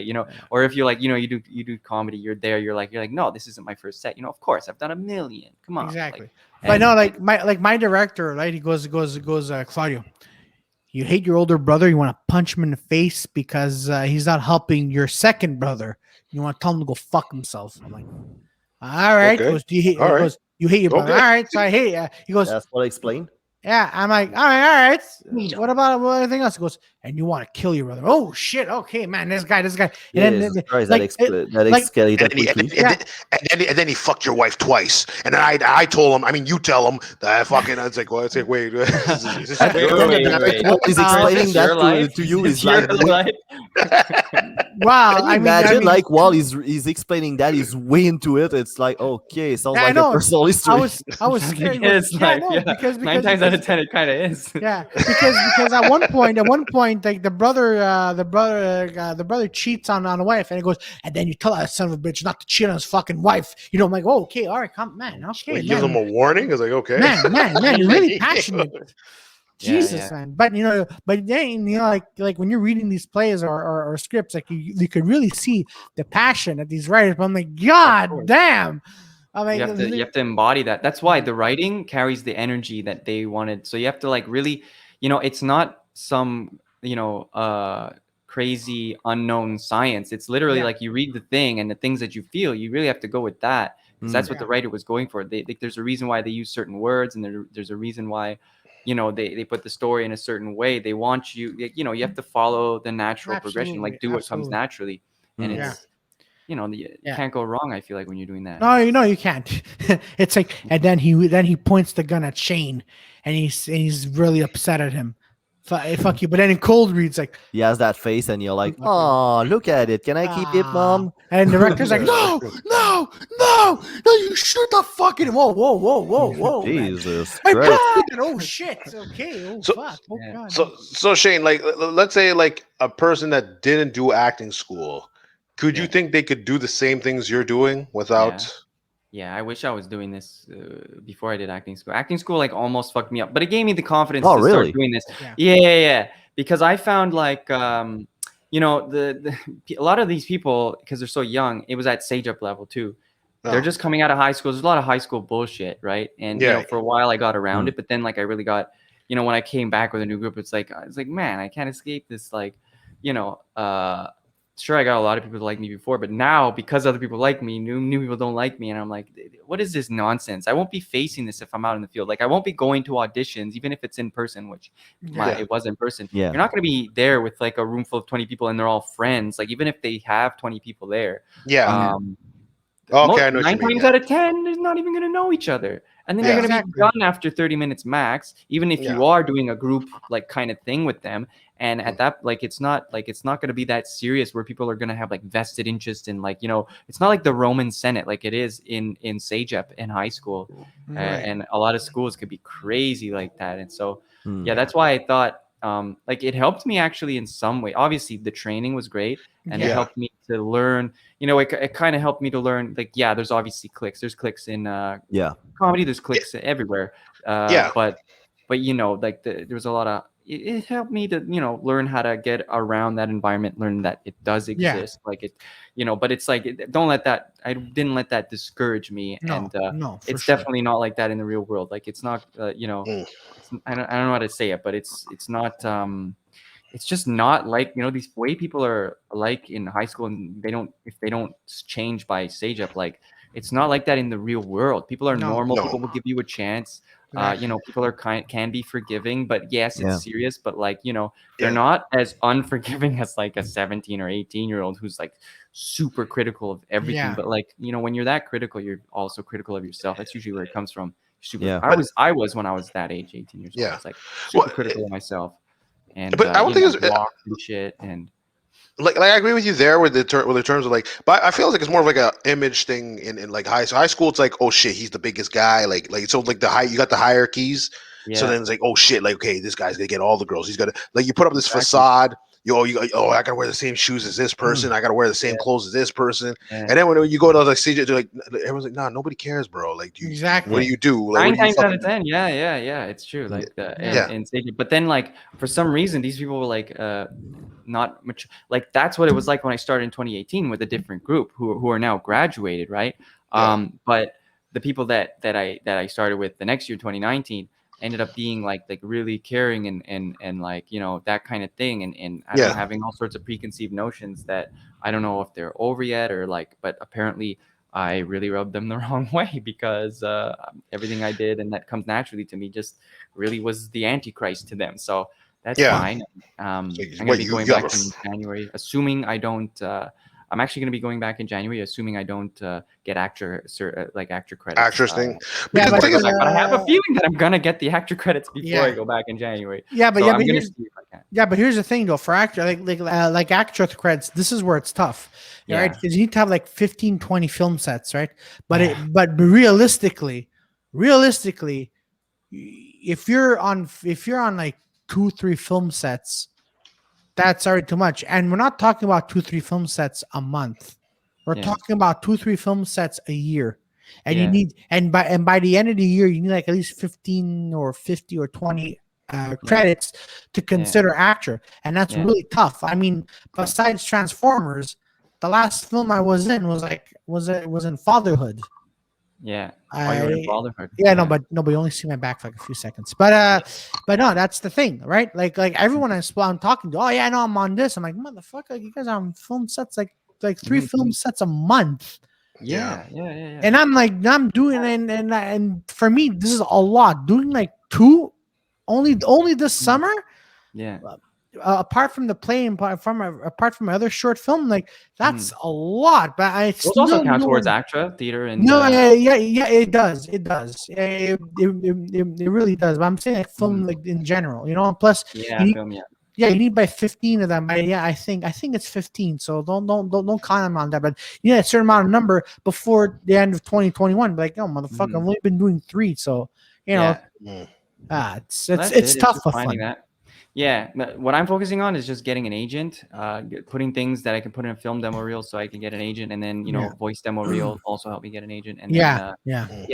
or if you're like you do comedy, you're like no, this isn't my first set, of course I've done a million, come on. Exactly. Like, But and- no, my director, right? He goes, Claudio, you hate your older brother. You want to punch him in the face because he's not helping your second brother. You want to tell him to go fuck himself. I'm like, all right. Okay. He goes, do you hate? All He right. goes, you hate your brother. Okay. All right. So I hate. He goes, That's what I explained. yeah. I'm like, all right. What about anything else? He goes, and you want to kill your brother. Oh shit. Okay, man. This guy. And Jesus then, Christ, like, that like- escalated And quickly. then he fucked your wife twice, and then I told him. I mean, you tell him that I fucking. It's like, well, it's like, wait. is this- Wait. He's explaining Is that your life? to you. Is Is like, your life? Wow. Can you imagine, like, while he's explaining that, he's way into it. It's like, okay, sounds like a personal history. I was scared. Because 9 times out of 10, it kind of is. Yeah, because at one point, like the brother cheats on a wife, and he goes, and then you tell that son of a bitch not to cheat on his fucking wife. You know, I'm like, oh, okay, all right, man, okay, like, gives him a warning. It's like, okay, man, you're really passionate. Jesus, man. But then like when you're reading these plays or scripts, like you could really see the passion of these writers. But I'm like, God damn. I mean, you have to embody that. That's why the writing carries the energy that they wanted. So you have to like really, it's not some, crazy unknown science. It's literally like you read the thing and the things that you feel, you really have to go with that. Because that's what the writer was going for. There's a reason why they use certain words, and there's a reason why, they put the story in a certain way. They want you, you have to follow the natural progression, like do what comes naturally. And it's, you can't go wrong. I feel like when you're doing that. No, you can't. It's like, and then he points the gun at Shaine, and he's really upset at him. Fuck you. But then in cold reads, like he has that face, and you're like, oh, look at it. Can I keep it, Mom? And the director's like, no, you shoot the fucking whoa. Jesus Christ. Oh shit. Okay. Oh fuck. Oh god. So Shaine, like, let's say like a person that didn't do acting school, could you think they could do the same things you're doing without? Yeah, I wish I was doing this before I did acting school. Acting school like almost fucked me up, but it gave me the confidence to start doing this. Yeah. Because I found like, a lot of these people, because they're so young, it was at Sage Up level too. They're just coming out of high school. There's a lot of high school bullshit, right? And for a while I got around it, but then like I really got, when I came back with a new group, it's like man, I can't escape this. Like, sure, I got a lot of people to like me before, but now because other people like me, new people don't like me, and I'm like, what is this nonsense? I won't be facing this if I'm out in the field. Like, I won't be going to auditions, even if it's in person, which it was in person. You're not going to be there with like a room full of 20 people and they're all friends. Like, even if they have 20 people there, I know 9 times out of 10, they're not even going to know each other. And then you're going to be done after 30 minutes max, even if you are doing a group like kind of thing with them. And at that, like, it's not going to be that serious where people are going to have like vested interest in, like, it's not like the Roman Senate like it is in SAGEP in high school. And a lot of schools could be crazy like that. And so, that's why I thought, like, it helped me actually in some way. Obviously, the training was great, and it helped me to learn. It kind of helped me to learn. Like, there's obviously cliques. There's cliques in comedy. There's cliques everywhere. But like there was a lot of. It helped me to learn how to get around that environment, learn that it does exist. Like it, but it's like, don't let that. I didn't let that discourage me. It's definitely not like that in the real world. Like, it's not. I don't know how to say it, but it's not. It's just not like these way people are like in high school, and if they don't change by Sage Up, like, it's not like that in the real world. People are normal. People will give you a chance. People are can be forgiving, but yes, it's serious. But like, they're not as unforgiving as like a 17 or 18-year-old who's like super critical of everything. But like, when you're that critical, you're also critical of yourself. That's usually where it comes from. I was when I was that age, 18 years old. I was like super critical of myself. And but I don't think it's and shit and. Like I agree with you there with the terms of like, but I feel like it's more of like a image thing in like high school. It's like, oh shit, he's the biggest guy. Like so like you got the hierarchies. So then it's like, oh shit, like, okay, this guy's gonna get all the girls. He's gonna, like, you put up this facade. I gotta wear the same shoes as this person. I gotta wear the same clothes as this person. And then when you go to like CJ, like everyone's like, nah, nobody cares, bro. Like, what do you do? Like, 9 times out of 10, it's true. Like, and CJ, but then like for some reason these people were like, not much. Like, that's what it was like when I started in 2018 with a different group who are now graduated, right? But the people that I started with the next year, 2019. Ended up being like really caring and like, that kind of thing. And I don't know, having all sorts of preconceived notions that I don't know if they're over yet or like, but apparently I really rubbed them the wrong way because everything I did and that comes naturally to me just really was the Antichrist to them. So that's fine. I'm going to be going back in January, assuming I don't, I'm actually going to be going back in January, assuming I don't get actor credits. Actress thing. But I have a feeling that I'm going to get the actor credits before I go back in January. Yeah, but so I'm going to see if I Yeah, but here's the thing though, for actor like actor creds, this is where it's tough, right? Because you need to have like 15, 20 film sets, right? But realistically, if you're on like 2-3 film sets, that's already too much. And we're not talking about 2-3 film sets a month. We're talking about 2-3 film sets a year. And you need by the end of the year, you need like at least 15 or 50 or 20 credits to consider actor, and that's really tough. I mean, besides Transformers, the last film I was in was in Fatherhood. Yeah. You were in Fatherhood. No, but you only see my back for like a few seconds. But no, that's the thing, right? Like everyone I'm talking to, oh yeah, I know I'm on this. I'm like, motherfucker, like, you guys are on film sets like 3 film sets a month. Yeah. And I'm like, I'm doing, and for me, this is a lot. Doing like 2 only this summer. Yeah. Apart from the play and apart from my other short film, like that's a lot. But I also count towards ACTRA theater and it does. It really does. But I'm saying like film like in general, plus you need by 15 of them. I think it's 15. So don't count them on that. But a certain amount of number before the end of 2021. Like, oh motherfucker, I've only been doing 3. So it's tough for fun. That. Yeah, what I'm focusing on is just getting an agent, putting things that I can put in a film demo reel so I can get an agent, and then voice demo reel also help me get an agent. And then,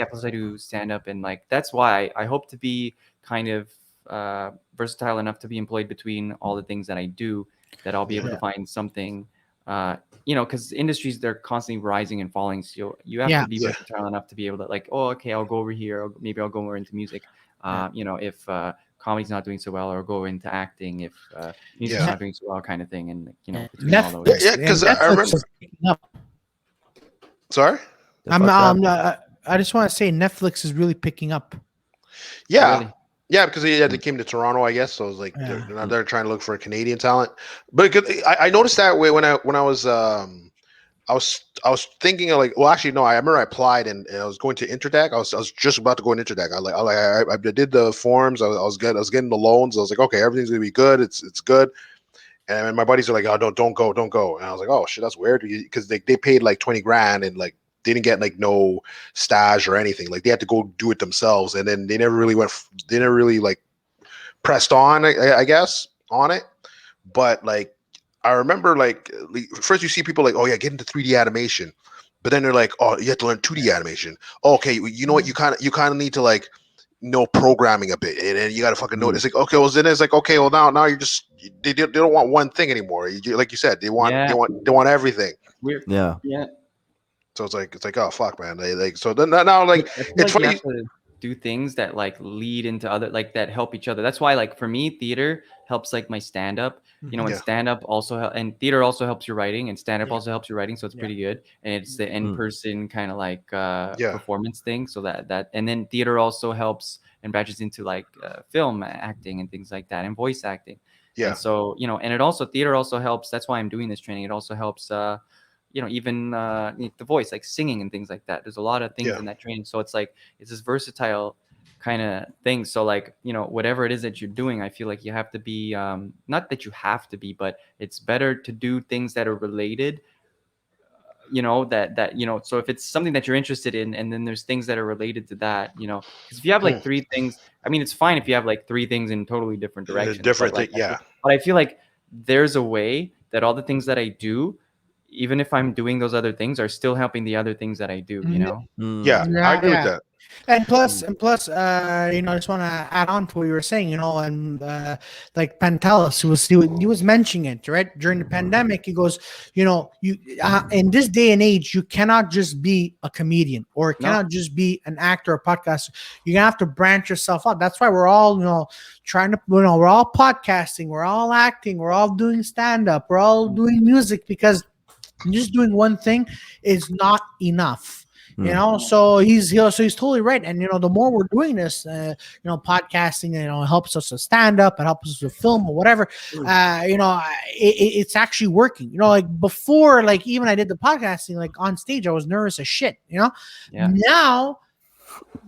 plus I do stand up, and like that's why I hope to be kind of versatile enough to be employed between all the things that I do, that I'll be able to find something. Because industries, they're constantly rising and falling, so you have to be versatile enough to be able to like, oh, okay, I'll go over here, or maybe I'll go more into music. If comedy's not doing so well, or go into acting if music's not doing so well, kind of thing. And because I remember. Sorry, I just want to say Netflix is really picking up. Yeah, because they came to Toronto, I guess. So it was like they're trying to look for a Canadian talent. But I noticed that way when I was I was thinking of like, well, actually, no. I remember I applied and I was going to Intertech. I was just about to go in Intertech. I did the forms. I was getting the loans. I was like, okay, everything's gonna be good. It's good. And my buddies are like, oh, don't go. And I was like, oh shit, that's weird, because they paid like $20,000 and like they didn't get like no stage or anything. Like they had to go do it themselves, and then they never really like pressed on, I guess, on it. But like, I remember like first you see people like, oh yeah, get into 3D animation, but then they're like, oh, you have to learn 2D animation. Oh, okay, you know what? You kind of need to like know programming a bit, and you got to fucking know it. It's like, okay, well then it's like, okay, well now you're just they don't want one thing anymore. Like you said, they want everything. Weird. Yeah. So it's like oh fuck, man. They like, so then now like it's funny. You have to do things that like lead into other, like that help each other. That's why like for me, theater helps like my stand up. And stand up also and theater also helps your writing, and stand up also helps your writing. So it's pretty good. And it's the in person kind of like performance thing. So that and then theater also helps and branches into like film acting and things like that, and voice acting. Yeah. And so and it also theater also helps. That's why I'm doing this training. It also helps. Even the voice, like singing and things like that. There's a lot of things in that training. So it's like, it's this versatile kind of thing. So like, whatever it is that you're doing, I feel like you have to be, not that you have to be, but it's better to do things that are related, so if it's something that you're interested in, and then there's things that are related to that, because if you have like 3 things, I mean, it's fine if you have like 3 things in totally different directions. But I feel like there's a way that all the things that I do, even if I'm doing those other things, are still helping the other things that I do, I agree with that. And plus, I just want to add on to what you were saying, and like Pantelis, he was mentioning it, right? During the pandemic, he goes, you in this day and age, you cannot just be a comedian, or cannot just be an actor or podcaster. You're gonna have to branch yourself out. That's why we're all, trying to, we're all podcasting, we're all acting, we're all doing stand up, we're all doing music, because just doing one thing is not enough. So he's totally right. And the more we're doing this, podcasting, it helps us to stand up, it helps us to film or whatever. It's actually working. Like before, like even I did the podcasting, like on stage, I was nervous as shit. Now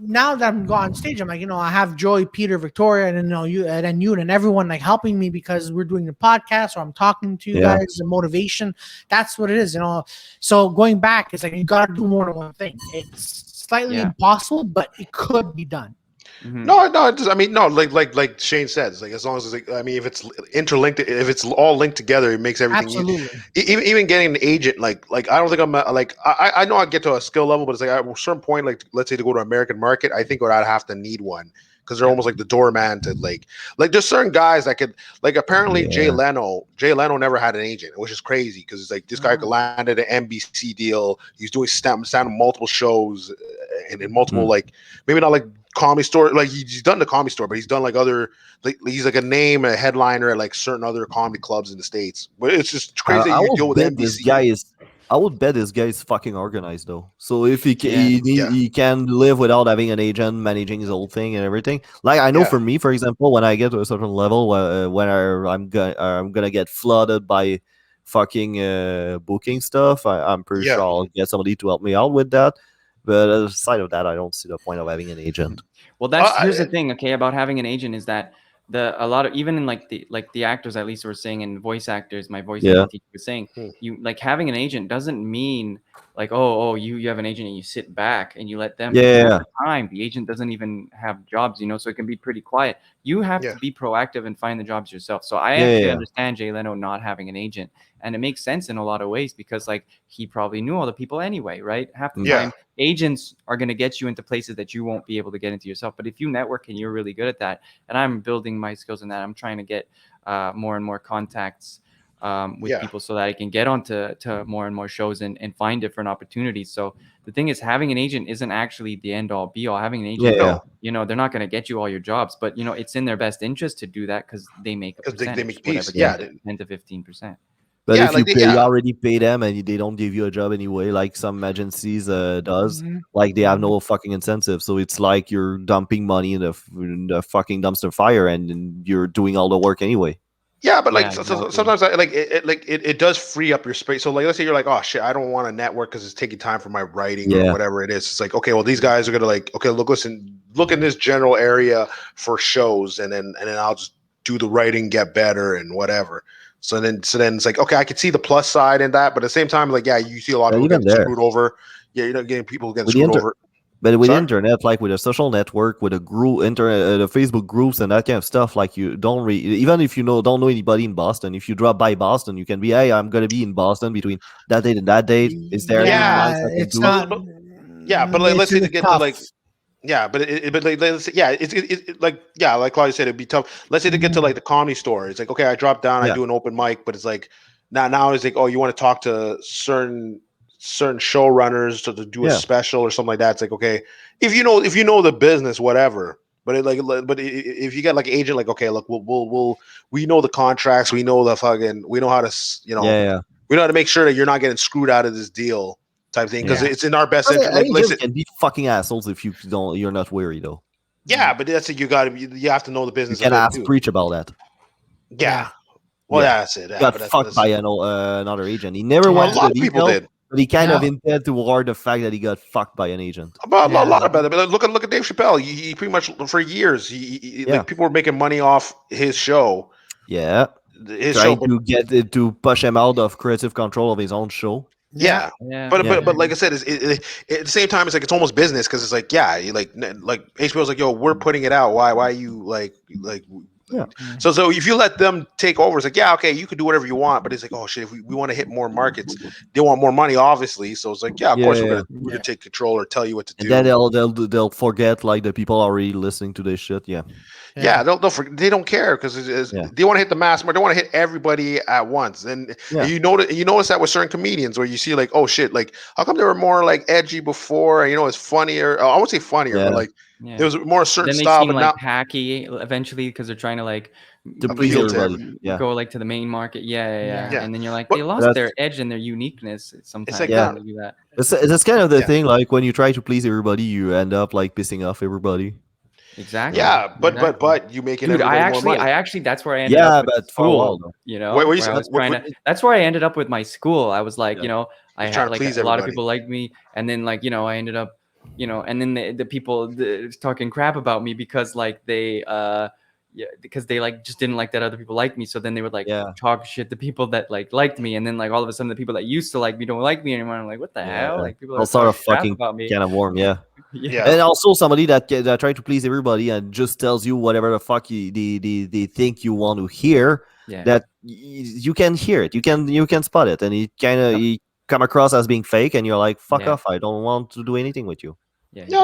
now that I'm going on stage, I'm like, I have Joey, Peter, Victoria, and then you, and then you, and everyone like helping me because we're doing the podcast or I'm talking to you guys. The motivation, that's what it is, So going back, it's like you gotta do more than one thing. It's slightly impossible, but it could be done. Mm-hmm. No. I mean, no. Like Shaine says, like as long as it's if it's interlinked, if it's all linked together, it makes everything. Absolutely. Even getting an agent, like I don't think I'm like I know I'd get to a skill level, but it's like at a certain point, like let's say to go to American market, I think I'd have to need one because they're almost like the doorman to like just certain guys that could like apparently Jay Leno never had an agent, which is crazy because it's like this guy could landed an NBC deal. He's doing stand multiple shows and in multiple like maybe not like Comedy Store, like he's done the Comedy Store, but he's done like other like he's like a headliner at like certain other comedy clubs in the States. But it's just crazy. I You will deal with bet NBC. I would bet this guy is fucking organized though. So if he can live without having an agent managing his whole thing and everything. Like I know for me, for example, when I get to a certain level, when I'm gonna get flooded by fucking booking stuff, I'm pretty sure I'll get somebody to help me out with that. But aside of that, I don't see the point of having an agent. Well, here's the thing, okay, about having an agent is that a lot of even in like the actors at least were saying and voice actors, my voice acting teacher was saying, you like having an agent doesn't mean like you have an agent and you sit back and you let them half the time the agent doesn't even have jobs, so it can be pretty quiet. You have to be proactive and find the jobs yourself. So I actually understand Jay Leno not having an agent, and it makes sense in a lot of ways because like he probably knew all the people anyway, right? Half the time agents are going to get you into places that you won't be able to get into yourself. But if you network and you're really good at that, and I'm building my skills in that, I'm trying to get more and more contacts with people so that I can get onto more and more shows and find different opportunities. So the thing is, having an agent isn't actually the end all be all. Having an agent, they're not going to get you all your jobs, but it's in their best interest to do that because they make a percentage, they make peace, 10 to 15%. But if you already pay them and they don't give you a job anyway, like some agencies does, like they have no fucking incentive. So it's like you're dumping money in the fucking dumpster fire, and you're doing all the work anyway. Yeah, but like sometimes it does free up your space. So like let's say you're like, oh shit, I don't want to network because it's taking time for my writing or whatever it is. It's like, okay, well these guys are gonna like, okay, look in this general area for shows, and then I'll just do the writing, get better, and whatever. So then it's like, okay, I can see the plus side in that, but at the same time, like, you see a lot of people getting screwed over. Yeah, you're not getting people getting screwed over. But with internet, like with a social network, with a group, the Facebook groups and that kind of stuff, like you don't even if don't know anybody in Boston, if you drop by Boston, you can be, hey, I'm gonna be in Boston between that date and that date. Is there? It's not. But like, let's say to get to like. Yeah, but let's say, like Claudio said, it'd be tough. Let's say to get to like the Comedy Store, it's like, okay, I drop down, I do an open mic, but it's like now it's like, oh, you want to talk to certain showrunners to do a special or something like that. It's like, okay, if you know the business, whatever. But if you get like an agent, like, okay, look, we know the contracts, we know we know how to we know how to make sure that you're not getting screwed out of this deal. Type thing because it's in our best interest. Like, listen, can be fucking assholes if you're not wary though. Yeah, but that's it. You have to know the business. You can preach about that. Yeah. Well, that's it. Got fucked by another agent. He never went to the detail, but he kind of hinted toward the fact that he got fucked by an agent. A lot about it. But look at Dave Chappelle. He pretty much for years like people were making money off his show. Yeah, trying to get to push him out of creative control of his own show. Yeah. But like I said, at the same time, it's like it's almost business because it's like like HBO's like, yo, we're putting it out. Why are you like So if you let them take over, it's like, yeah, okay, you could do whatever you want, but it's like, oh shit, if we want to hit more markets, they want more money, obviously. So it's like, of course we're gonna take control or tell you what to do. And then they'll forget like the people already listening to this shit. They don't care because they want to hit the mass market. They want to hit everybody at once. And you notice that with certain comedians where you see like, oh shit, like how come they were more like edgy before? And it's funnier. I won't say funnier, but like there was more a certain then they style. seem But like now hacky eventually because they're trying to like to please everybody. Go like to the main market. And then you're like, they lost their edge and their uniqueness. Sometimes it's like, do that. It's kind of the thing. Like when you try to please everybody, you end up like pissing off everybody. Exactly. Yeah, but you make it. Dude, I actually that's where I ended up with school. That's where I ended up with my school. I was like, I had like a lot of people liked me, and then like I ended up and then the people talking crap about me because like they because they like just didn't like that other people liked me, so then they would like talk shit to people that like liked me, and then like all of a sudden the people that used to like me don't like me anymore. I'm like, what the hell? Like people are sort of fucking about me. kind of warm, and also somebody that try to please everybody and just tells you whatever the fuck they think you want to hear. That you can hear it, you can spot it, and it kind of come across as being fake, and you're like, fuck off, I don't want to do anything with you.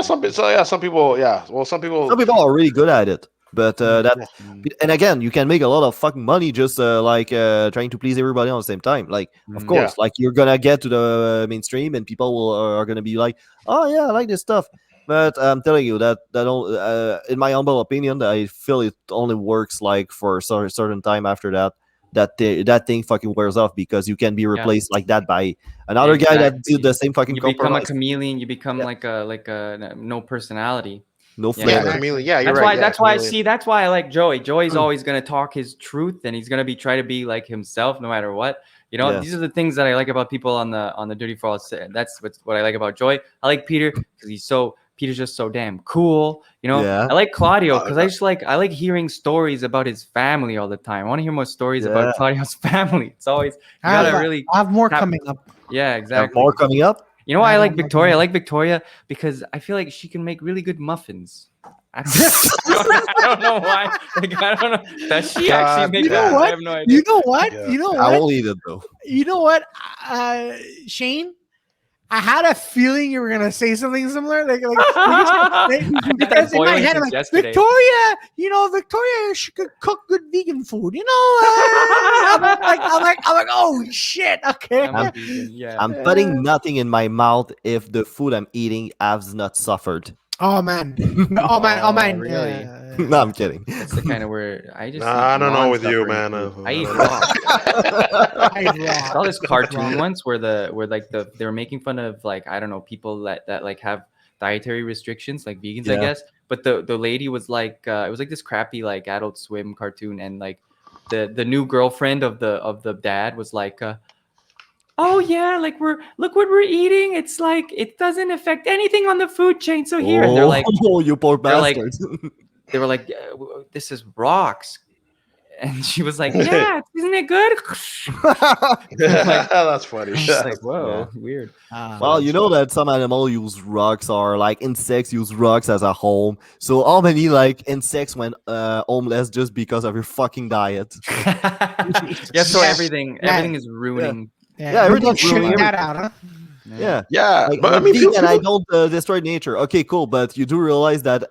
Some people are really good at it. But and again, you can make a lot of fucking money just trying to please everybody on the same time. Like, of course, like you're gonna get to the mainstream, and people are gonna be like, "Oh yeah, I like this stuff." But I'm telling you that in my humble opinion, I feel it only works like for a certain time. After that thing fucking wears off, because you can be replaced like that by another guy that did the same fucking. You become a chameleon. You become like a no personality. No flavor. Chameleon. Yeah, you're right. That's why I like Joey. Joey's always gonna talk his truth, and he's gonna try to be like himself no matter what. These are the things that I like about people on the Dirty Falls. That's what I like about Joey. I like Peter because Peter's just so damn cool. I like Claudio because I like hearing stories about his family all the time. I want to hear more stories about Claudio's family. It's always I have more coming up. Yeah, exactly. More coming up. You know why I like Victoria? I like Victoria because I feel like she can make really good muffins. I don't know why. Like, I don't know. Does she actually make that? I have no idea. You know what? I won't eat it though. You know what, Shaine? I had a feeling you were gonna say something similar. Like because in my head, I'm like, Victoria, Victoria, she could cook good vegan food. I'm like, oh shit, okay. I'm putting nothing in my mouth if the food I'm eating has not suffered. Oh man, oh man, really? No, I'm kidding. That's the kind of where I just. I don't know with you, man. I eat raw. I saw this cartoon once where they were making fun of like, I don't know, people that like have dietary restrictions, like vegans, I guess. But the lady was like, it was like this crappy like Adult Swim cartoon, and like the new girlfriend of the dad was like. Oh yeah, like look what we're eating. It's like it doesn't affect anything on the food chain. So here, and they're like, "Oh, you poor bastards!" They were like, "This is rocks," and she was like, "Yeah, isn't it good?" That's funny. Like, whoa, weird. Well, you know that some animals use rocks, or like insects use rocks as a home. So how many like insects went homeless just because of your fucking diet? So everything is ruining. Yeah, everything's shooting that out, huh? Yeah. Like, but I mean, I don't destroy nature. Okay, cool. But you do realize that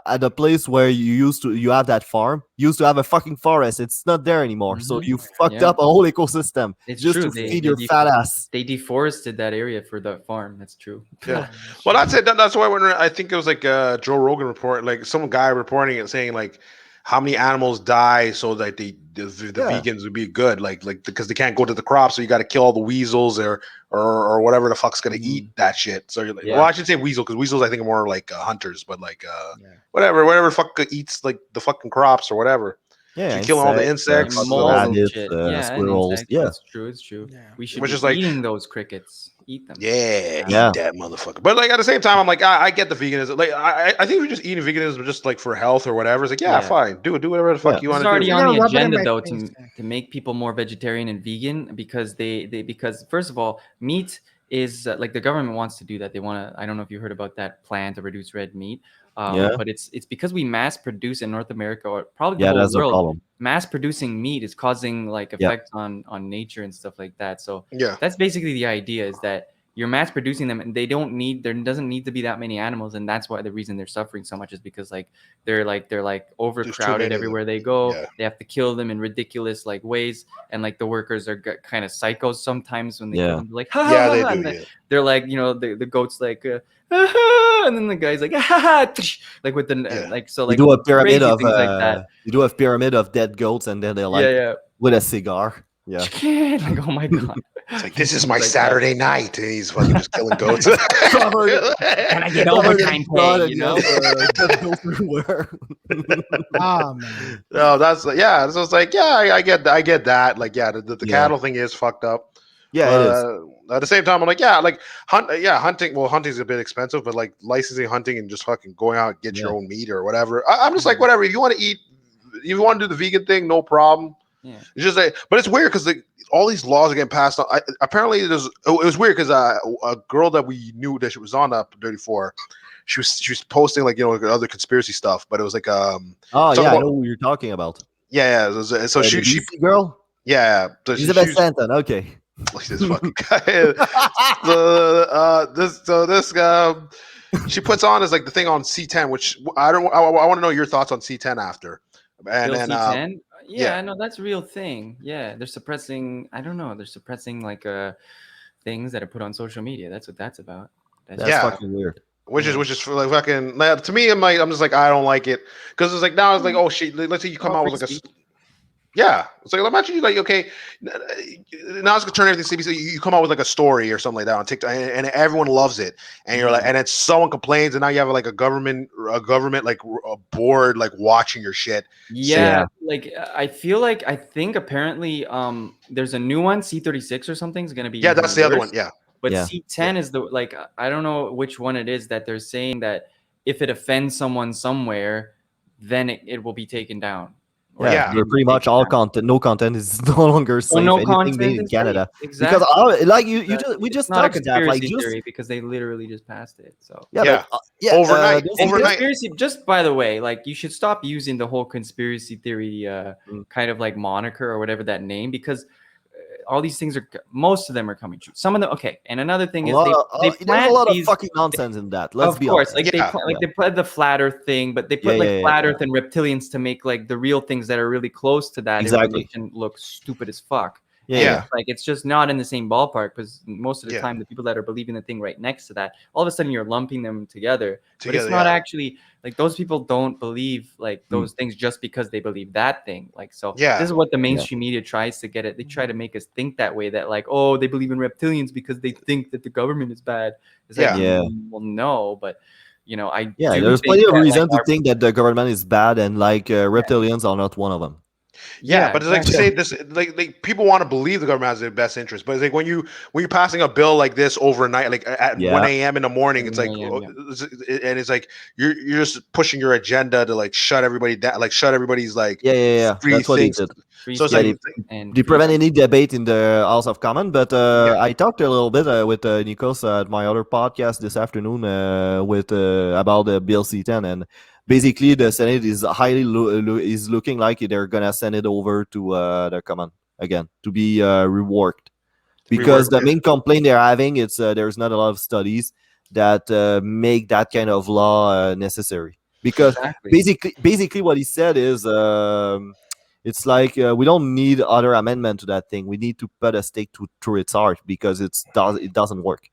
at the place where you have that farm, you used to have a fucking forest. It's not there anymore. Mm-hmm. So you fucked up a whole ecosystem. It's just true. To feed your fat ass. They deforested that area for the farm. That's true. Yeah. Well, that's it. That's why when I think it was like Joe Rogan report, like some guy reporting it saying like how many animals die so that the vegans would be good, like because they can't go to the crops, so you got to kill all the weasels or whatever the fuck's gonna eat that shit. So you're like, well, I should say weasel because weasels I think are more like hunters, but like whatever the fuck eats like the fucking crops or whatever. Yeah, you kill all the insects, moles and shit. Squirrels. It's true. Yeah. We should be eating those crickets. Eat them. Eat that motherfucker. But like at the same time, I'm like, I get the veganism. Like I think if you're just eating veganism just like for health or whatever, it's like fine, do whatever the fuck you want to do. It's already on the agenda though to make people more vegetarian and vegan because because first of all, meat is like the government wants to do that. They want to. I don't know if you heard about that plan to reduce red meat. But it's because we mass produce in North America or probably the whole world. Problem. Mass producing meat is causing like effects on nature and stuff like that. So that's basically the idea is that you're mass producing them and there doesn't need to be that many animals, and that's why the reason they're suffering so much is because like they're overcrowded everywhere they go. They have to kill them in ridiculous like ways, and like the workers are kind of psychos sometimes when they come like they're like the goat's like and then the guy's like like with the like so like you do a pyramid of like that. You do a pyramid of dead goats and then they're like with a cigar. Yeah. Like, oh my god. It's like this is my Saturday night, and he's fucking just killing goats. Can I get overtime pay? Oh man. No, that's So it's like I get that. Like the cattle thing is fucked up, Yeah, it is. At the same time, I'm like, yeah, like hunting. Well, hunting's a bit expensive, but like licensing hunting and just fucking going out and get your own meat or whatever. I'm just like, whatever. If you want to eat, if you want to do the vegan thing, no problem. Yeah. It's just like, but it's weird because like all these laws are getting passed on. Apparently, it was weird because a girl that we knew that she was on up 34. She was posting like other conspiracy stuff, but it was like I know who you're talking about. Yeah. So she girl. Yeah. So Elizabeth Stanton. Okay. This fucking guy. This she puts on as like the thing on C10, which I want to know your thoughts on C10 after. And then C10? Yeah, no, that's a real thing. Yeah, they're suppressing. I don't know. They're suppressing like things that are put on social media. That's what that's about. That's fucking weird. Which is like fucking to me. I'm just like I don't like it because it's like now it's like oh shit. Let's say you come out with like a. Yeah, it's like imagine you like okay, now it's gonna turn everything CBC. You come out with like a story or something like that on TikTok, and everyone loves it, and you're like, and then someone complains, and now you have like a government like a board like watching your shit. Yeah, like I think apparently there's a new one C36 or something is gonna be that's the other one. Yeah, but C10 is the like I don't know which one it is that they're saying that if it offends someone somewhere, then it will be taken down. Yeah, they're pretty much all content. No content is no longer safe. No anything content made in Canada. Exactly. Because like we just not a touched that. Like theory because they literally just passed it. So overnight. Conspiracy. Just by the way, like you should stop using the whole conspiracy theory kind of like moniker or whatever that name because all these things most of them are coming true. Some of them, okay. And another thing is they there's a lot of fucking nonsense in that. Let's be honest. Like they put the flat Earth thing, but they put flat Earth and reptilians to make like the real things that are really close to that information look stupid as fuck. Yeah. Like it's just not in the same ballpark because most of the time the people that are believing the thing right next to that, all of a sudden you're lumping them together. But it's not actually like those people don't believe like those things just because they believe that thing. Like so this is what the mainstream media tries to get it. They try to make us think that way that like, oh, they believe in reptilians because they think that the government is bad. It's like, well, no, but there's plenty of reason to think that the government is bad and like reptilians are not one of them. Yeah, but it's like to say this, like people want to believe the government has their best interest, but it's like when you're passing a bill like this overnight, like at 1 a.m. in the morning, it's like, and it's like you're just pushing your agenda to like shut everybody down, like shut everybody's like free that's what things. He did. So it's like they prevent any debate in the House of Commons, but I talked a little bit with Nikos at my other podcast this afternoon with about the Bill C10 and. Basically, the Senate is is looking like they're gonna send it over to the common again to be reworked because the main complaint they're having it's there's not a lot of studies that make that kind of law necessary because basically what he said is it's like we don't need other amendment to that thing. We need to put a stake through its heart because it doesn't work.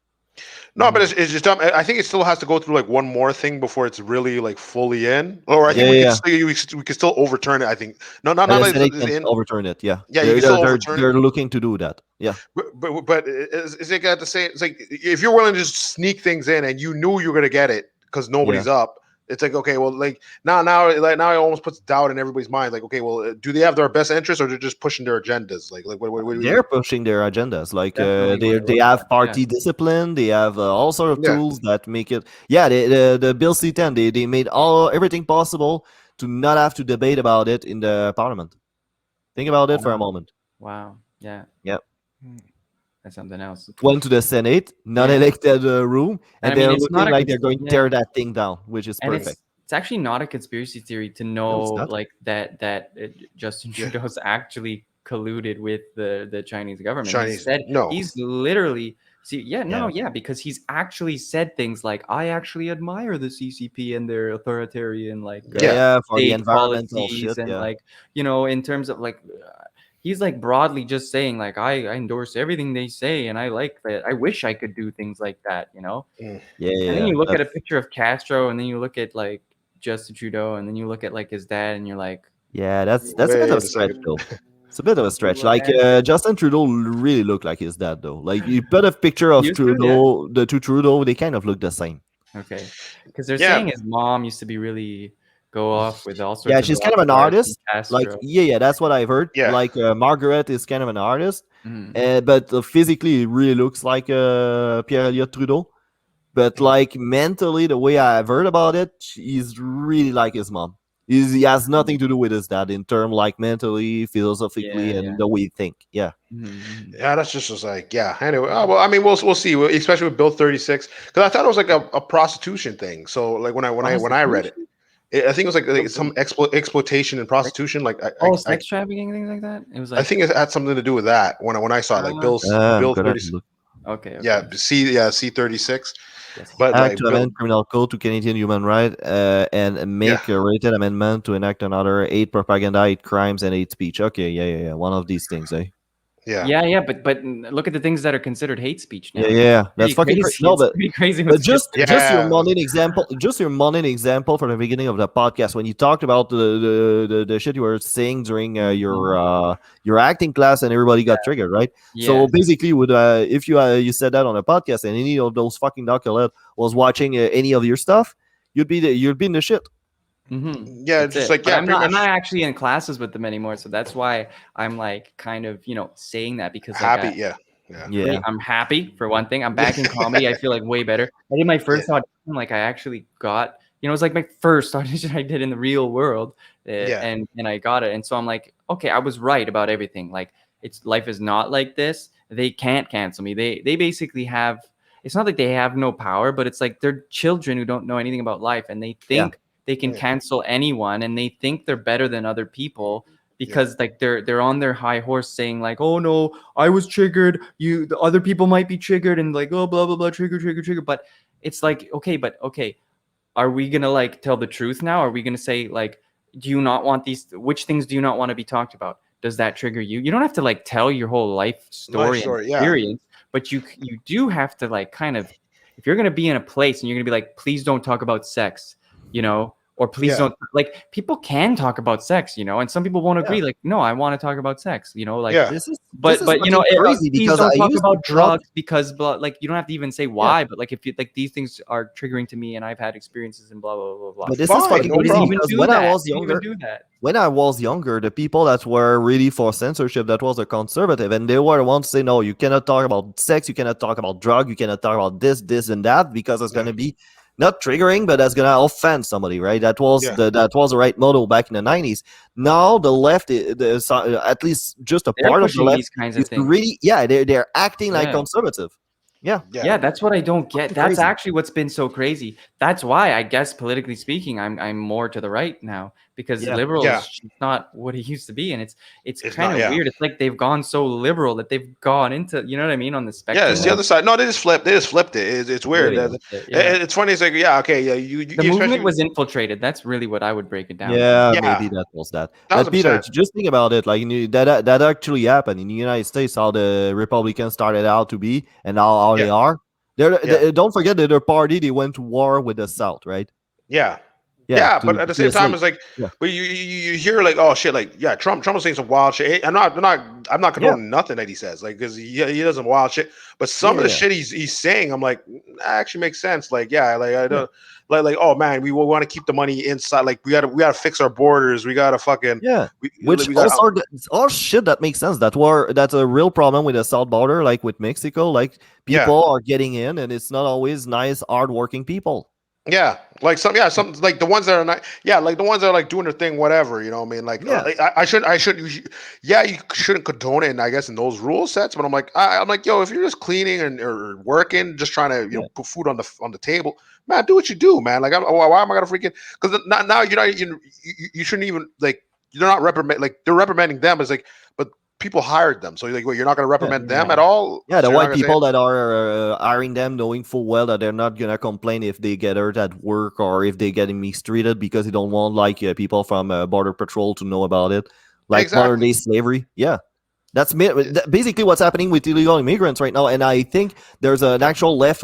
No, but it's just dumb. I think it still has to go through like one more thing before it's really like fully in. Or I think we can still overturn it. I think not like it's overturn it. Yeah, they're looking to do that. Yeah, but is it got to say it's like if you're willing to just sneak things in and you knew you were gonna get it because nobody's up. It's like okay, well, like now it almost puts doubt in everybody's mind. Like, okay, well, do they have their best interest or they're just pushing their agendas? Like what they're pushing their agendas. Like they have party discipline. They have all sort of tools that make it. Yeah, the Bill C10 they made everything possible to not have to debate about it in the parliament. Think about it for a moment. Wow. Yeah. Yep. That's something else. Went to the Senate, non-elected room, and they're looking like they're going to tear that thing down, which is perfect. It's actually not a conspiracy theory to know like that Justin Trudeau's actually colluded with the Chinese government. He's literally because he's actually said things like I actually admire the CCP and their authoritarian like for the environmental shit and like in terms of like. He's like broadly just saying like I endorse everything they say and I like that. I wish I could do things like that, Yeah. And then you look at a picture of Castro and then you look at like Justin Trudeau and then you look at like his dad and you're like, that's a bit of a stretch though. It's a bit of a stretch. Like Justin Trudeau really looked like his dad though. Like you put a picture of Trudeau, the two Trudeau, they kind of look the same. Okay, because they're saying his mom used to be really. Go off with all sorts. Yeah, she's kind of an artist. Like, that's what I've heard. Yeah. Like Margaret is kind of an artist, But physically, it really looks like Pierre Elliott Trudeau. But like mentally, the way I've heard about it, he's really like his mom. He has nothing to do with his dad in terms like mentally, philosophically, and the way he think. Yeah. Yeah, that's just like, yeah. Anyway, well, I mean, we'll see, especially with Bill 36, because I thought it was like a prostitution thing. So like when I read it, I think it was like some exploitation and prostitution, like sex trafficking, things like that. It was like, I think it had something to do with that when I saw it, like Bill 36. Okay. Yeah, C-36. Yes. But Act to amend criminal code to Canadian human rights and make a rated amendment to enact another 8 propaganda, 8 crimes, and 8 speech. Okay, yeah. One of these things, eh? Yeah. But look at the things that are considered hate speech now. Yeah. That's fucking crazy. No, but pretty crazy. But just your mundane example for the beginning of the podcast when you talked about the shit you were saying during your acting class and everybody got triggered, right? So basically, if you said that on a podcast and any of those fucking knucklehead was watching any of your stuff, you'd be in the shit. Yeah, that's just it. like I'm not actually in classes with them anymore, so that's why I'm like kind of saying that because happy, like, I'm happy for one thing. I'm back in comedy. I feel like way better. I did my first audition, like I actually got, it was like my first audition I did in the real world, and I got it, and so I'm like, okay, I was right about everything. Like life is not like this. They can't cancel me. They basically have. It's not like they have no power, but it's like they're children who don't know anything about life, and they think. They can cancel anyone, and they think they're better than other people because like they're on their high horse saying like, oh no, I was triggered. The other people might be triggered, and like, oh blah blah blah, trigger. But it's like, okay, are we gonna like tell the truth now? Are we gonna say like, do you not want these? Which things do you not want to be talked about? Does that trigger you? You don't have to like tell your whole life story and experience, but you do have to like kind of, if you're gonna be in a place and you're gonna be like, please don't talk about sex, or please don't, like, people can talk about sex, and some people won't agree. Like, no, I want to talk about sex, like, this is crazy because please don't talk about drugs because like, you don't have to even say why, but like, if you like, these things are triggering to me and I've had experiences and blah, blah, blah, blah. But this is fucking crazy because when I was younger, the people that were really for censorship, that was a conservative, and they were the ones to say, no, you cannot talk about sex, you cannot talk about drug, you cannot talk about this, and that, because it's going to be not triggering, but that's gonna offend somebody, right? That was the right motto back in the 90s. Now the left, at least just a part of the left, these kinds of things. Really, they're acting like conservative. Yeah, that's what I don't get. That's actually what's been so crazy. That's why I guess politically speaking, I'm more to the right now because liberal is not what it used to be, and it's kind of weird. It's like they've gone so liberal that they've gone into, you know what I mean, on the spectrum. Yeah, it's the other side. No, they just flipped it. It's weird. Really it's funny. It's like the movement was infiltrated. That's really what I would break it down. Maybe that was that. But Peter, just think about it. Like that actually happened in the United States. How the Republicans started out to be, and how they are. Don't forget that their party, they went to war with the South, right? Yeah, but at the same time, it's like, but you hear like, oh shit, like Trump was saying some wild shit. I'm not condoning nothing that he says, like, because he does some wild shit. But some of the shit he's saying, I'm like, that actually makes sense. Like, I don't like, oh man, we want to keep the money inside. Like, we gotta fix our borders. We gotta fucking all shit that makes sense. That's a real problem with the South border, like with Mexico. Like people are getting in, and it's not always nice, hardworking people. Some like the ones that are not, like the ones that are like doing their thing, whatever, you know what I mean? Like, I you shouldn't condone it, I guess, in those rule sets, but I'm like, yo, if you're just cleaning or working, just trying to, put food on the table, man, do what you do, man. Like, why am I gonna freaking? Because now you shouldn't even, like, you're not they're reprimanding them. It's like, but people hired them, so you're like, well, you're not going to reprimand them at all. Yeah, the white people that are hiring them, knowing full well that they're not going to complain if they get hurt at work or if they're getting mistreated because they don't want like people from border patrol to know about it, like modern day slavery. Yeah, that's basically what's happening with illegal immigrants right now. And I think there's an actual left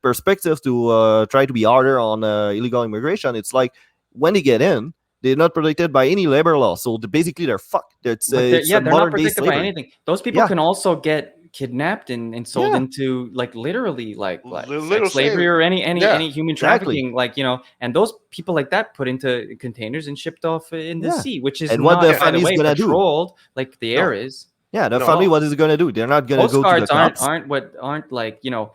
perspective to try to be harder on illegal immigration. It's like when they get in, they're not protected by any labor law, so basically they're fucked. They're not protected by anything. Those people can also get kidnapped and sold into like literally like Little sex slavery or any human trafficking, exactly. like, you know, and those people like that put into containers and shipped off in the sea, which is And not, what the by the family's way, gonna do? patrolled like the air is. Yeah, the No. family, what is it gonna do? They're not gonna Coast go to the guards cops. aren't like, you know,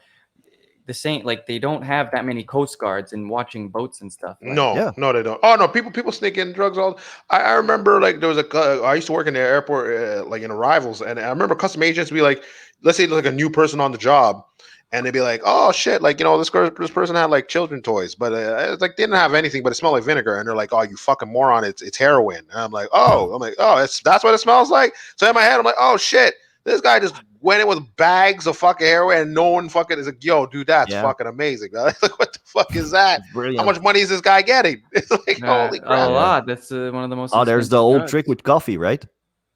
the same, like they don't have that many coast guards and watching boats and stuff. Like, No, they don't. Oh no, people sneak in drugs all. I remember like there was I used to work in the airport, like in arrivals, and I remember custom agents be like, let's say like a new person on the job, and they'd be like, oh shit, like, you know, this person had like children toys, but it's like didn't have anything, but it smelled like vinegar, and they're like, oh, you fucking moron, it's heroin, and I'm like, oh, that's what it smells like. So in my head, I'm like, oh shit, this guy just went in with bags of fucking heroin, and no one fucking is like, yo, dude, that's fucking amazing. Like, what the fuck is that? Brilliant. How much money is this guy getting? It's like, holy crap. a lot. That's one of the most. There's the expensive old drugs. trick with coffee, right?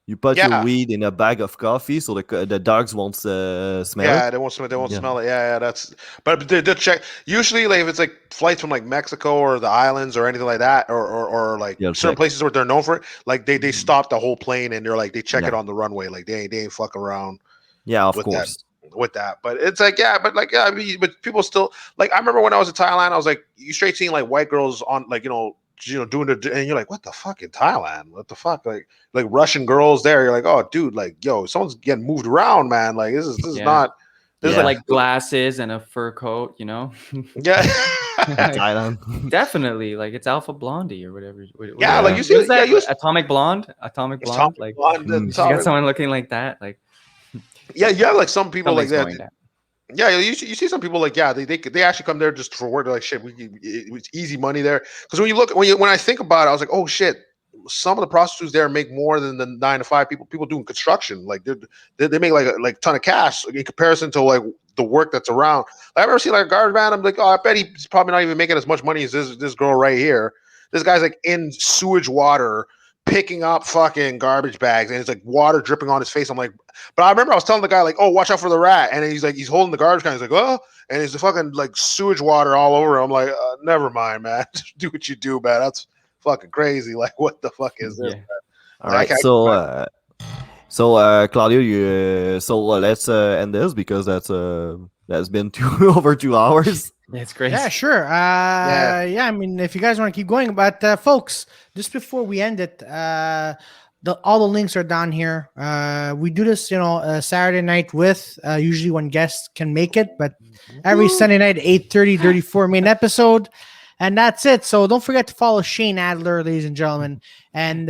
You put your weed in a bag of coffee, so the dogs won't smell it. Yeah, they won't smell it. Yeah, that's. But they check. Usually, like if it's like flights from like Mexico or the islands or anything like that, or like certain places where they're known for it, like they stop the whole plane and they're like they check it on the runway, like they ain't fucking around. Yeah, of course. With that, but it's like I mean, but people still like. I remember when I was in Thailand, I was like, you straight seeing like white girls on like doing the, and you're like, what the fuck in Thailand? What the fuck, like Russian girls there? You're like, oh, dude, like, yo, someone's getting moved around, man. Like this is not. This is like glasses and a fur coat, you know. Yeah. Thailand. Definitely, like it's Alpha Blondie or whatever. Yeah, like you see that Atomic Blonde. Like you got someone looking like that, like. Yeah, you have like some people like that. Yeah, you see some people like they actually come there just for work. They're like, shit, it's easy money there. Because when I think about it, I was like, oh shit, some of the prostitutes there make more than the 9 to 5 people doing construction. Like they make like a ton of cash in comparison to like the work that's around. I've ever seen like a garbage man. I'm like, oh, I bet he's probably not even making as much money as this girl right here. This guy's like in sewage water, picking up fucking garbage bags, and it's like water dripping on his face. I'm like, but I remember I was telling the guy like, oh, watch out for the rat, and he's like, he's holding the garbage can. He's like, oh, and it's the fucking like sewage water all over. I'm like, never mind, man. Just do what you do, man. That's fucking crazy. Like, what the fuck is this? Man? All right, so Claudio, let's end this because that's been over 2 hours. That's great. Yeah, sure. I mean, if you guys want to keep going, but folks, just before we end it, all the links are down here. We do this, Saturday night with usually when guests can make it, but every Sunday night, 8:30, 34 main episode, and that's it. So don't forget to follow Shaine Adler, ladies and gentlemen. And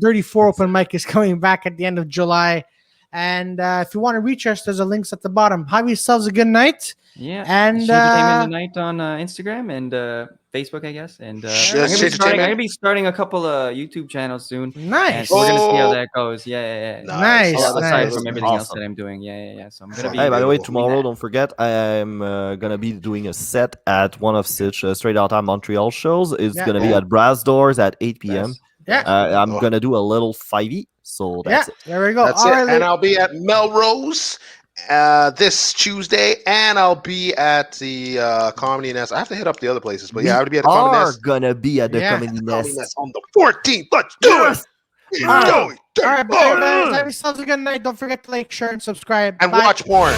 34 open mic is coming back at the end of July. And if you want to reach us, there's a links at the bottom. Have yourselves a good night. Yeah, and Shaine Entertainment Night on Instagram and Facebook, I guess. And I'm gonna be starting a couple of YouTube channels soon. Nice. We're gonna see how that goes. Yeah. Nice. Aside from everything else that I'm doing. Yeah. So I'm gonna be. Hey, by the way, tomorrow, don't forget, I'm gonna be doing a set at one of such Straight Outta Montreal shows. It's gonna be at Brass Doors at 8 p.m. Yeah. I'm gonna do a little 5e. So that's it. There we go. That's it. And I'll be at Melrose this Tuesday, and I'll be at the Comedy Nest. I have to hit up the other places, but I would be at the Comedy Nest. Gonna be at the Comedy Nest on the 14th. Let's do it. All right, guys, have yourselves a good night. Don't forget to like, share, and subscribe. And watch porn.